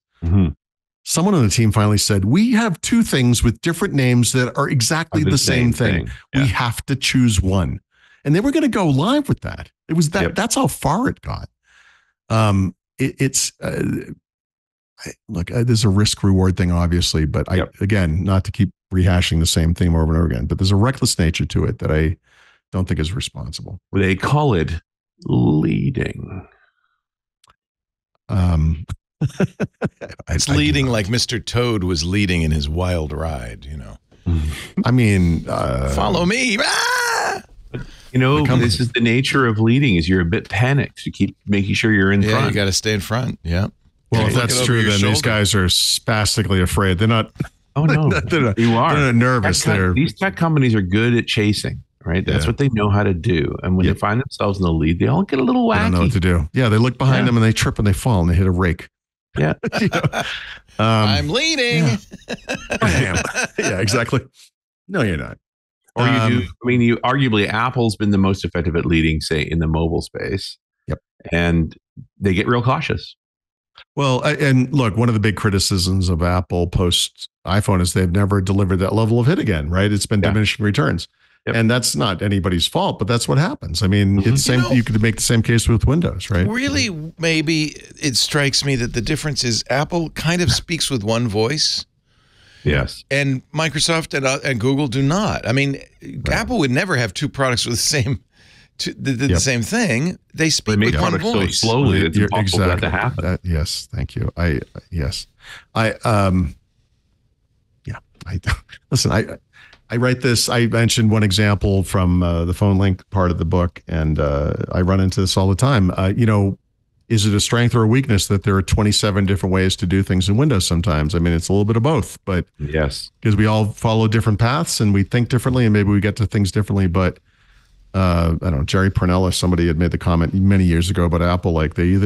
someone on the team finally said, we have two things with different names that are exactly the same thing. Yeah. We have to choose one. And they were going to go live with that. It was that. Yep. That's how far it got. Look, there's a risk reward thing, obviously, but again, not to keep rehashing the same theme over and over again, but there's a reckless nature to it that I don't think is responsible. They call it leading. It's leading like Mr. Toad was leading in his wild ride, you know. I mean, follow me. Ah! This is the nature of leading. Is you're a bit panicked. You keep making sure you're in front. Yeah, you got to stay in front. Yeah. Well, if that's true, then these guys are spastically afraid. They're not. Oh no, you are. They're not nervous. These tech companies are good at chasing. Right, that's what they know how to do. And when they find themselves in the lead, they all get a little wacky. They don't know what to do. Yeah, they look behind them and they trip and they fall and they hit a rake. Yeah. I'm leading. Yeah, exactly. No, you're not. Or you do. I mean, arguably Apple's been the most effective at leading, say, in the mobile space. Yep. And they get real cautious. Well, and look, one of the big criticisms of Apple post iPhone is they've never delivered that level of hit again, right? It's been diminishing returns. Yep. And that's not anybody's fault, but that's what happens. I mean, it's same. You could make the same case with Windows, right? Really, maybe it strikes me that the difference is Apple kind of speaks with one voice. Yes. And Microsoft and Google do not. I mean, Apple would never have two products with the same the same thing. They speak with one voice. So slowly, it's impossible for that to happen. Yes, thank you. Listen, I write this. I mentioned one example from the phone link part of the book, and I run into this all the time. Is it a strength or a weakness that there are 27 different ways to do things in Windows sometimes? I mean, it's a little bit of both, but yes, because we all follow different paths and we think differently and maybe we get to things differently. But I don't know, Jerry Purnell, somebody had made the comment many years ago about Apple, like they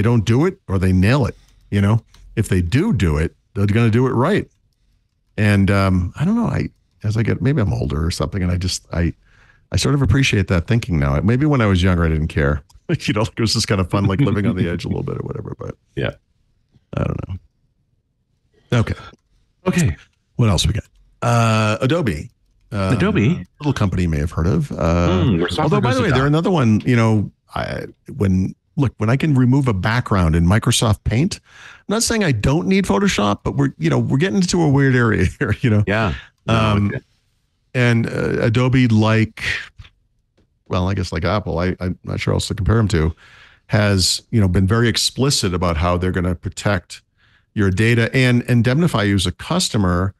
don't do it or they nail it. If they do it, they're going to do it right. And I don't know, as I get, maybe I'm older or something, and I sort of appreciate that thinking now. Maybe when I was younger, I didn't care. It was just kind of fun, like living on the edge a little bit or whatever. But yeah, I don't know. Okay. What else we got? Adobe. Adobe, little company you may have heard of. Although, by the way, they're another one. When I can remove a background in Microsoft Paint, I'm not saying I don't need Photoshop, but we're getting into a weird area here. Yeah. And Adobe, I guess like Apple, I'm not sure else to compare them to, has been very explicit about how they're going to protect your data and indemnify you as a customer,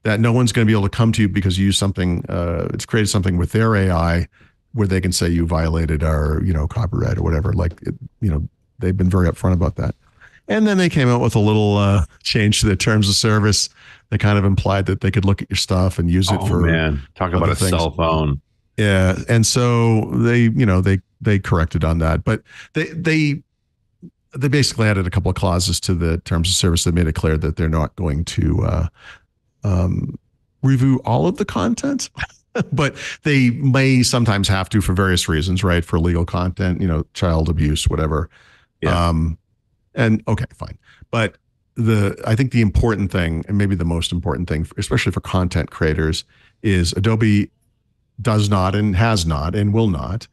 that no one's going to be able to come to you because you use something, it's created something with their AI where they can say you violated our copyright or whatever. They've been very upfront about that. And then they came out with a little change to the terms of service that kind of implied that they could look at your stuff and use it for talk about a cell phone. Yeah, and so they corrected on that, but they basically added a couple of clauses to the terms of service that made it clear that they're not going to review all of the content, but they may sometimes have to for various reasons, right? For legal content, child abuse, whatever. Yeah. And okay, fine, but I think the important thing, and maybe the most important thing, especially for content creators, is Adobe does not and has not and will not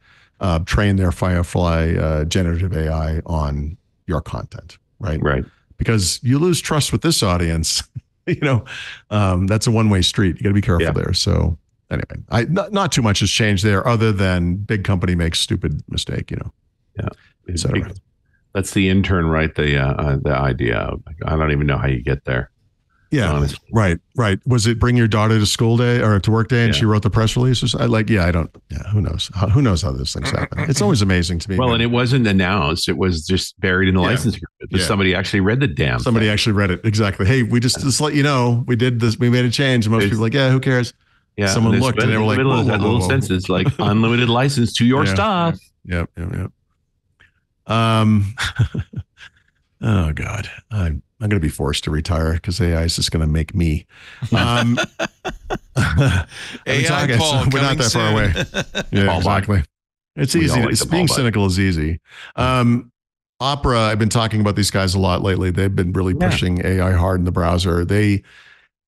train their Firefly generative AI on your content, right? Right. Because you lose trust with this audience. That's a one-way street. You got to be careful there. So anyway, not too much has changed there, other than big company makes stupid mistake. Yeah. Let's the intern write the idea. I don't even know how you get there. Yeah, honestly. Right. Was it bring your daughter to school day or to work day and she wrote the press release? I don't. Yeah, who knows? Who knows how these things happen? It's always amazing to me. Well, and it wasn't announced; it was just buried in the license agreement. But somebody actually read the damn. Somebody actually read it exactly. Hey, we just let you know we did this. We made a change. And most people are like, yeah, who cares? Yeah. Someone looked and they were like, whoa, that little sentence like unlimited license to your stuff. Yep. Oh God, I'm going to be forced to retire because AI is just going to make me. AI Paul, we're not that far away. Yeah, exactly. It's easy. Being cynical is easy. Opera, I've been talking about these guys a lot lately. They've been really pushing AI hard in the browser. They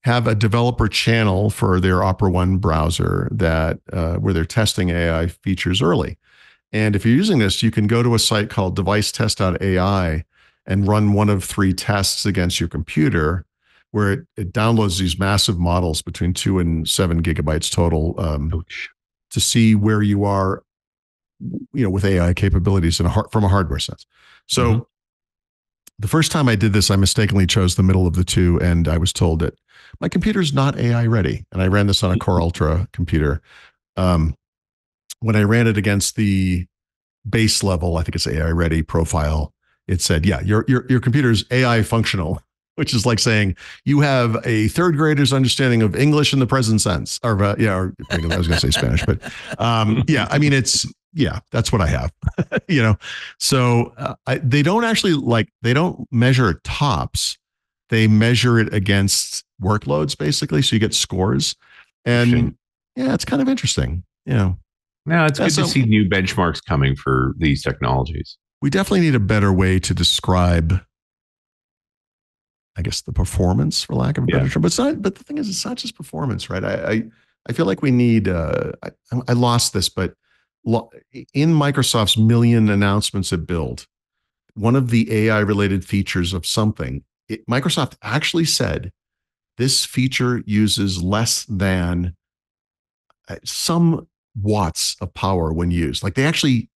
have a developer channel for their Opera One browser that where they're testing AI features early. And if you're using this, you can go to a site called devicetest.ai and run one of 3 tests against your computer, where it downloads these massive models between 2 and 7 gigabytes total to see where you are, with AI capabilities from a hardware sense. So the first time I did this, I mistakenly chose the middle of the two, and I was told that my computer's not AI ready. And I ran this on a Core Ultra computer. When I ran it against the base level, I think it's AI ready profile, it said, yeah, your computer's AI functional, which is like saying you have a 3rd grader's understanding of English in the present sense. Or I was going to say Spanish, but that's what I have. So they don't measure tops. They measure it against workloads, basically. So you get scores, and it's kind of interesting. Now it's good to see new benchmarks coming for these technologies. We definitely need a better way to describe, I guess, the performance, for lack of a better term. But the thing is, it's not just performance, right? I feel like we need. I lost this, but in Microsoft's million announcements at Build, one of the AI-related features of something, Microsoft actually said this feature uses less than some watts of power when used. Like they actually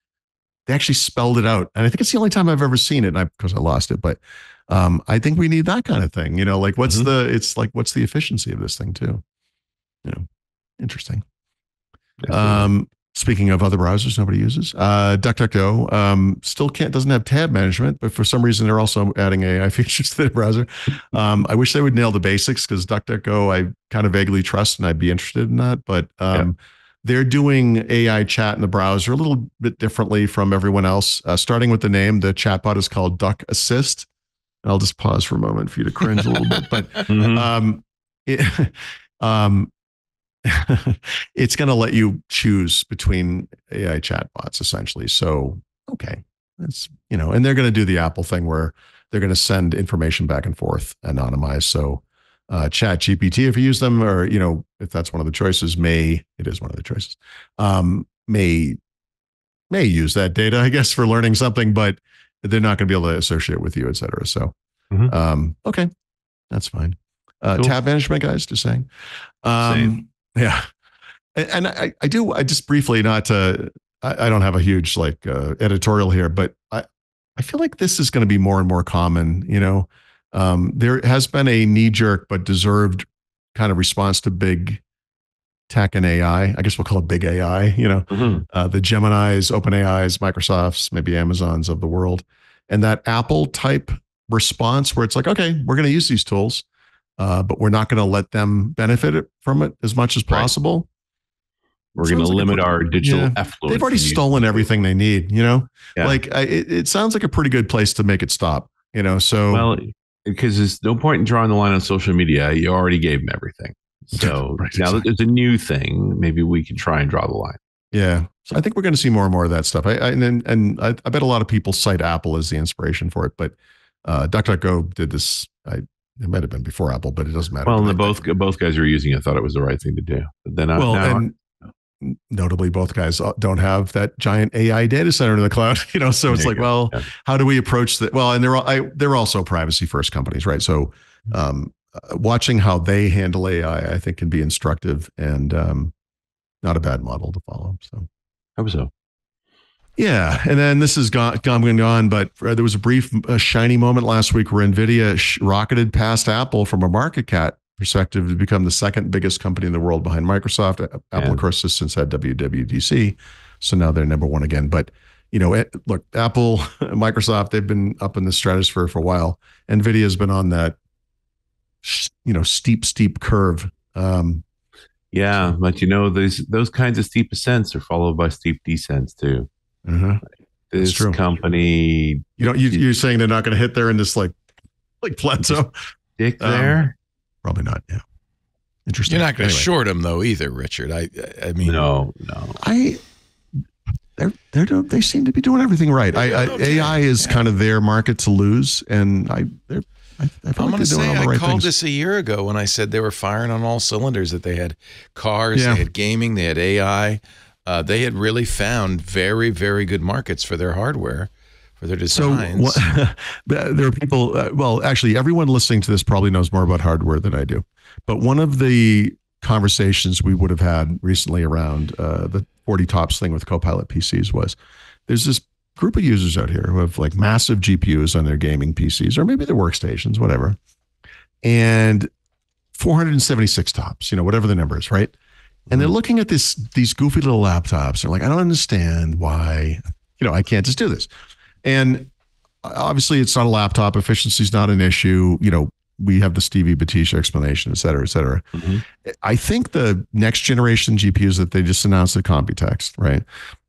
spelled it out, and I think it's the only time I've ever seen it. Because I lost it, but I think we need that kind of thing. What's the efficiency of this thing too? Interesting. Speaking of other browsers nobody uses, DuckDuckGo still doesn't have tab management, but for some reason they're also adding AI features to their browser. I wish they would nail the basics, because DuckDuckGo I kind of vaguely trust, and I'd be interested in that. But they're doing AI chat in the browser a little bit differently from everyone else. Starting with the name, the chatbot is called Duck Assist. And I'll just pause for a moment for you to cringe a little bit, but it's going to let you choose between AI chatbots, essentially. So, okay, that's, and they're going to do the Apple thing where they're going to send information back and forth anonymized. So, Chat GPT, if you use them, or, if that's one of the choices, it is one of the choices, may use that data, I guess, for learning something, but they're not going to be able to associate with you, et cetera. So, okay, that's fine. Cool. Tab management, guys, just saying. Same. Yeah. And I just briefly, I don't have a huge editorial here, but I feel like this is going to be more and more common. There has been a knee-jerk but deserved kind of response to big tech and AI. I guess we'll call it big AI, the Geminis, OpenAIs, Microsofts, maybe Amazons of the world. And that Apple type response where it's like, okay, we're going to use these tools, but we're not going to let them benefit from it as much as possible. We're going to limit our digital effluence. They've already stolen everything they need, it sounds like a pretty good place to make it stop, so. Well, because there's no point in drawing the line on social media. You already gave them everything. So now that there's a new thing, maybe we can try and draw the line. Yeah. So I think we're going to see more and more of that stuff. I bet a lot of people cite Apple as the inspiration for it, but DuckDuckGo did this. It might have been before Apple, but it doesn't matter. Well, and both guys were using it. Thought it was the right thing to do. But then and notably, both guys don't have that giant AI data center in the cloud. So it's like, how do we approach that? Well, and they're also privacy first companies, right? So watching how they handle AI, I think, can be instructive and not a bad model to follow. So I hope so. Yeah, and then this is gone, but there was a brief shiny moment last week where NVIDIA rocketed past Apple from a market cap perspective to become the second biggest company in the world behind Microsoft. Apple, of course, has since had WWDC, so now they're number one again. But look, Apple, Microsoft, they've been up in the stratosphere for a while. NVIDIA has been on that, steep curve. But those kinds of steep ascents are followed by steep descents too. This company, you're saying they're not going to hit there in this like plateau. Stick there. Probably not. Yeah. Interesting. You're not going to short them though either, Richard. I mean, no. they seem to be doing everything right. AI is kind of their market to lose, and I feel like I'm going to say all the I right called things. this a year ago when I said they were firing on all cylinders, that they had cars, they had gaming, they had AI. They had really found very, very good markets for their hardware, for their designs. So there are people, well, actually, everyone listening to this probably knows more about hardware than I do. But one of the conversations we would have had recently around the 40 tops thing with Copilot PCs was, there's this group of users out here who have like massive GPUs on their gaming PCs, or maybe their workstations, whatever, and 476 tops, whatever the number is, right? And they're looking at these goofy little laptops. They're like, I don't understand why, I can't just do this. And obviously it's not a laptop. Efficiency is not an issue. We have the Stevie Batisha explanation, et cetera, et cetera. Mm-hmm. I think the next generation GPUs that they just announced at Computex, right,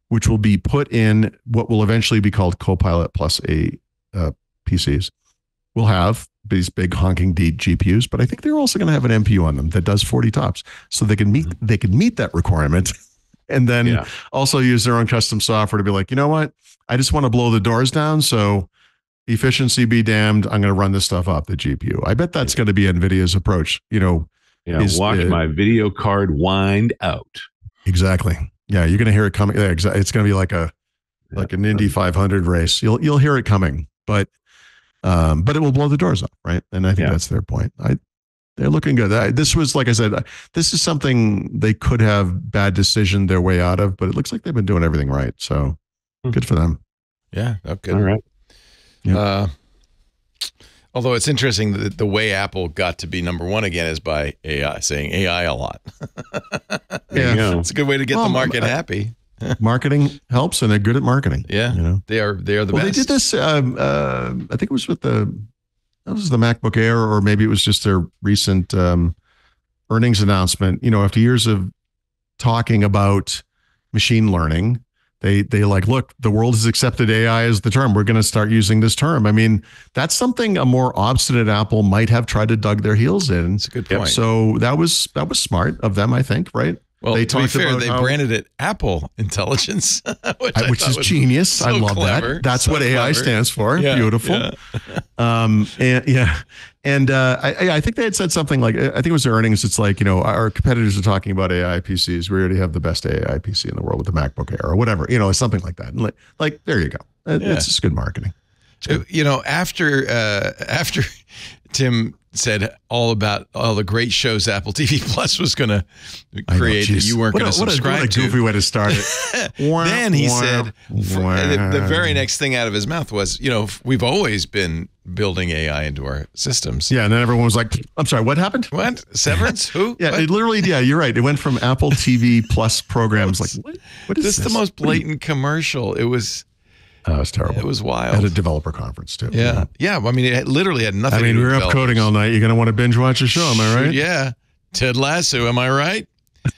which will be put in what will eventually be called Copilot Plus PCs, will have these big honking D GPUs, but I think they're also going to have an NPU on them that does 40 tops, so they can meet that requirement, and then also use their own custom software to be like, you know what, I just want to blow the doors down, so efficiency be damned, I'm going to run this stuff off the GPU. I bet that's going to be NVIDIA's approch. Watch my video card wind out. Exactly. Yeah, you're going to hear it coming. Yeah, exactly. It's going to be like an Indy 500 race. You'll hear it coming, but it will blow the doors off, right? And I think that's their point. They're looking good. This was, like I said, this is something they could have bad decision their way out of, but it looks like they've been doing everything right. So good for them. Yeah. Okay. All right. Yep. Although it's interesting that the way Apple got to be number one again is by AI, saying AI a lot. It's a good way to get the market happy. Marketing helps, and they're good at marketing. Yeah, they are the best. They did this. I think it was with the MacBook Air, or maybe it was just their recent earnings announcement. After years of talking about machine learning, they like, look, the world has accepted AI as the term. We're going to start using this term. I mean, that's something a more obstinate Apple might have tried to dug their heels in. That's a good point. So that was smart of them, I think, right? Well, to be fair, they branded it Apple Intelligence, which is genius. So I love clever. that. That's so what AI stands for. Yeah, beautiful. Yeah. And I think they had said something like, I think it was their earnings. It's like, our competitors are talking about AI PCs. We already have the best AI PC in the world with the MacBook Air or whatever, something like that. And like there you go. It's just good marketing. After Tim said all about all the great shows Apple TV Plus was going to create that you weren't going to subscribe what a goofy way to start it. Then he said, the very next thing out of his mouth was, we've always been building AI into our systems. Yeah, and then everyone was like, I'm sorry, what happened? What? Severance? Who? Yeah, it literally, you're right. It went from Apple TV Plus programs. What is this? Just the most blatant commercial. It was... Oh, it's terrible. It was wild. At a developer conference, too. Yeah. Yeah. I mean, it literally had nothing to do with we were up coding all night. You're going to want to binge watch a show, am I right? Yeah. Ted Lasso, am I right?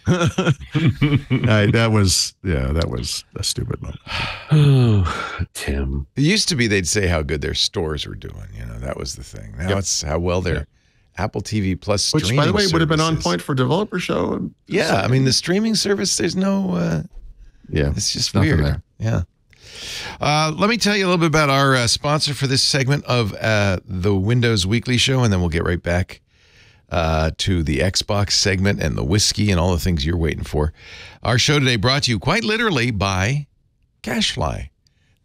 That was a stupid moment. Oh, Tim. It used to be they'd say how good their stores were doing. That was the thing. Now it's how well their Apple TV Plus streaming, which, by the way, would have been on services. point for developer show. Yeah. I mean, the streaming service, there's no... it's just weird. There. Yeah. Let me tell you a little bit about our sponsor for this segment of the Windows Weekly Show, and then we'll get right back to the Xbox segment and the whiskey and all the things you're waiting for. Our show today brought to you quite literally by CacheFly.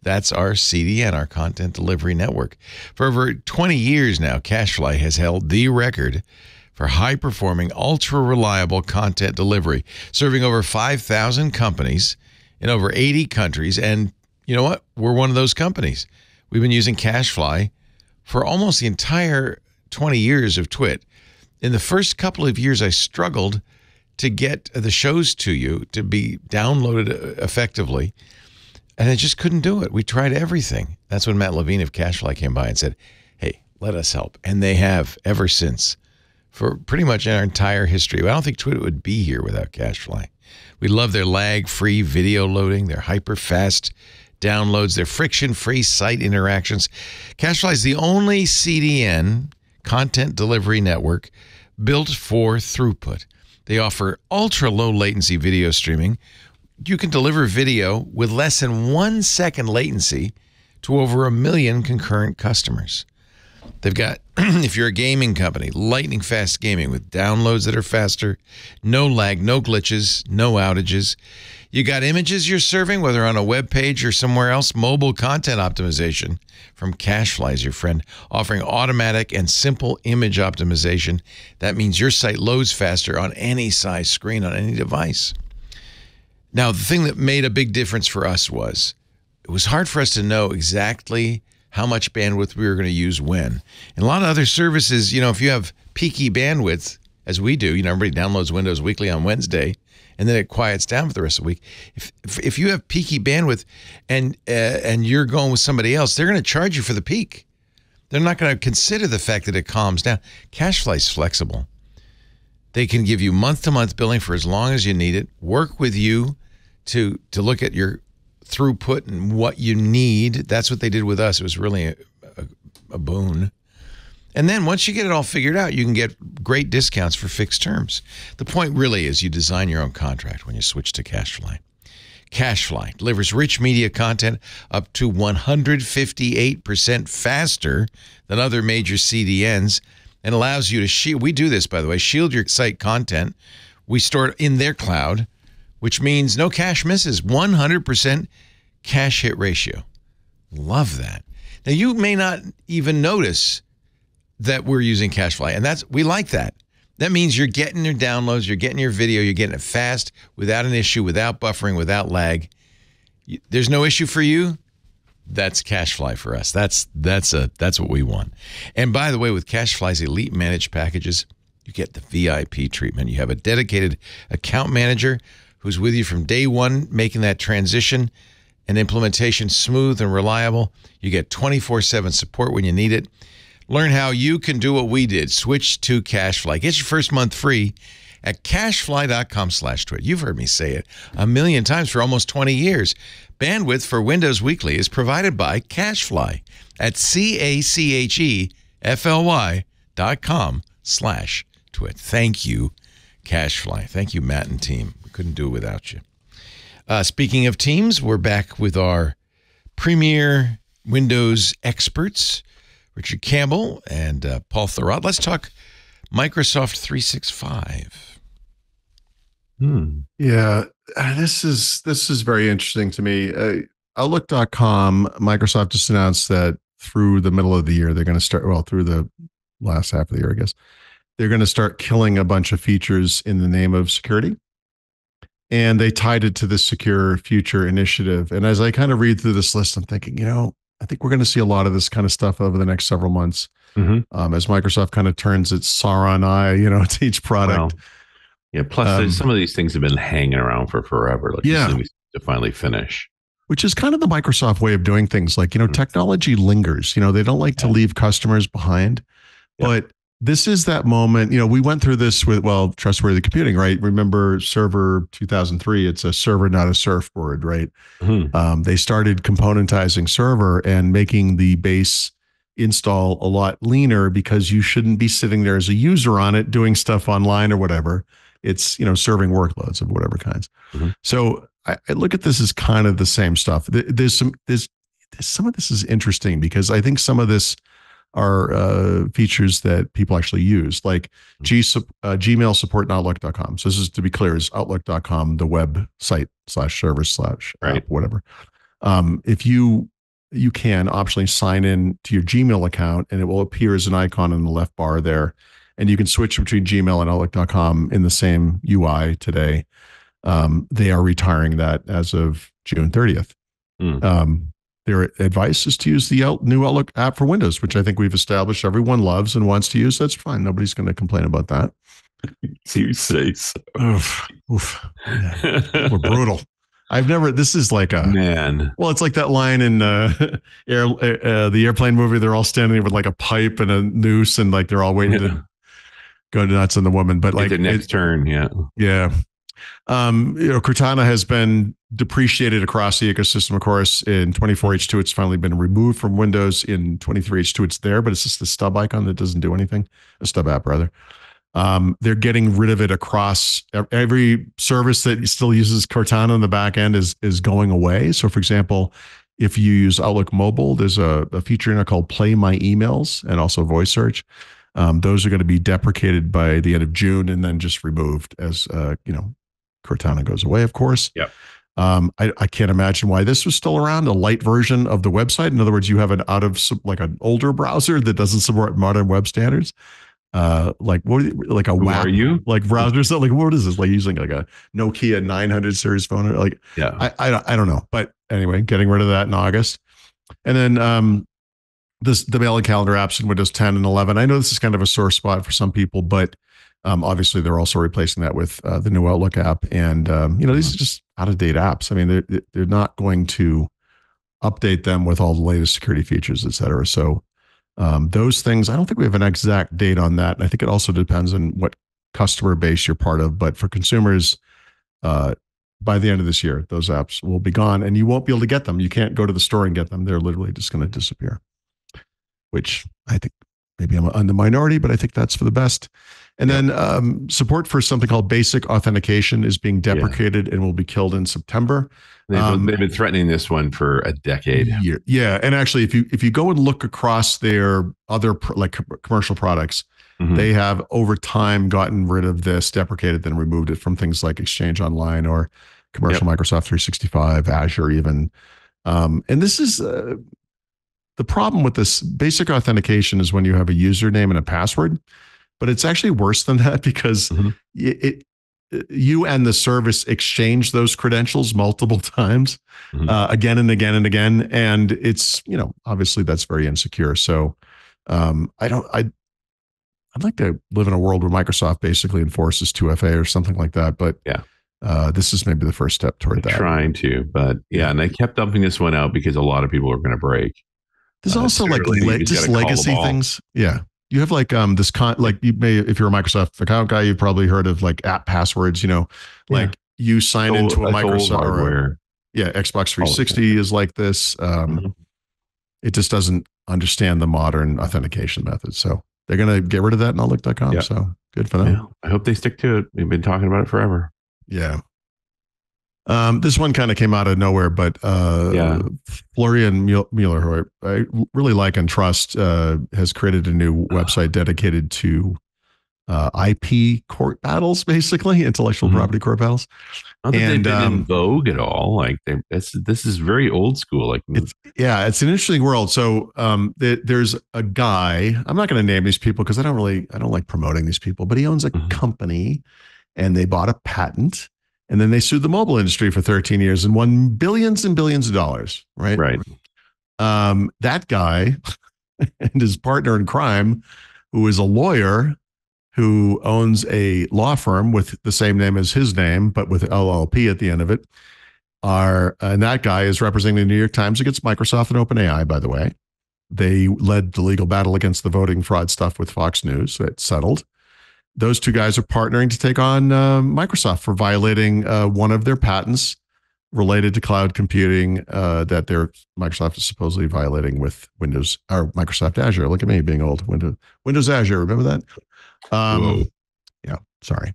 That's our CDN, our content delivery network. For over 20 years now, CacheFly has held the record for high-performing, ultra-reliable content delivery, serving over 5,000 companies in over 80 countries. And you know what? We're one of those companies. We've been using CacheFly for almost the entire 20 years of Twit. In the first couple of years, I struggled to get the shows to you to be downloaded effectively, and I just couldn't do it. We tried everything. That's when Matt Levine of CacheFly came by and said, hey, let us help. And they have ever since, for pretty much our entire history. I don't think Twit would be here without CacheFly. We love their lag-free video loading, their hyper-fast downloads, their friction-free site interactions. CacheFly is the only CDN, content delivery network, built for throughput. They offer ultra-low latency video streaming you can deliver video with less than 1 second latency to over 1 million concurrent customers. They've got, if you're a gaming company, lightning fast gaming with downloads that are faster, no lag, no glitches, no outages. You got images you're serving, whether on a web page or somewhere else, mobile content optimization from CacheFly is your friend, offering automatic and simple image optimization. That means your site loads faster on any size screen on any device. Now, the thing that made a big difference for us was it was hard for us to know exactly how much bandwidth we were going to use when. And a lot of other services, if you have peaky bandwidth, as we do, everybody downloads Windows Weekly on Wednesday, and then it quiets down for the rest of the week. If you have peaky bandwidth and you're going with somebody else, they're going to charge you for the peak. They're not going to consider the fact that it calms down. CacheFly is flexible. They can give you month-to-month billing for as long as you need it, work with you to look at your throughput and what you need. That's what they did with us. It was really a boon. And then once you get it all figured out, you can get great discounts for fixed terms. The point really is you design your own contract when you switch to CacheFly. CacheFly delivers rich media content up to 158% faster than other major CDNs and allows you to shield. We do this, by the way, shield your site content. We store it in their cloud, which means no cache misses, 100% cache hit ratio. Love that. Now, you may not even notice that we're using CacheFly, and we like that. That means you're getting your downloads, you're getting your video, you're getting it fast, without an issue, without buffering, without lag. There's no issue for you. That's CacheFly for us. That's what we want. And by the way, with CacheFly's Elite Managed packages, you get the VIP treatment. You have a dedicated account manager who's with you from day one, making that transition and implementation smooth and reliable. You get 24/7 support when you need it. Learn how you can do what we did. Switch to CacheFly. Get your first month free at cachefly.com/twit. You've heard me say it a million times for almost 20 years. Bandwidth for Windows Weekly is provided by CacheFly at cachefly.com/twit. Thank you, CacheFly. Thank you, Matt and team. We couldn't do it without you. Speaking of teams, we're back with our premier Windows experts, Richard Campbell and Paul Thurrott. Let's talk Microsoft 365. Yeah, this is very interesting to me. Outlook.com, Microsoft just announced that through the middle of the year, they're going to start, through the last half of the year, I guess, they're going to start killing a bunch of features in the name of security. And they tied it to the Secure Future initiative. And as I kind of read through this list, I'm thinking, I think we're going to see a lot of this kind of stuff over the next several months, as Microsoft kind of turns its Sauron eye, to each product. Well, yeah. Plus, some of these things have been hanging around for forever. To finally finish. Which is kind of the Microsoft way of doing things. Technology lingers. They don't like to leave customers behind, but this is that moment. We went through this with, trustworthy computing, right? Remember Server 2003? It's a server, not a surfboard, right? They started componentizing server and making the base install a lot leaner because you shouldn't be sitting there as a user on it doing stuff online or whatever. It's, serving workloads of whatever kinds. So I look at this as kind of the same stuff. There's some of this is interesting because I think some of this are features that people actually use, like Gmail support in Outlook.com. So this is, to be clear, is Outlook.com, the website /server/app, whatever. If you can optionally sign in to your Gmail account, and it will appear as an icon in the left bar there, and you can switch between Gmail and Outlook.com in the same UI today. They are retiring that as of June 30th. Their advice is to use the new Outlook app for Windows, which I think we've established everyone loves and wants to use. That's fine. Nobody's going to complain about that. You say so. Yeah. We're brutal. This is like well, it's like that line in the airplane movie. They're all standing there with like a pipe and a noose and they're all waiting to go nuts on the woman. But the next turn. Yeah. Cortana has been depreciated across the ecosystem. Of course, in 24H2, it's finally been removed from Windows. In 23H2, it's there, but it's just the stub icon that doesn't do anything. A stub app, rather. They're getting rid of it across every service that still uses Cortana on the back end is going away. So, for example, if you use Outlook Mobile, there's a feature in it called Play My Emails and also Voice Search. Those are going to be deprecated by the end of June and then just removed as Cortana goes away, of course. Yep. I can't imagine why this was still around, a light version of the website. In other words, you have an an older browser that doesn't support modern web standards. Like what? Like a Who WAP, are you? like browsers? Like what is this? Like using like a Nokia 900 series phone? Like Yeah. I don't know. But anyway, getting rid of that in August, and then the mail and calendar apps in Windows 10 and 11. I know this is kind of a sore spot for some people, but obviously they're also replacing that with the new Outlook app, and these are just out of date apps. I mean, they're not going to update them with all the latest security features, et cetera. So those things, I don't think we have an exact date on that. And I think it also depends on what customer base you're part of. But for consumers, by the end of this year, those apps will be gone and you won't be able to get them. You can't go to the store and get them. They're literally just going to disappear, which I think maybe I'm in the minority, but I think that's for the best. And then support for something called basic authentication is being deprecated and will be killed in September. They've been threatening this one for a decade. Yeah. And actually, if you go and look across their other commercial products, they have over time gotten rid of this, deprecated, then removed it from things like Exchange Online or commercial Microsoft 365, Azure even. And this is the problem with this basic authentication is when you have a username and a password, but it's actually worse than that because you and the service exchange those credentials multiple times, again and again and again. And it's, obviously that's very insecure. So I'd like to live in a world where Microsoft basically enforces 2FA or something like that. But this is maybe the first step toward that. Trying to, but and they kept dumping this one out because a lot of people are going to break. There's also just legacy things. Yeah. You have like you may, if you're a Microsoft account guy, you've probably heard of like app passwords, you sign into a Microsoft or Xbox 360 is like this. It just doesn't understand the modern authentication method. So they're going to get rid of that in Outlook.com. Yeah. So good for them. Yeah. I hope they stick to it. We've been talking about it forever. Yeah. This one kind of came out of nowhere, but Florian Mueller, who I really like and trust, has created a new website dedicated to IP court battles, basically intellectual property court battles. Not that they've been in vogue at all. Like this is very old school. Like it's an interesting world. So there's a guy. I'm not going to name these people because I don't like promoting these people, but he owns a company, and they bought a patent. And then they sued the mobile industry for 13 years and won billions and billions of dollars. Right. Right. That guy and his partner in crime, who is a lawyer who owns a law firm with the same name as his name, but with LLP at the end of it, and that guy is representing the New York Times against Microsoft and OpenAI, by the way. They led the legal battle against the voting fraud stuff with Fox News. That settled. Those two guys are partnering to take on Microsoft for violating one of their patents related to cloud computing that Microsoft is supposedly violating with Windows or Microsoft Azure. Look at me being old. Windows Azure. Remember that? Yeah. Sorry.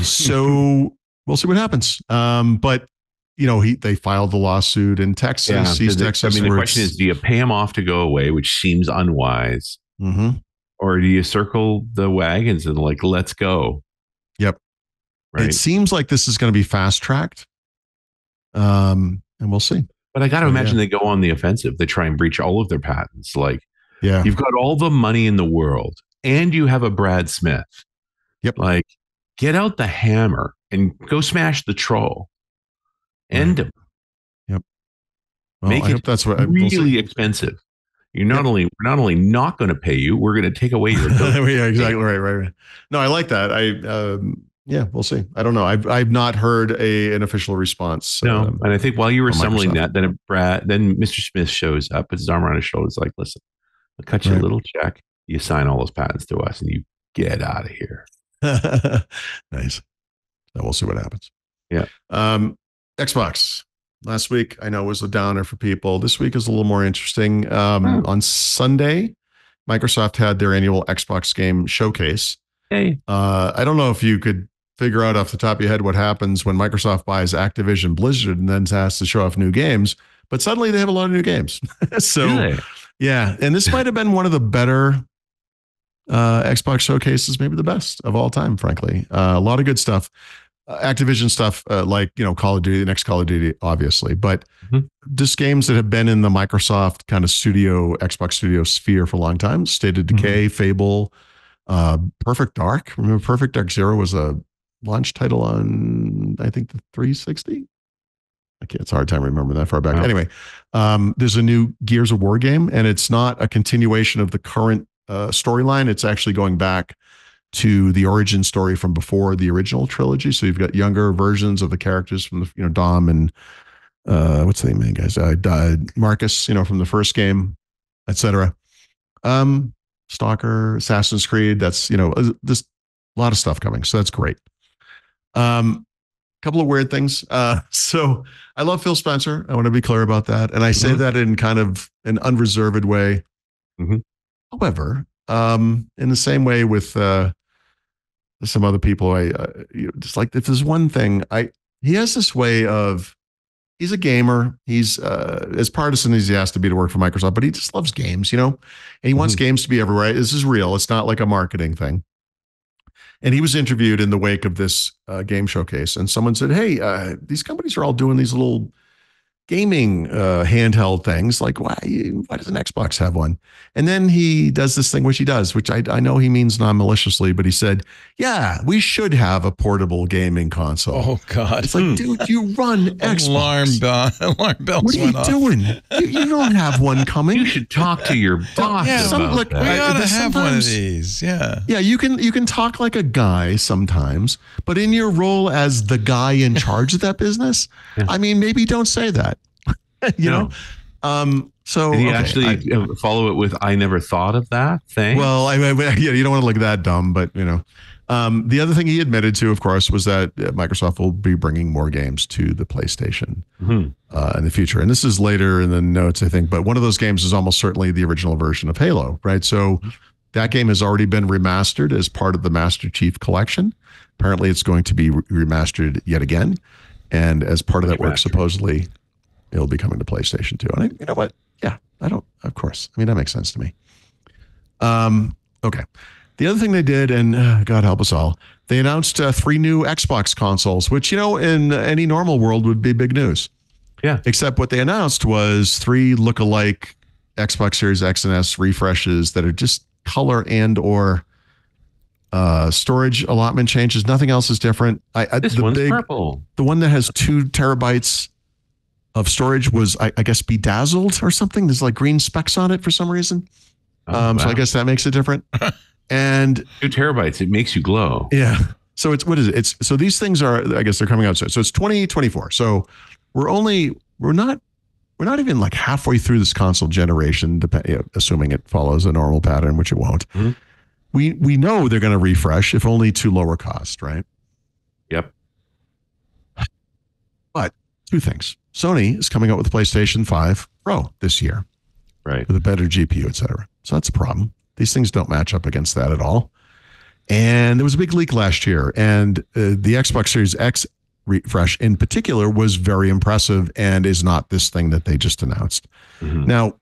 So we'll see what happens. But they filed the lawsuit in Texas, East Texas. I mean, the question is, do you pay him off to go away, which seems unwise? Or do you circle the wagons and let's go? Yep. Right. It seems like this is going to be fast tracked. And we'll see. But I got to imagine they go on the offensive. They try and breach all of their patents. You've got all the money in the world and you have a Brad Smith. Yep. Get out the hammer and go smash the End him. Yep. Well, Make it that's what really expensive. We're not only not going to pay you, we're going to take away your ability. Yeah, exactly. Right. No, I like that. We'll see. I don't know. I've not heard an official response. No, and I think while you were assembling that, then Mr. Smith shows up, puts his arm around his shoulders, like, listen, I'll cut you a little check. You sign all those patents to us, and you get out of here. Nice. So we'll see what happens. Yeah. Xbox. Last week, I know, was a downer for people. This week is a little more interesting. On Sunday, Microsoft had their annual Xbox game showcase. Hey. I don't know if you could figure out off the top of your head what happens when Microsoft buys Activision Blizzard and then has to show off new games, but suddenly they have a lot of new games. So, Really? yeah. And this might have been one of the better Xbox showcases, maybe the best of all time, frankly. A lot of good stuff. Activision stuff, like, Call of Duty, the next Call of Duty, obviously, but just games that have been in the Microsoft kind of Xbox Studio sphere for a long time. State of Decay, Fable, Perfect Dark. Remember Perfect Dark Zero was a launch title on, I think, the 360. It's a hard time remembering that far back. Wow. Anyway, there's a new Gears of War game, and it's not a continuation of the current storyline. It's actually going back to the origin story from before the original trilogy. So you've got younger versions of the characters from the, Dom and what's the name, man, guys? Marcus, from the first game, etc. Stalker, Assassin's Creed. That's there's a lot of stuff coming, so that's great. Couple of weird things. So I love Phil Spencer. I want to be clear about that, and I say that in kind of an unreserved way. However, in the same way with some other people, I just like, if there's one thing, he has this way of, he's a gamer. He's as partisan as he has to be to work for Microsoft, but he just loves games, and he wants games to be everywhere. This is real. It's not like a marketing thing. And he was interviewed in the wake of this game showcase, and someone said, "Hey, these companies are all doing these little gaming handheld things. Like, why doesn't Xbox have one?" And then he does this thing, which he does, which I know he means non-maliciously, but he said, "Yeah, we should have a portable gaming console." Oh God! It's like, dude, you run Xbox. Alarm bells. What are you doing? You don't have one coming. You should talk to your boss about that. We ought to have one of these. Yeah. Yeah, you can talk like a guy sometimes, but in your role as the guy in charge of that business, I mean, maybe don't say that. you know. So did he actually follow it with "I never thought of that" thing? Well, you don't want to look that dumb, but the other thing he admitted to, of course, was that Microsoft will be bringing more games to the PlayStation in the future. And this is later in the notes, I think. But one of those games is almost certainly the original version of Halo, right? So that game has already been remastered as part of the Master Chief Collection. Apparently, it's going to be remastered yet again, and as part of that work, supposedly, it'll be coming to PlayStation 2. And you know what? Yeah, of course. I mean, that makes sense to me. Okay. The other thing they did, and God help us all, they announced 3 new Xbox consoles, which, in any normal world would be big news. Yeah. Except what they announced was 3 look-alike Xbox Series X and S refreshes that are just color and or storage allotment changes. Nothing else is different. This one's purple. The one that has 2 terabytes of storage was, I guess, bedazzled or something. There's like green specks on it for some reason. Wow. So I guess that makes it different. And 2 terabytes, it makes you glow. Yeah. So what is it? So these things are, I guess they're coming out soon. So it's 2024. So we're not even like halfway through this console generation, assuming it follows a normal pattern, which it won't. We know they're going to refresh, if only to lower cost, right? Yep. But 2 things. Sony is coming out with the PlayStation 5 Pro this year. Right. With a better GPU, et cetera. So that's a problem. These things don't match up against that at all. And there was a big leak last year. And the Xbox Series X refresh in particular was very impressive and is not this thing that they just announced. Now,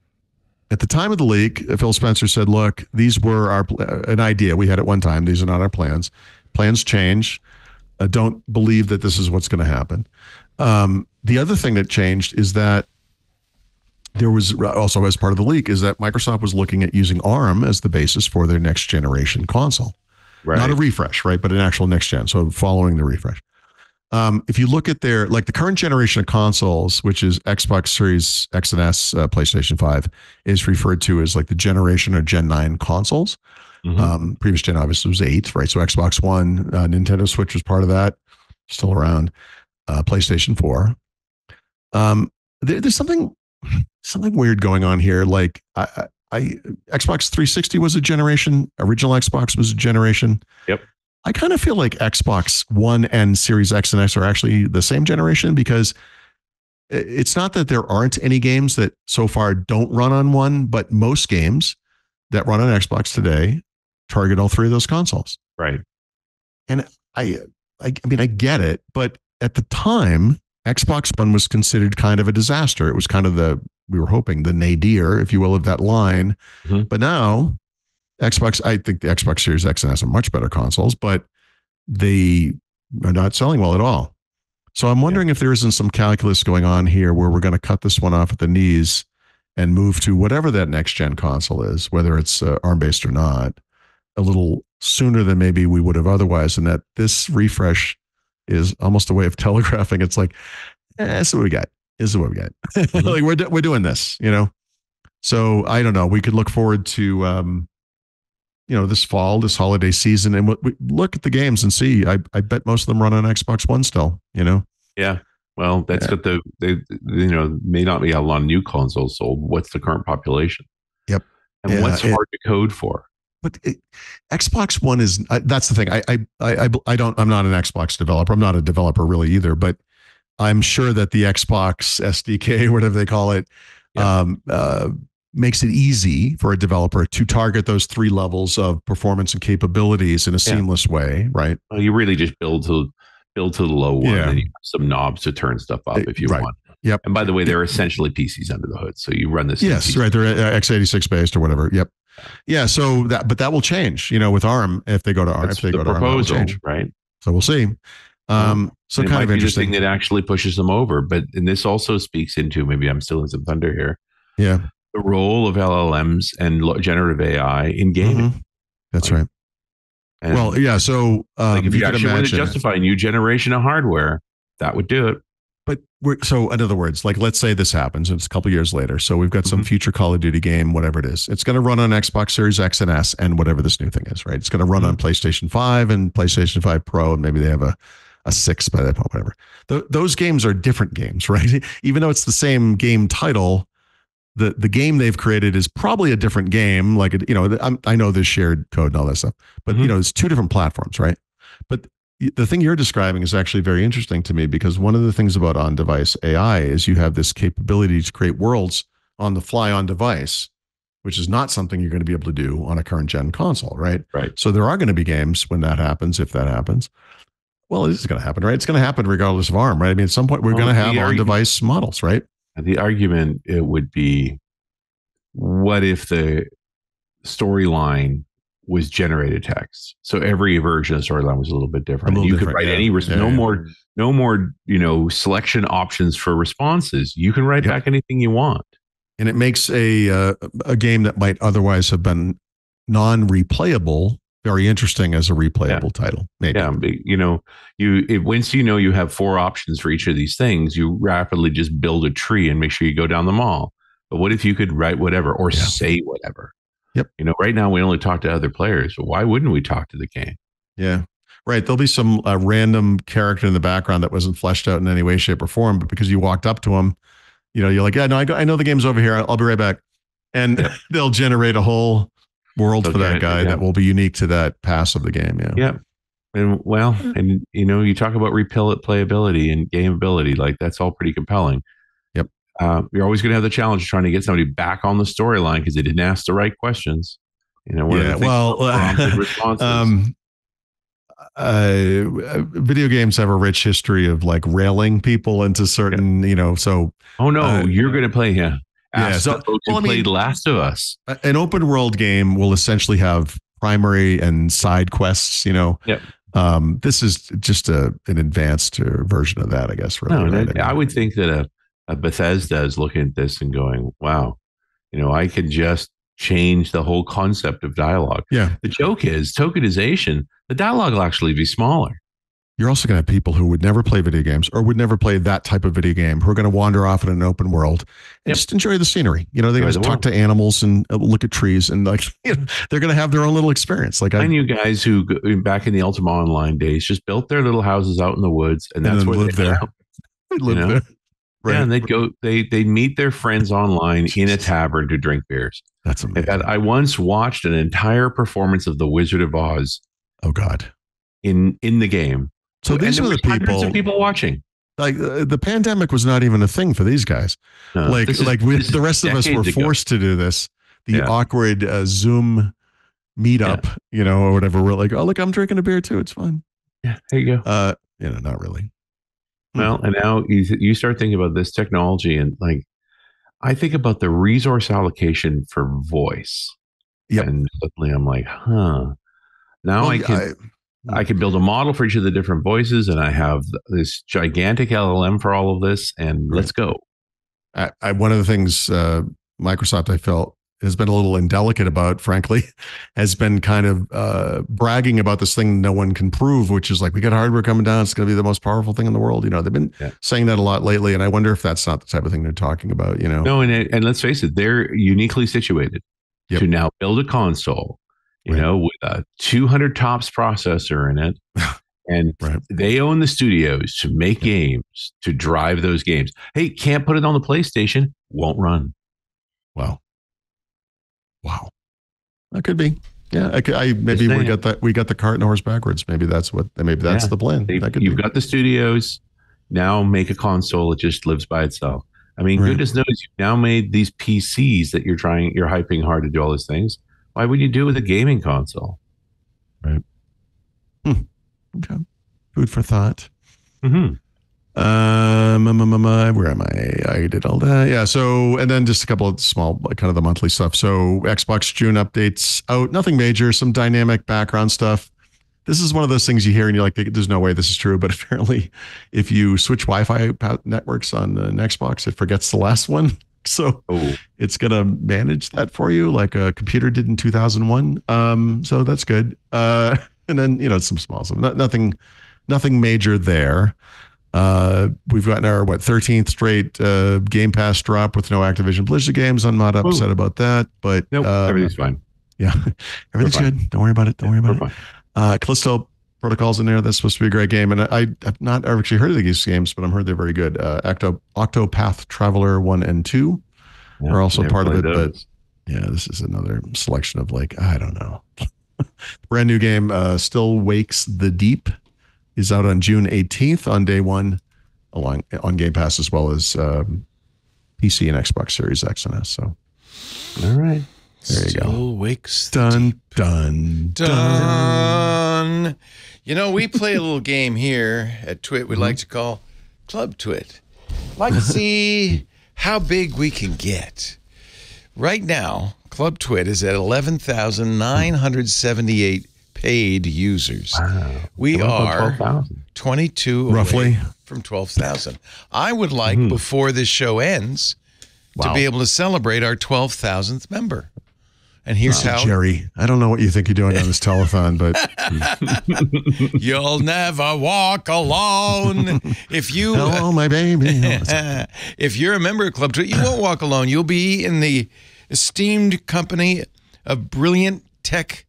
at the time of the leak, Phil Spencer said, look, these were an idea we had at one time. These are not our plans. Plans change. Don't believe that this is what's going to happen. The other thing that changed is that there was also, as part of the leak, is that Microsoft was looking at using ARM as the basis for their next generation console. Right. Not a refresh, right? But an actual next gen. So following the refresh. If you look at the current generation of consoles, which is Xbox Series X and S, PlayStation 5, is referred to as like the generation or Gen 9 consoles. Previous gen obviously was 8, right? So Xbox One, Nintendo Switch was part of that, still around. PlayStation 4. There's something weird going on here. Like Xbox 360 was a generation. Original Xbox was a generation. Yep. I kind of feel like Xbox One and Series X and S are actually the same generation, because it's not that there aren't any games that so far don't run on one, but most games that run on Xbox today target all three of those consoles. Right. And I mean, I get it, but at the time, Xbox One was considered kind of a disaster. It was kind of we were hoping the nadir, if you will, of that line. Mm-hmm. But now, I think the Xbox Series X and S are much better consoles, but they are not selling well at all. So I'm wondering if there isn't some calculus going on here where we're going to cut this one off at the knees and move to whatever that next gen console is, whether it's ARM-based or not, a little sooner than maybe we would have otherwise. And that this refresh is almost a way of telegraphing. It's like, this is what we got. This is what we got. Mm-hmm. Like we're doing this, So I don't know. We could look forward to, this fall, this holiday season, and we look at the games and see. I bet most of them run on Xbox One still. Yeah. Well, that's what may not be a lot of new consoles sold. What's the current population? Yep. And what's hard to code for? But Xbox One is that's the thing. I'm not an Xbox developer. I'm not a developer really either. But I'm sure that the Xbox SDK, whatever they call it, makes it easy for a developer to target those three levels of performance and capabilities in a seamless way, right? Well, you really just build to the low one, and you have some knobs to turn stuff up if you want. Yep. And by the way, they're essentially PCs under the hood, so you run this. Yes, right. They're x86 based or whatever. Yep. Yeah. So that will change, with ARM if they go to ARM. That's if they go to proposal, ARM, that'll change. Right? So we'll see. So it kind of interesting. The thing that actually pushes them over, and this also speaks into, maybe I'm stealing some thunder here. Yeah. The role of LLMs and generative AI in gaming. Mm-hmm. That's right. And well, yeah. So if you actually want to justify a new generation of hardware, that would do it. But so in other words, like let's say this happens, and it's a couple years later. So we've got some future Call of Duty game, whatever it is. It's going to run on Xbox Series X and S and whatever this new thing is, right? It's going to run on PlayStation 5 and PlayStation 5 Pro, and maybe they have a 6 by that point, whatever. Those games are different games, right? Even though it's the same game title, the game they've created is probably a different game. Like, I know there's shared code and all that stuff, but it's two different platforms, right? But the thing you're describing is actually very interesting to me, because one of the things about on-device AI is you have this capability to create worlds on the fly on device, which is not something you're going to be able to do on a current gen console, right? Right. So there are going to be games when that happens, if that happens. Well, it is going to happen, right? It's going to happen regardless of ARM, right? I mean, at some point we're going to have on-device models, right? The argument it would be, what if the storyline was generated text? So every version of the storyline was a little bit different. You could write any no more, selection options for responses. You can write back anything you want. And it makes a game that might otherwise have been non-replayable very interesting as a replayable title. Maybe. Yeah, once you have 4 options for each of these things, you rapidly just build a tree and make sure you go down them all. But what if you could write whatever or say whatever? Yep. Right now we only talk to other players. But why wouldn't we talk to the game? Yeah. Right. There'll be some random character in the background that wasn't fleshed out in any way, shape, or form, but because you walked up to him, you're like, yeah, no, I know the game's over here. I'll be right back. And they'll generate a whole world for that guy that will be unique to that pass of the game. Yeah. Yeah. And you talk about replayability and gameability, like that's all pretty compelling. Yep. You're always going to have the challenge of trying to get somebody back on the storyline because they didn't ask the right questions. Video games have a rich history of like railing people into certain, so. Oh no, you're going to play him. So folks who played Last of Us. An open world game will essentially have primary and side quests, Yep. This is just an advanced version of that, I guess. Really, right? I would think that a Bethesda is looking at this and going, wow, I could just change the whole concept of dialogue. Yeah. The joke is tokenization. The dialogue will actually be smaller. You're also going to have people who would never play video games or would never play that type of video game who are going to wander off in an open world and just enjoy the scenery. They're going to talk to animals and look at trees and they're going to have their own little experience. Like I knew guys who back in the Ultima Online days just built their little houses out in the woods and that's where they lived there. They lived there. Right. Yeah, and they'd go. They meet their friends online in a tavern to drink beers. That's amazing. I once watched an entire performance of The Wizard of Oz. Oh God! In the game. So these are the people. Hundreds of people watching. Like the pandemic was not even a thing for these guys. No, the rest of us were forced to do this. The awkward Zoom meetup, or whatever. We're like, oh, look, I'm drinking a beer too. It's fun. Yeah, there you go. Not really. Well, and now you start thinking about this technology, and like, I think about the resource allocation for voice. Yep. And suddenly I'm like, now I can build a model for each of the different voices, and I have this gigantic LLM for all of this, and let's go. One of the things Microsoft, I felt, has been a little indelicate about, frankly, has been kind of bragging about this thing no one can prove, which is like, we got hardware coming down. It's going to be the most powerful thing in the world. They've been saying that a lot lately. And I wonder if that's not the type of thing they're talking about, No, and let's face it, they're uniquely situated to now build a console, with a 200 TOPS processor in it. And they own the studios to make games, to drive those games. Hey, can't put it on the PlayStation, won't run. Wow. That could be. Yeah, maybe we got the cart and horse backwards. Maybe that's the plan. You've got the studios. Now make a console that just lives by itself. I mean, goodness knows you've now made these PCs that you're hyping hard to do all these things. Why would you do it with a gaming console? Right. Okay. Food for thought. Mm-hmm. Where am I? I did all that. Yeah. So, and then just a couple of small, kind of the monthly stuff. So Xbox June updates out, nothing major, some dynamic background stuff. This is one of those things you hear and you're like, there's no way this is true. But apparently if you switch Wi-Fi networks on an Xbox, it forgets the last one. So it's going to manage that for you like a computer did in 2001. So that's good. And then, some small stuff, nothing major there. We've gotten our 13th straight Game Pass drop with no Activision Blizzard games. I'm not upset about that, but everything's fine. Yeah, everything's good. Don't worry about it. Callisto Protocol's in there. That's supposed to be a great game, and I've not actually heard of these games, but I'm heard they're very good. Octopath Traveler 1 and 2 are also part of it. But yeah, this is another selection of I don't know. Brand new game, Still Wakes the Deep, is out on June 18th on day one, on Game Pass, as well as PC and Xbox Series X and S. So, all right, there you go. Still wakes. Dun. We play a little game here at Twit we like to call Club Twit. Like to see how big we can get. Right now, Club Twit is at 11,978 paid users. Wow. We are 22 roughly away from 12,000. I would like, before this show ends, to be able to celebrate our 12,000th member. And here's how. Jerry, I don't know what you think you're doing on this telethon, but you'll never walk alone. Hello, my baby. If you're a member of Club Twit, you won't walk alone. You'll be in the esteemed company of brilliant tech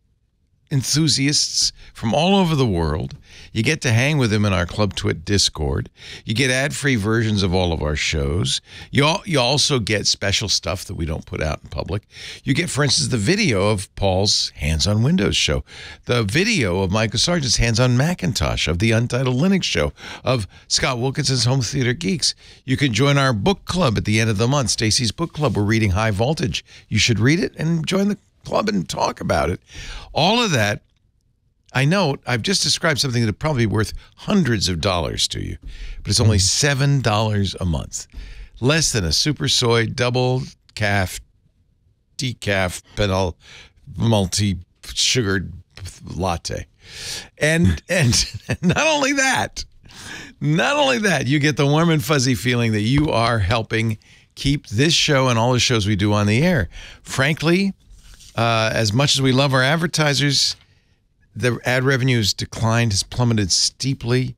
enthusiasts from all over the world. You get to hang with them in our Club Twit Discord. You get ad-free versions of all of our shows. You also get special stuff that we don't put out in public. You get, for instance, the video of Paul's Hands on Windows show, the video of Michael Sargent's Hands on Macintosh, of the Untitled Linux show, of Scott Wilkinson's Home Theater Geeks. You can join our book club at the end of the month, Stacy's Book Club. We're reading High Voltage. You should read it and join the club and talk about it. All of that. I know I've just described something that would probably be worth hundreds of dollars to you, but it's only $7 a month. Less than a super soy double calf decaf penal multi-sugared latte. And not only that, you get the warm and fuzzy feeling that you are helping keep this show and all the shows we do on the air. Frankly, as much as we love our advertisers, the ad revenue has declined, has plummeted steeply.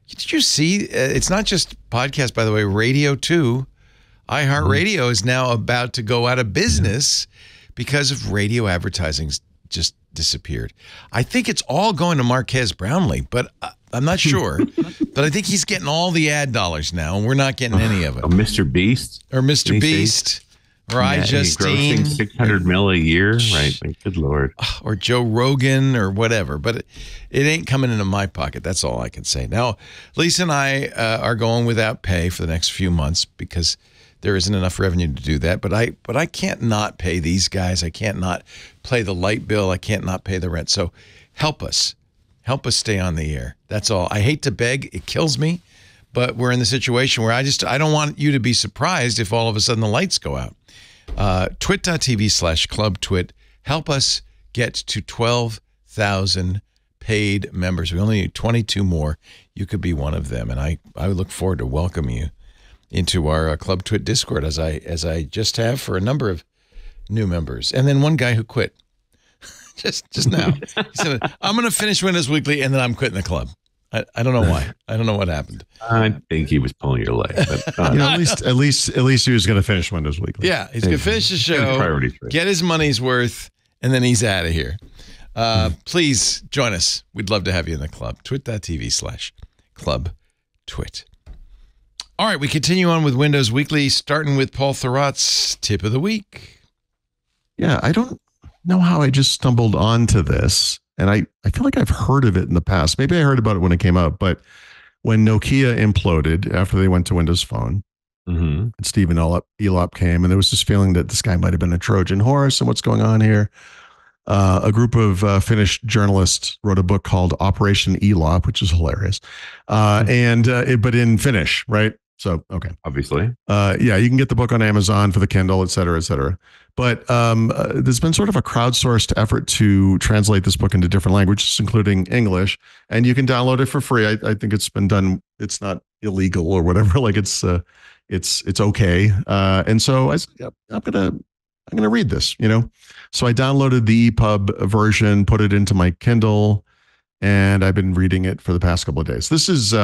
Did you see? It's not just podcast, by the way, radio too. iHeartRadio is now about to go out of business because of radio advertising's just disappeared. I think it's all going to Marquez Brownlee, but I'm not sure. But I think he's getting all the ad dollars now, and we're not getting any of it. Mr. Beast? Or Mr. Beast. or grossing iJustine, 600 mil a year, right? Like, good Lord. or Joe Rogan or whatever. But it ain't coming into my pocket. That's all I can say. Now, Lisa and I are going without pay for the next few months because there isn't enough revenue to do that. But I can't not pay these guys. I can't not pay the light bill. I can't not pay the rent. So help us. Help us stay on the air. That's all. I hate to beg. It kills me. But we're in the situation where I don't want you to be surprised if all of a sudden the lights go out. Twit.tv/clubtwit. Help us get to 12,000 paid members. We only need 22 more. You could be one of them. And I look forward to welcoming you into our Club Twit Discord as I just have for a number of new members. And then one guy who quit just now. He said, I'm going to finish Windows Weekly and then I'm quitting the club. I don't know why. I don't know what happened. I think he was pulling your leg. But, at least he was going to finish Windows Weekly. Yeah, he's going to finish the show, get his money's worth, and then he's out of here. Please join us. We'd love to have you in the club. Twit.tv/clubtwit. All right, we continue on with Windows Weekly, starting with Paul Thurrott's Tip of the Week. Yeah, I don't know how I just stumbled onto this. And I feel like I've heard of it in the past. Maybe I heard about it when it came out, but when Nokia imploded after they went to Windows Phone, and Stephen Elop came, and there was this feeling that this guy might have been a Trojan horse and what's going on here. A group of Finnish journalists wrote a book called Operation Elop, which is hilarious. But in Finnish, right? So, okay. Obviously. Yeah, you can get the book on Amazon for the Kindle, et cetera, et cetera. But there's been sort of a crowdsourced effort to translate this book into different languages, including English, and you can download it for free. I think it's been done. It's not illegal or whatever. Like it's okay. And so I'm gonna read this. So I downloaded the EPUB version, put it into my Kindle, and I've been reading it for the past couple of days. This is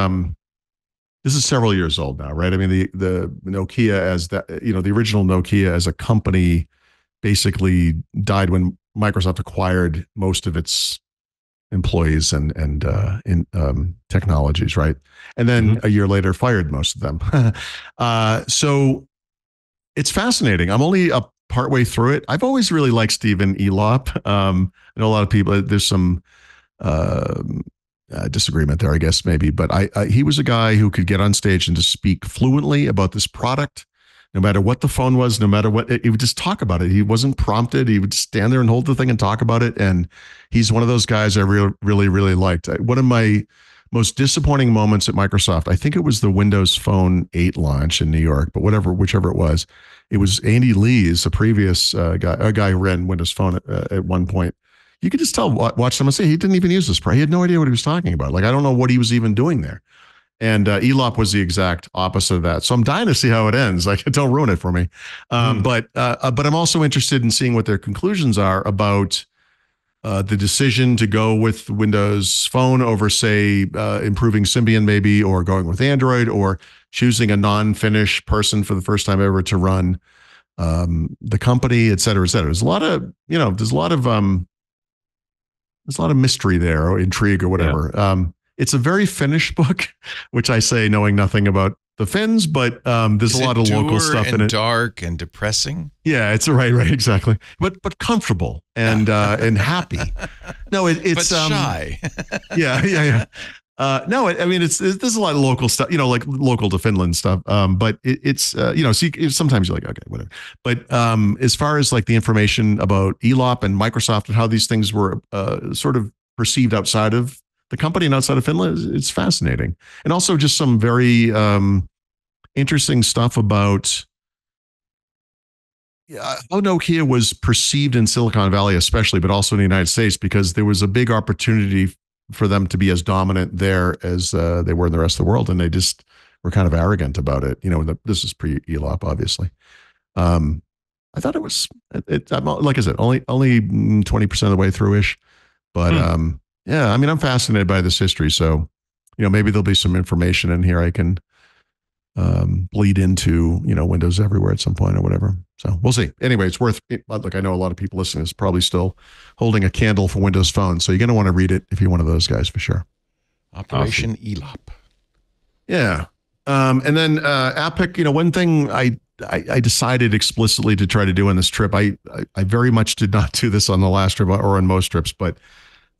several years old now, right? I mean, the Nokia the original Nokia as a company basically died when Microsoft acquired most of its employees and technologies, right? And then a year later fired most of them. So it's fascinating. I'm only partway through it. I've always really liked Stephen Elop. I know a lot of people, there's some disagreement there, I guess, maybe, but he was a guy who could get on stage and just speak fluently about this product, no matter what the phone was, no matter what, he would just talk about it. He wasn't prompted. He would stand there and hold the thing and talk about it. And he's one of those guys I really, really liked. One of my most disappointing moments at Microsoft, I think it was the Windows Phone 8 launch in New York, but whichever it was Andy Lee's, a previous guy who ran Windows Phone at one point. You could just tell, watch someone say he didn't even use this. He had no idea what he was talking about. Like, I don't know what he was even doing there. And Elop was the exact opposite of that. So I'm dying to see how it ends. Like, don't ruin it for me. But I'm also interested in seeing what their conclusions are about the decision to go with Windows Phone over, say, improving Symbian maybe, or going with Android, or choosing a non-Finnish person for the first time ever to run the company, et cetera, et cetera. There's a lot of mystery there, or intrigue, or whatever. Yeah. It's a very Finnish book, which I say knowing nothing about the Finns, but there's a lot of local stuff in it. Dark and depressing. Yeah, it's right, exactly. But comfortable and happy. No, it's but shy. Yeah. There's a lot of local stuff, like local to Finland stuff. But sometimes you're like, okay, whatever. But as far as like the information about Elop and Microsoft and how these things were sort of perceived outside of the company and outside of Finland, it's fascinating. And also just some very interesting stuff about how Nokia was perceived in Silicon Valley, especially, but also in the United States, because there was a big opportunity for them to be as dominant there as they were in the rest of the world. And they just were kind of arrogant about it. This is pre-Elop, obviously. I thought it was, like I said, only 20% of the way through-ish. But yeah, I mean, I'm fascinated by this history. So, maybe there'll be some information in here I can bleed into, Windows Everywhere at some point or whatever. So we'll see. Anyway, it's worth it. Look, I know a lot of people listening is probably still holding a candle for Windows Phone. So you're going to want to read it if you're one of those guys for sure. Operation Elop. Yeah. And then Apic, one thing I I decided explicitly to try to do on this trip. I very much did not do this on the last trip or on most trips, but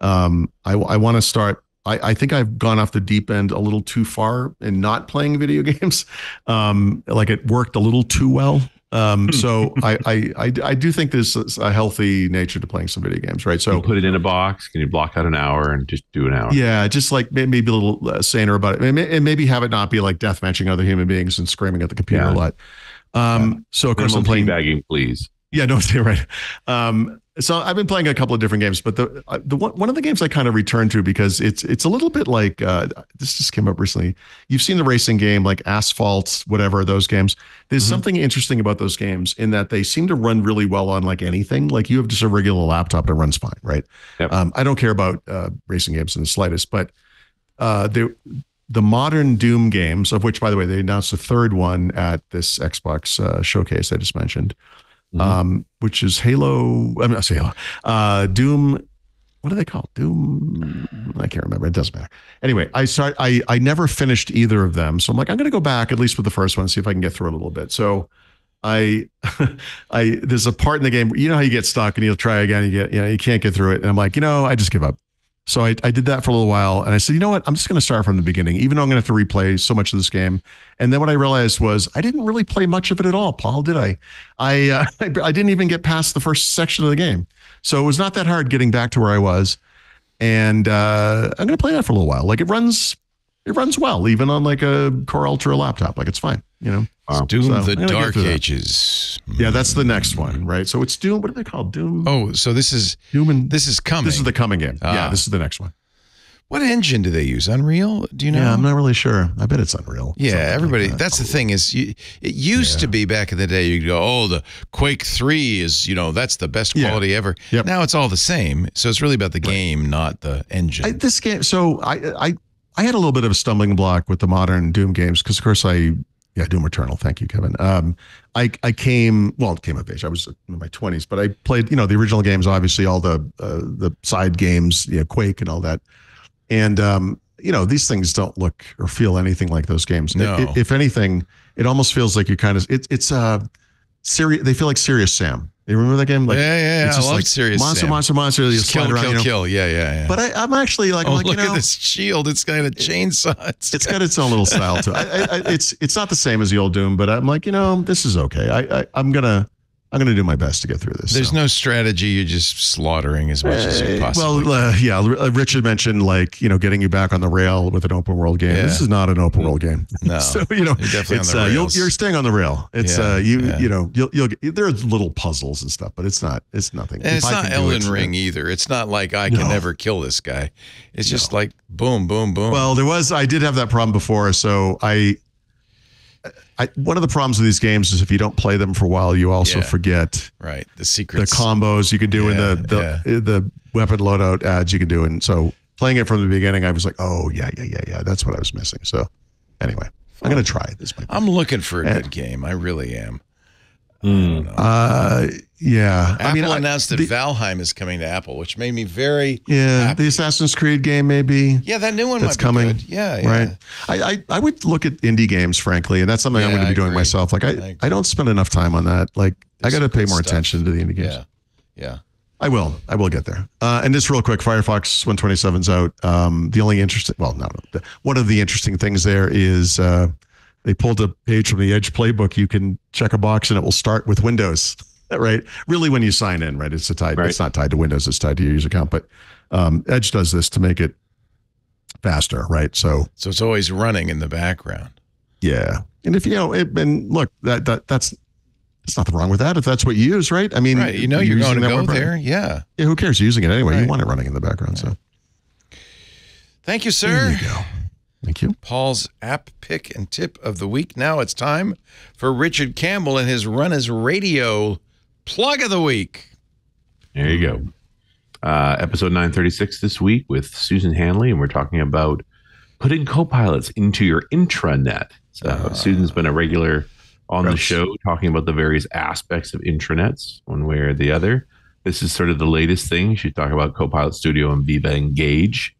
I want to start. I think I've gone off the deep end a little too far in not playing video games. Like it worked a little too well. So I do think there's a healthy nature to playing some video games, right? So you put it in a box. Can you block out an hour and just do an hour? Yeah, just like maybe a little saner about it, and maybe have it not be like death matching other human beings and screaming at the computer a lot. So of course I'm playing teabagging, please. Yeah, no, you're right. So I've been playing a couple of different games, but the one of the games I kind of returned to because it's a little bit like this just came up recently. You've seen the racing game like Asphalt, whatever, those games. There's something interesting about those games in that they seem to run really well on like anything. Like you have just a regular laptop that runs fine, right? Yep. I don't care about racing games in the slightest, but the modern Doom games, of which by the way they announced a third one at this Xbox showcase I just mentioned. Which is Halo. I mean, I say Halo. Doom. What are they called? Doom. I can't remember. It doesn't matter. Anyway, I never finished either of them, so I'm like, I'm going to go back at least with the first one, see if I can get through it a little bit. So, there's a part in the game where, you know how you get stuck and you'll try again, you can't get through it, and I'm like, I just give up. So I did that for a little while, and I said, you know what? I'm just going to start from the beginning, even though I'm going to have to replay so much of this game. And then what I realized was I didn't really play much of it at all, Paul, did I? I didn't even get past the first section of the game. So it was not that hard getting back to where I was. And I'm going to play that for a little while. Like it runs well, even on like a Core Ultra laptop. Like it's fine, Doom, the Dark Ages. Yeah, that's the next one, right? So it's Doom. What are they called? Doom. Oh, so this is Doom, and this is coming. This is the coming game. Yeah, this is the next one. What engine do they use? Unreal? Do you know? Yeah, I'm not really sure. I bet it's Unreal. Yeah, everybody. Like that. That's the thing is, it used to be back in the day. You go, oh, the Quake 3 is, that's the best quality ever. Yep. Now it's all the same. So it's really about the game, not the engine. This game. So I had a little bit of a stumbling block with the modern Doom games because, of course, Doom Eternal. Thank you, Kevin. I came of age. I was in my 20s, but I played, the original games, obviously all the side games, Quake and all that. And, these things don't look or feel anything like those games. No. If anything, it almost feels like you're kind of, it's serious. They feel like Serious Sam. You remember that game? Like, yeah. It's just I love like Serious monster, Sam. monster. You slide around, kill. Yeah. But I'm actually like, look at this shield. It's got a chainsaw. It's got its own little style to it. It's not the same as the old Doom, but I'm like, this is okay. I'm gonna do my best to get through this. There's no strategy. You're just slaughtering as much as you possibly can. Richard mentioned getting you back on the rail with an open world game. Yeah. This is not an open world game. No, so you're definitely on the rails. You're staying on the rail. It's you'll get, there's little puzzles and stuff, but it's nothing. And it's not Elden Ring either. It's not like I can never kill this guy. It's just like boom, boom, boom. Well, I did have that problem before, so one of the problems with these games is if you don't play them for a while, you also forget the secrets, the combos you can do in the weapon loadout ads you can do. And so playing it from the beginning, I was like, oh yeah. That's what I was missing. So anyway, I'm going to try this. I'm looking for a good game. I really am. Yeah. Apple announced that Valheim is coming to Apple, which made me very happy. The Assassin's Creed game maybe. Yeah, that new one that's might coming. Be good. Yeah. Right. I would look at indie games, frankly, and that's something I'm going to be doing myself. Like I don't spend enough time on that. Like I got to pay more attention to the indie games. Yeah. I will get there. And just real quick, Firefox 127's out. The only interesting, one of the interesting things there is they pulled a page from the Edge playbook. You can check a box and it will start with Windows, right? Really, when you sign in, right? It's not tied to Windows. It's tied to your user account. But Edge does this to make it faster, right? So it's always running in the background. Yeah, and if look, that's nothing wrong with that if that's what you use, right? I mean, right. You're going to go there. Yeah. Yeah. Who cares? You're using it anyway. Right. You want it running in the background. So, thank you, sir. There you go. Thank you. Paul's app pick and tip of the week. Now it's time for Richard Campbell and his Run as Radio plug of the week. There you go. Episode 936 this week with Susan Hanley, and we're talking about putting copilots into your intranet. So Susan's been a regular on the show talking about the various aspects of intranets, one way or the other. This is sort of the latest thing. She's talking about Copilot Studio and Viva Engage.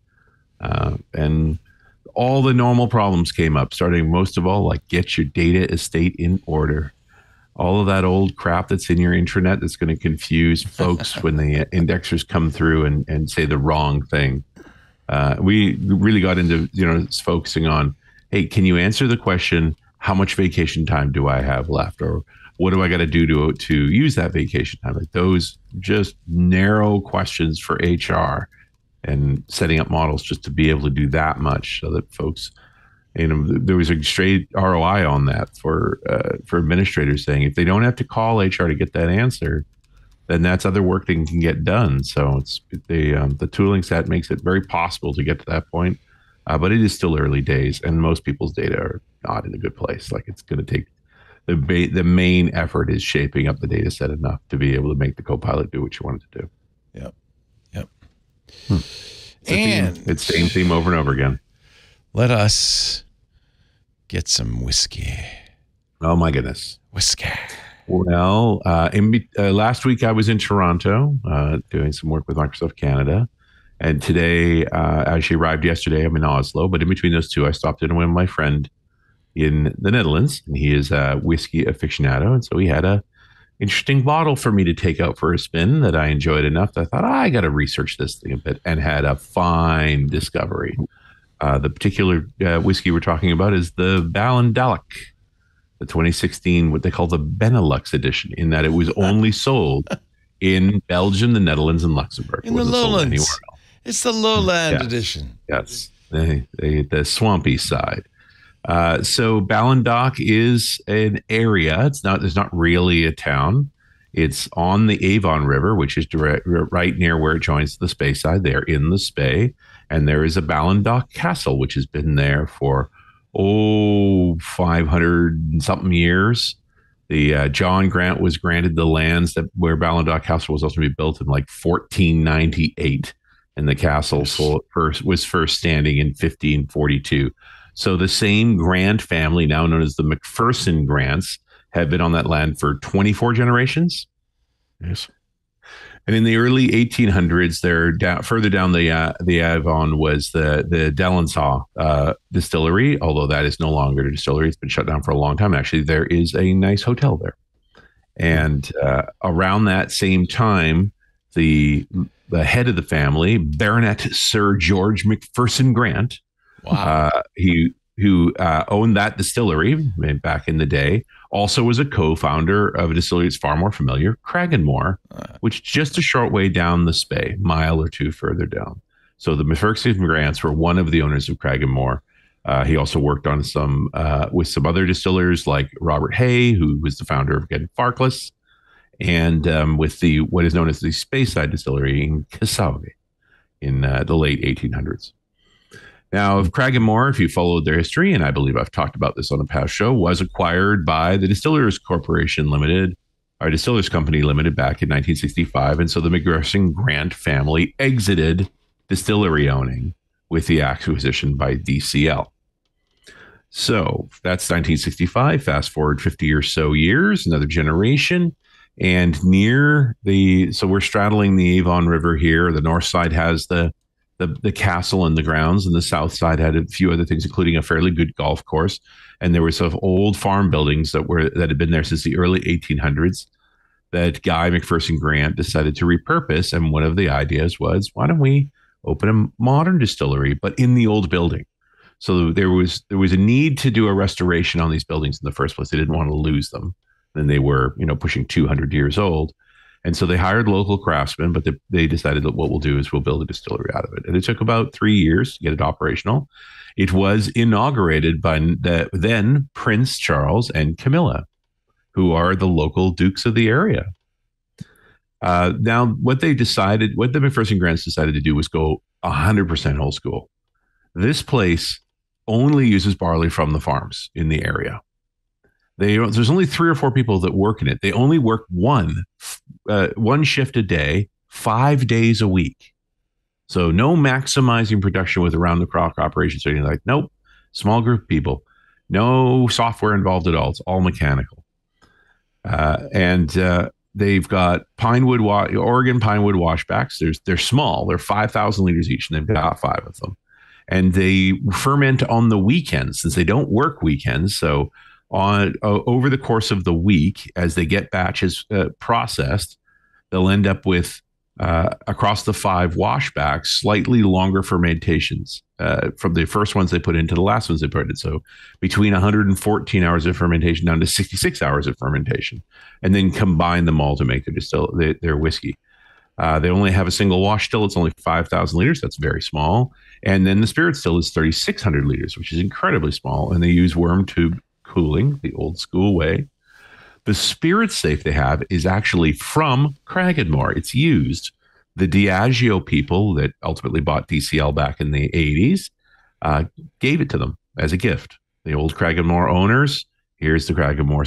And all the normal problems came up, starting most of all, like get your data estate in order. all of that old crap that's in your intranet that's going to confuse folks when the indexers come through and say the wrong thing. We really got into, focusing on, hey, can you answer the question, how much vacation time do I have left? Or what do I got to do to use that vacation time? Like those just narrow questions for HR, and setting up models just to be able to do that much so that folks, there was a straight ROI on that for administrators, saying if they don't have to call HR to get that answer, then that's other work that can get done. So it's the tooling set makes it very possible to get to that point, but it is still early days, and most people's data are not in a good place. Like it's going to take the main effort is shaping up the data set enough to be able to make the Copilot do what you want it to do. Yep. It's the same theme over and over again. Let us get some whiskey. Oh my goodness, whiskey. Well, last week I was in Toronto doing some work with Microsoft Canada, and today, I actually arrived yesterday. I'm in Oslo, but in between those two, I stopped in with my friend in the Netherlands, and he is a whiskey aficionado, and so he had a interesting bottle for me to take out for a spin that I enjoyed enough that I thought, I got to research this thing a bit, and had a fine discovery. The particular whiskey we're talking about is the Ballandalak, the 2016, what they call the Benelux edition, in that it was only sold in Belgium, the Netherlands, and Luxembourg. In the lowlands. It's the lowland edition. Yes, the swampy side. So Ballandalak is an area. There's not really a town. It's on the Avon River, which is right near where it joins the Speyside. They're in the Spey, and there is a Ballandalak Castle, which has been there for 500 and something years. The John Grant was granted the lands where Ballandalak Castle was also to be built in like 1498, and the castle was first standing in 1542. So the same Grant family, now known as the McPherson Grants, have been on that land for 24 generations. Yes. And in the early 1800s, further down the Avon was the Delansau distillery, although that is no longer a distillery. It's been shut down for a long time. Actually, there is a nice hotel there. And around that same time, the head of the family, Baronet Sir George McPherson Grant, who owned that distillery back in the day, also was a co-founder of a distillery that's far more familiar, Cragganmore, which is just a short way down the Spey, mile or two further down. So the McPherson Grants were one of the owners of Cragganmore. He also worked on with some other distillers like Robert Hay, who was the founder of Farkless, and with what is known as the Speyside Distillery in Kissawe in the late 1800s. Now, Cragganmore, if you followed their history, and I believe I've talked about this on a past show, was acquired by the Distillers Corporation Limited, or Distillers Company Limited, back in 1965. And so the McPherson Grant family exited distillery owning with the acquisition by DCL. So that's 1965. Fast forward 50 or so years, another generation. And so we're straddling the Avon River here. The north side has the castle and the grounds, and the south side had a few other things, including a fairly good golf course. And there were sort of old farm buildings that had been there since the early 1800s that Guy McPherson Grant decided to repurpose. And one of the ideas was, why don't we open a modern distillery, but in the old building? So there was a need to do a restoration on these buildings in the first place. They didn't want to lose them. Then they were, pushing 200 years old. And so they hired local craftsmen, but they decided that what we'll do is we'll build a distillery out of it. And it took about 3 years to get it operational. It was inaugurated by then Prince Charles and Camilla, who are the local dukes of the area. Now, what the McPherson Grants decided to do was go 100% old school. This place only uses barley from the farms in the area. There's only 3 or 4 people that work in it. They only work one shift a day, 5 days a week. So no maximizing production with around the clock operations or anything like. Nope, small group of people, no software involved at all. It's all mechanical. And they've got Oregon pinewood washbacks. They're small. They're 5,000 liters each, and they've got 5 of them. And they ferment on the weekends since they don't work weekends. So on over the course of the week, as they get batches processed, they'll end up with across the 5 washbacks, slightly longer fermentations from the first ones they put into the last ones they put in. So between 114 hours of fermentation down to 66 hours of fermentation, and then combine them all to make their whiskey. They only have a single wash still. It's only 5,000 liters. That's very small. And then the spirit still is 3,600 liters, which is incredibly small. And they use worm tube cooling, the old school way. The spirit safe they have is actually from Cragganmore. It's used. The Diageo people that ultimately bought DCL back in the 80s gave it to them as a gift. The old Cragganmore owners, here's the Cragganmore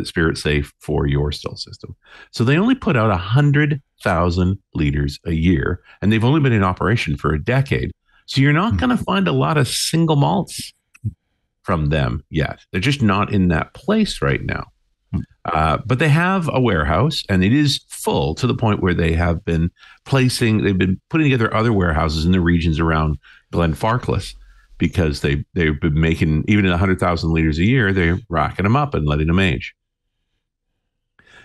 spirit safe for your still system. So they only put out 100,000 liters a year, and they've only been in operation for a decade. So you're not going to find a lot of single malts from them yet. They're just not in that place right now. But they have a warehouse, and it is full to the point where they've been putting together other warehouses in the regions around Glenfarclas, because they've been making, even at 100,000 liters a year, they're racking them up and letting them age.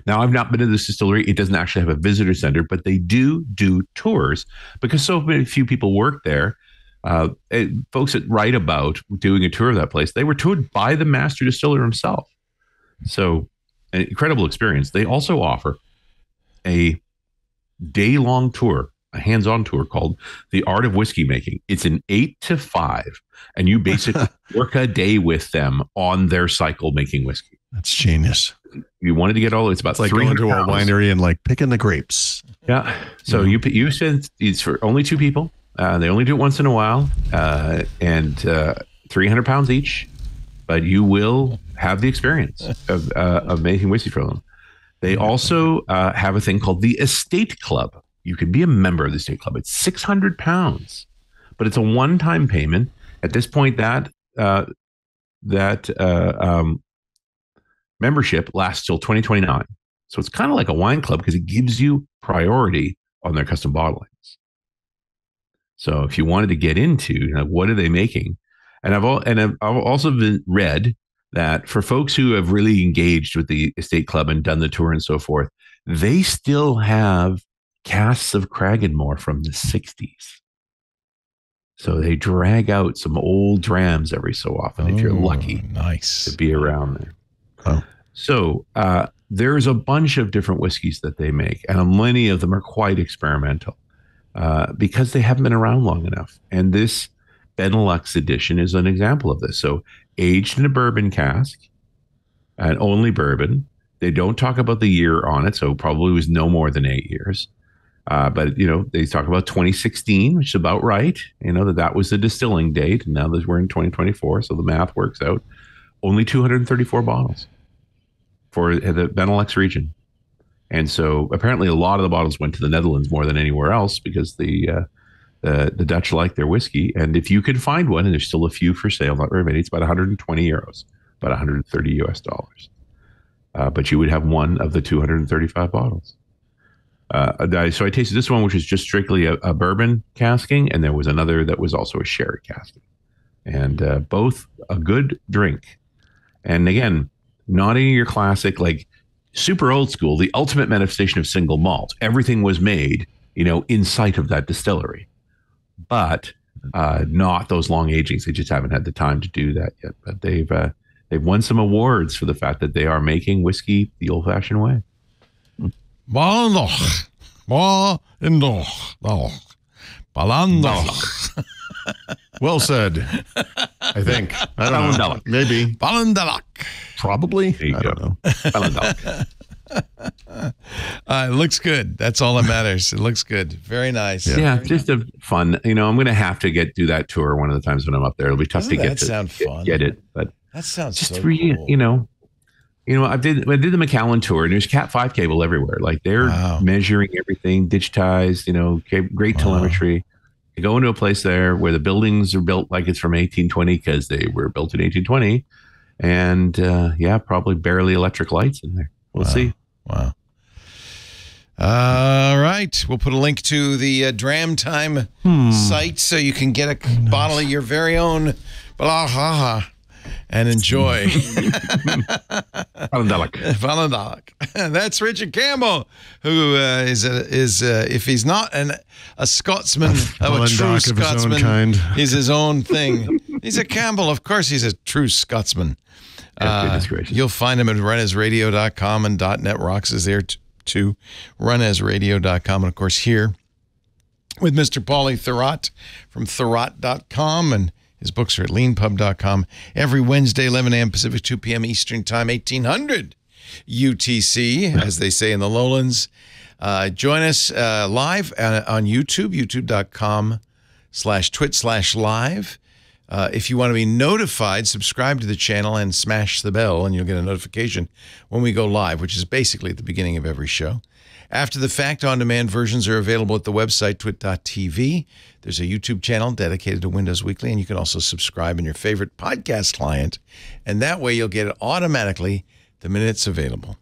Now, I've not been to this distillery. It doesn't actually have a visitor center, but they do tours, because so many few people work there. Folks that write about doing a tour of that place, they were toured by the master distiller himself. So an incredible experience. They also offer a day-long tour, a hands-on tour called The Art of Whiskey Making. It's an 8 to 5, and you basically work a day with them on their cycle making whiskey. That's genius. You wanted to get all, it's about like going to a winery and like picking the grapes. Yeah. So you said it's for only 2 people. They only do it once in a while, and 300 pounds each. But you will have the experience of making whiskey for them. They also have a thing called the Estate Club. You can be a member of the Estate Club. It's 600 pounds, but it's a one-time payment. At this point, that membership lasts till 2029. So it's kind of like a wine club, because it gives you priority on their custom bottlings. So if you wanted to get into, what are they making? And I've also read that for folks who have really engaged with the Estate Club and done the tour and so forth, they still have casks of Cragganmore from the 60s. So they drag out some old drams every so often, if you're lucky to be around there. Oh. So there's a bunch of different whiskeys that they make, and many of them are quite experimental because they haven't been around long enough. And this Benelux edition is an example of this. So aged in a bourbon cask, and only bourbon. They don't talk about the year on it, so probably was no more than 8 years. But they talk about 2016, which is about right. That was the distilling date, and now that we're in 2024, so the math works out. Only 234 bottles for the Benelux region, and so apparently a lot of the bottles went to the Netherlands more than anywhere else, because the Dutch like their whiskey. And if you can find one, and there's still a few for sale, not very many, it's about 120 euros, about 130 US dollars. But you would have one of the 235 bottles. So I tasted this one, which is just strictly a bourbon casking, and there was another that was also a sherry casking, and both a good drink. And again, not in your classic, like super old school, the ultimate manifestation of single malt. Everything was made, in sight of that distillery, but not those long agings. They just haven't had the time to do that yet. But they've won some awards for the fact that they are making whiskey the old-fashioned way. Well said. I think. I don't know. Maybe. Probably. I don't know. It looks good. That's all that matters. It looks good. Very nice. Yeah, just a fun. I'm going to have to do that tour one of the times when I'm up there. It'll be tough to get it, but that sounds just so really, cool. I did the McAllen tour, and there's Cat 5 cable everywhere. Like they're measuring everything, digitized. Great telemetry. You go into a place there where the buildings are built like it's from 1820, because they were built in 1820, and probably barely electric lights in there. We'll see. Wow. All right. We'll put a link to the Dram Time site so you can get a bottle of your very own Balahaha and enjoy. Valandalek. That's Richard Campbell, who is if he's not a Scotsman, a true Scotsman, he's his own thing. He's a Campbell. Of course, he's a true Scotsman. You'll find him at runesradio.com, and .NET Rocks is there too. runesradio.com, and of course here with Mr. Paulie Thurrott from Thurrott.com, and his books are at leanpub.com. Every Wednesday, 11 a.m. Pacific, 2 p.m. Eastern Time, 1800 UTC, as they say in the lowlands. Join us live on YouTube, youtube.com/twit/live. If you want to be notified, subscribe to the channel and smash the bell, and you'll get a notification when we go live, which is basically at the beginning of every show. After the fact, on-demand versions are available at the website, twit.tv. There's a YouTube channel dedicated to Windows Weekly, and you can also subscribe in your favorite podcast client, and that way you'll get it automatically the minute it's available.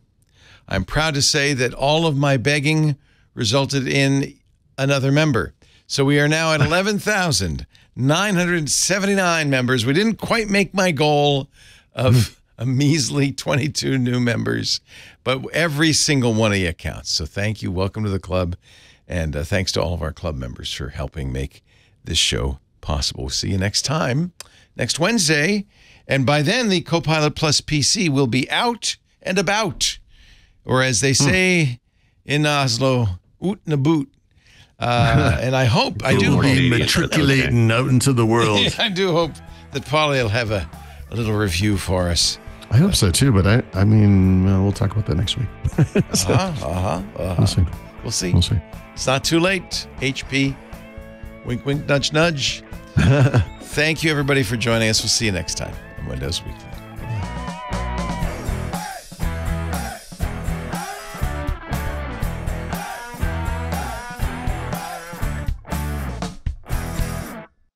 I'm proud to say that all of my begging resulted in another member. So we are now at 11,979 members. We didn't quite make my goal of a measly 22 new members, but every single one of you counts. So thank you. Welcome to the club. And thanks to all of our club members for helping make this show possible. We'll see you next time, next Wednesday. And by then, the Copilot Plus PC will be out and about. Or as they say in Oslo, oot na boot. And I hope, I do hope. Matriculating out into the world. I do hope that Paulie will have a little review for us. I hope so too, but I mean, we'll talk about that next week. We'll see. It's not too late. HP. Wink, wink, nudge, nudge. Thank you, everybody, for joining us. We'll see you next time on Windows Weekly.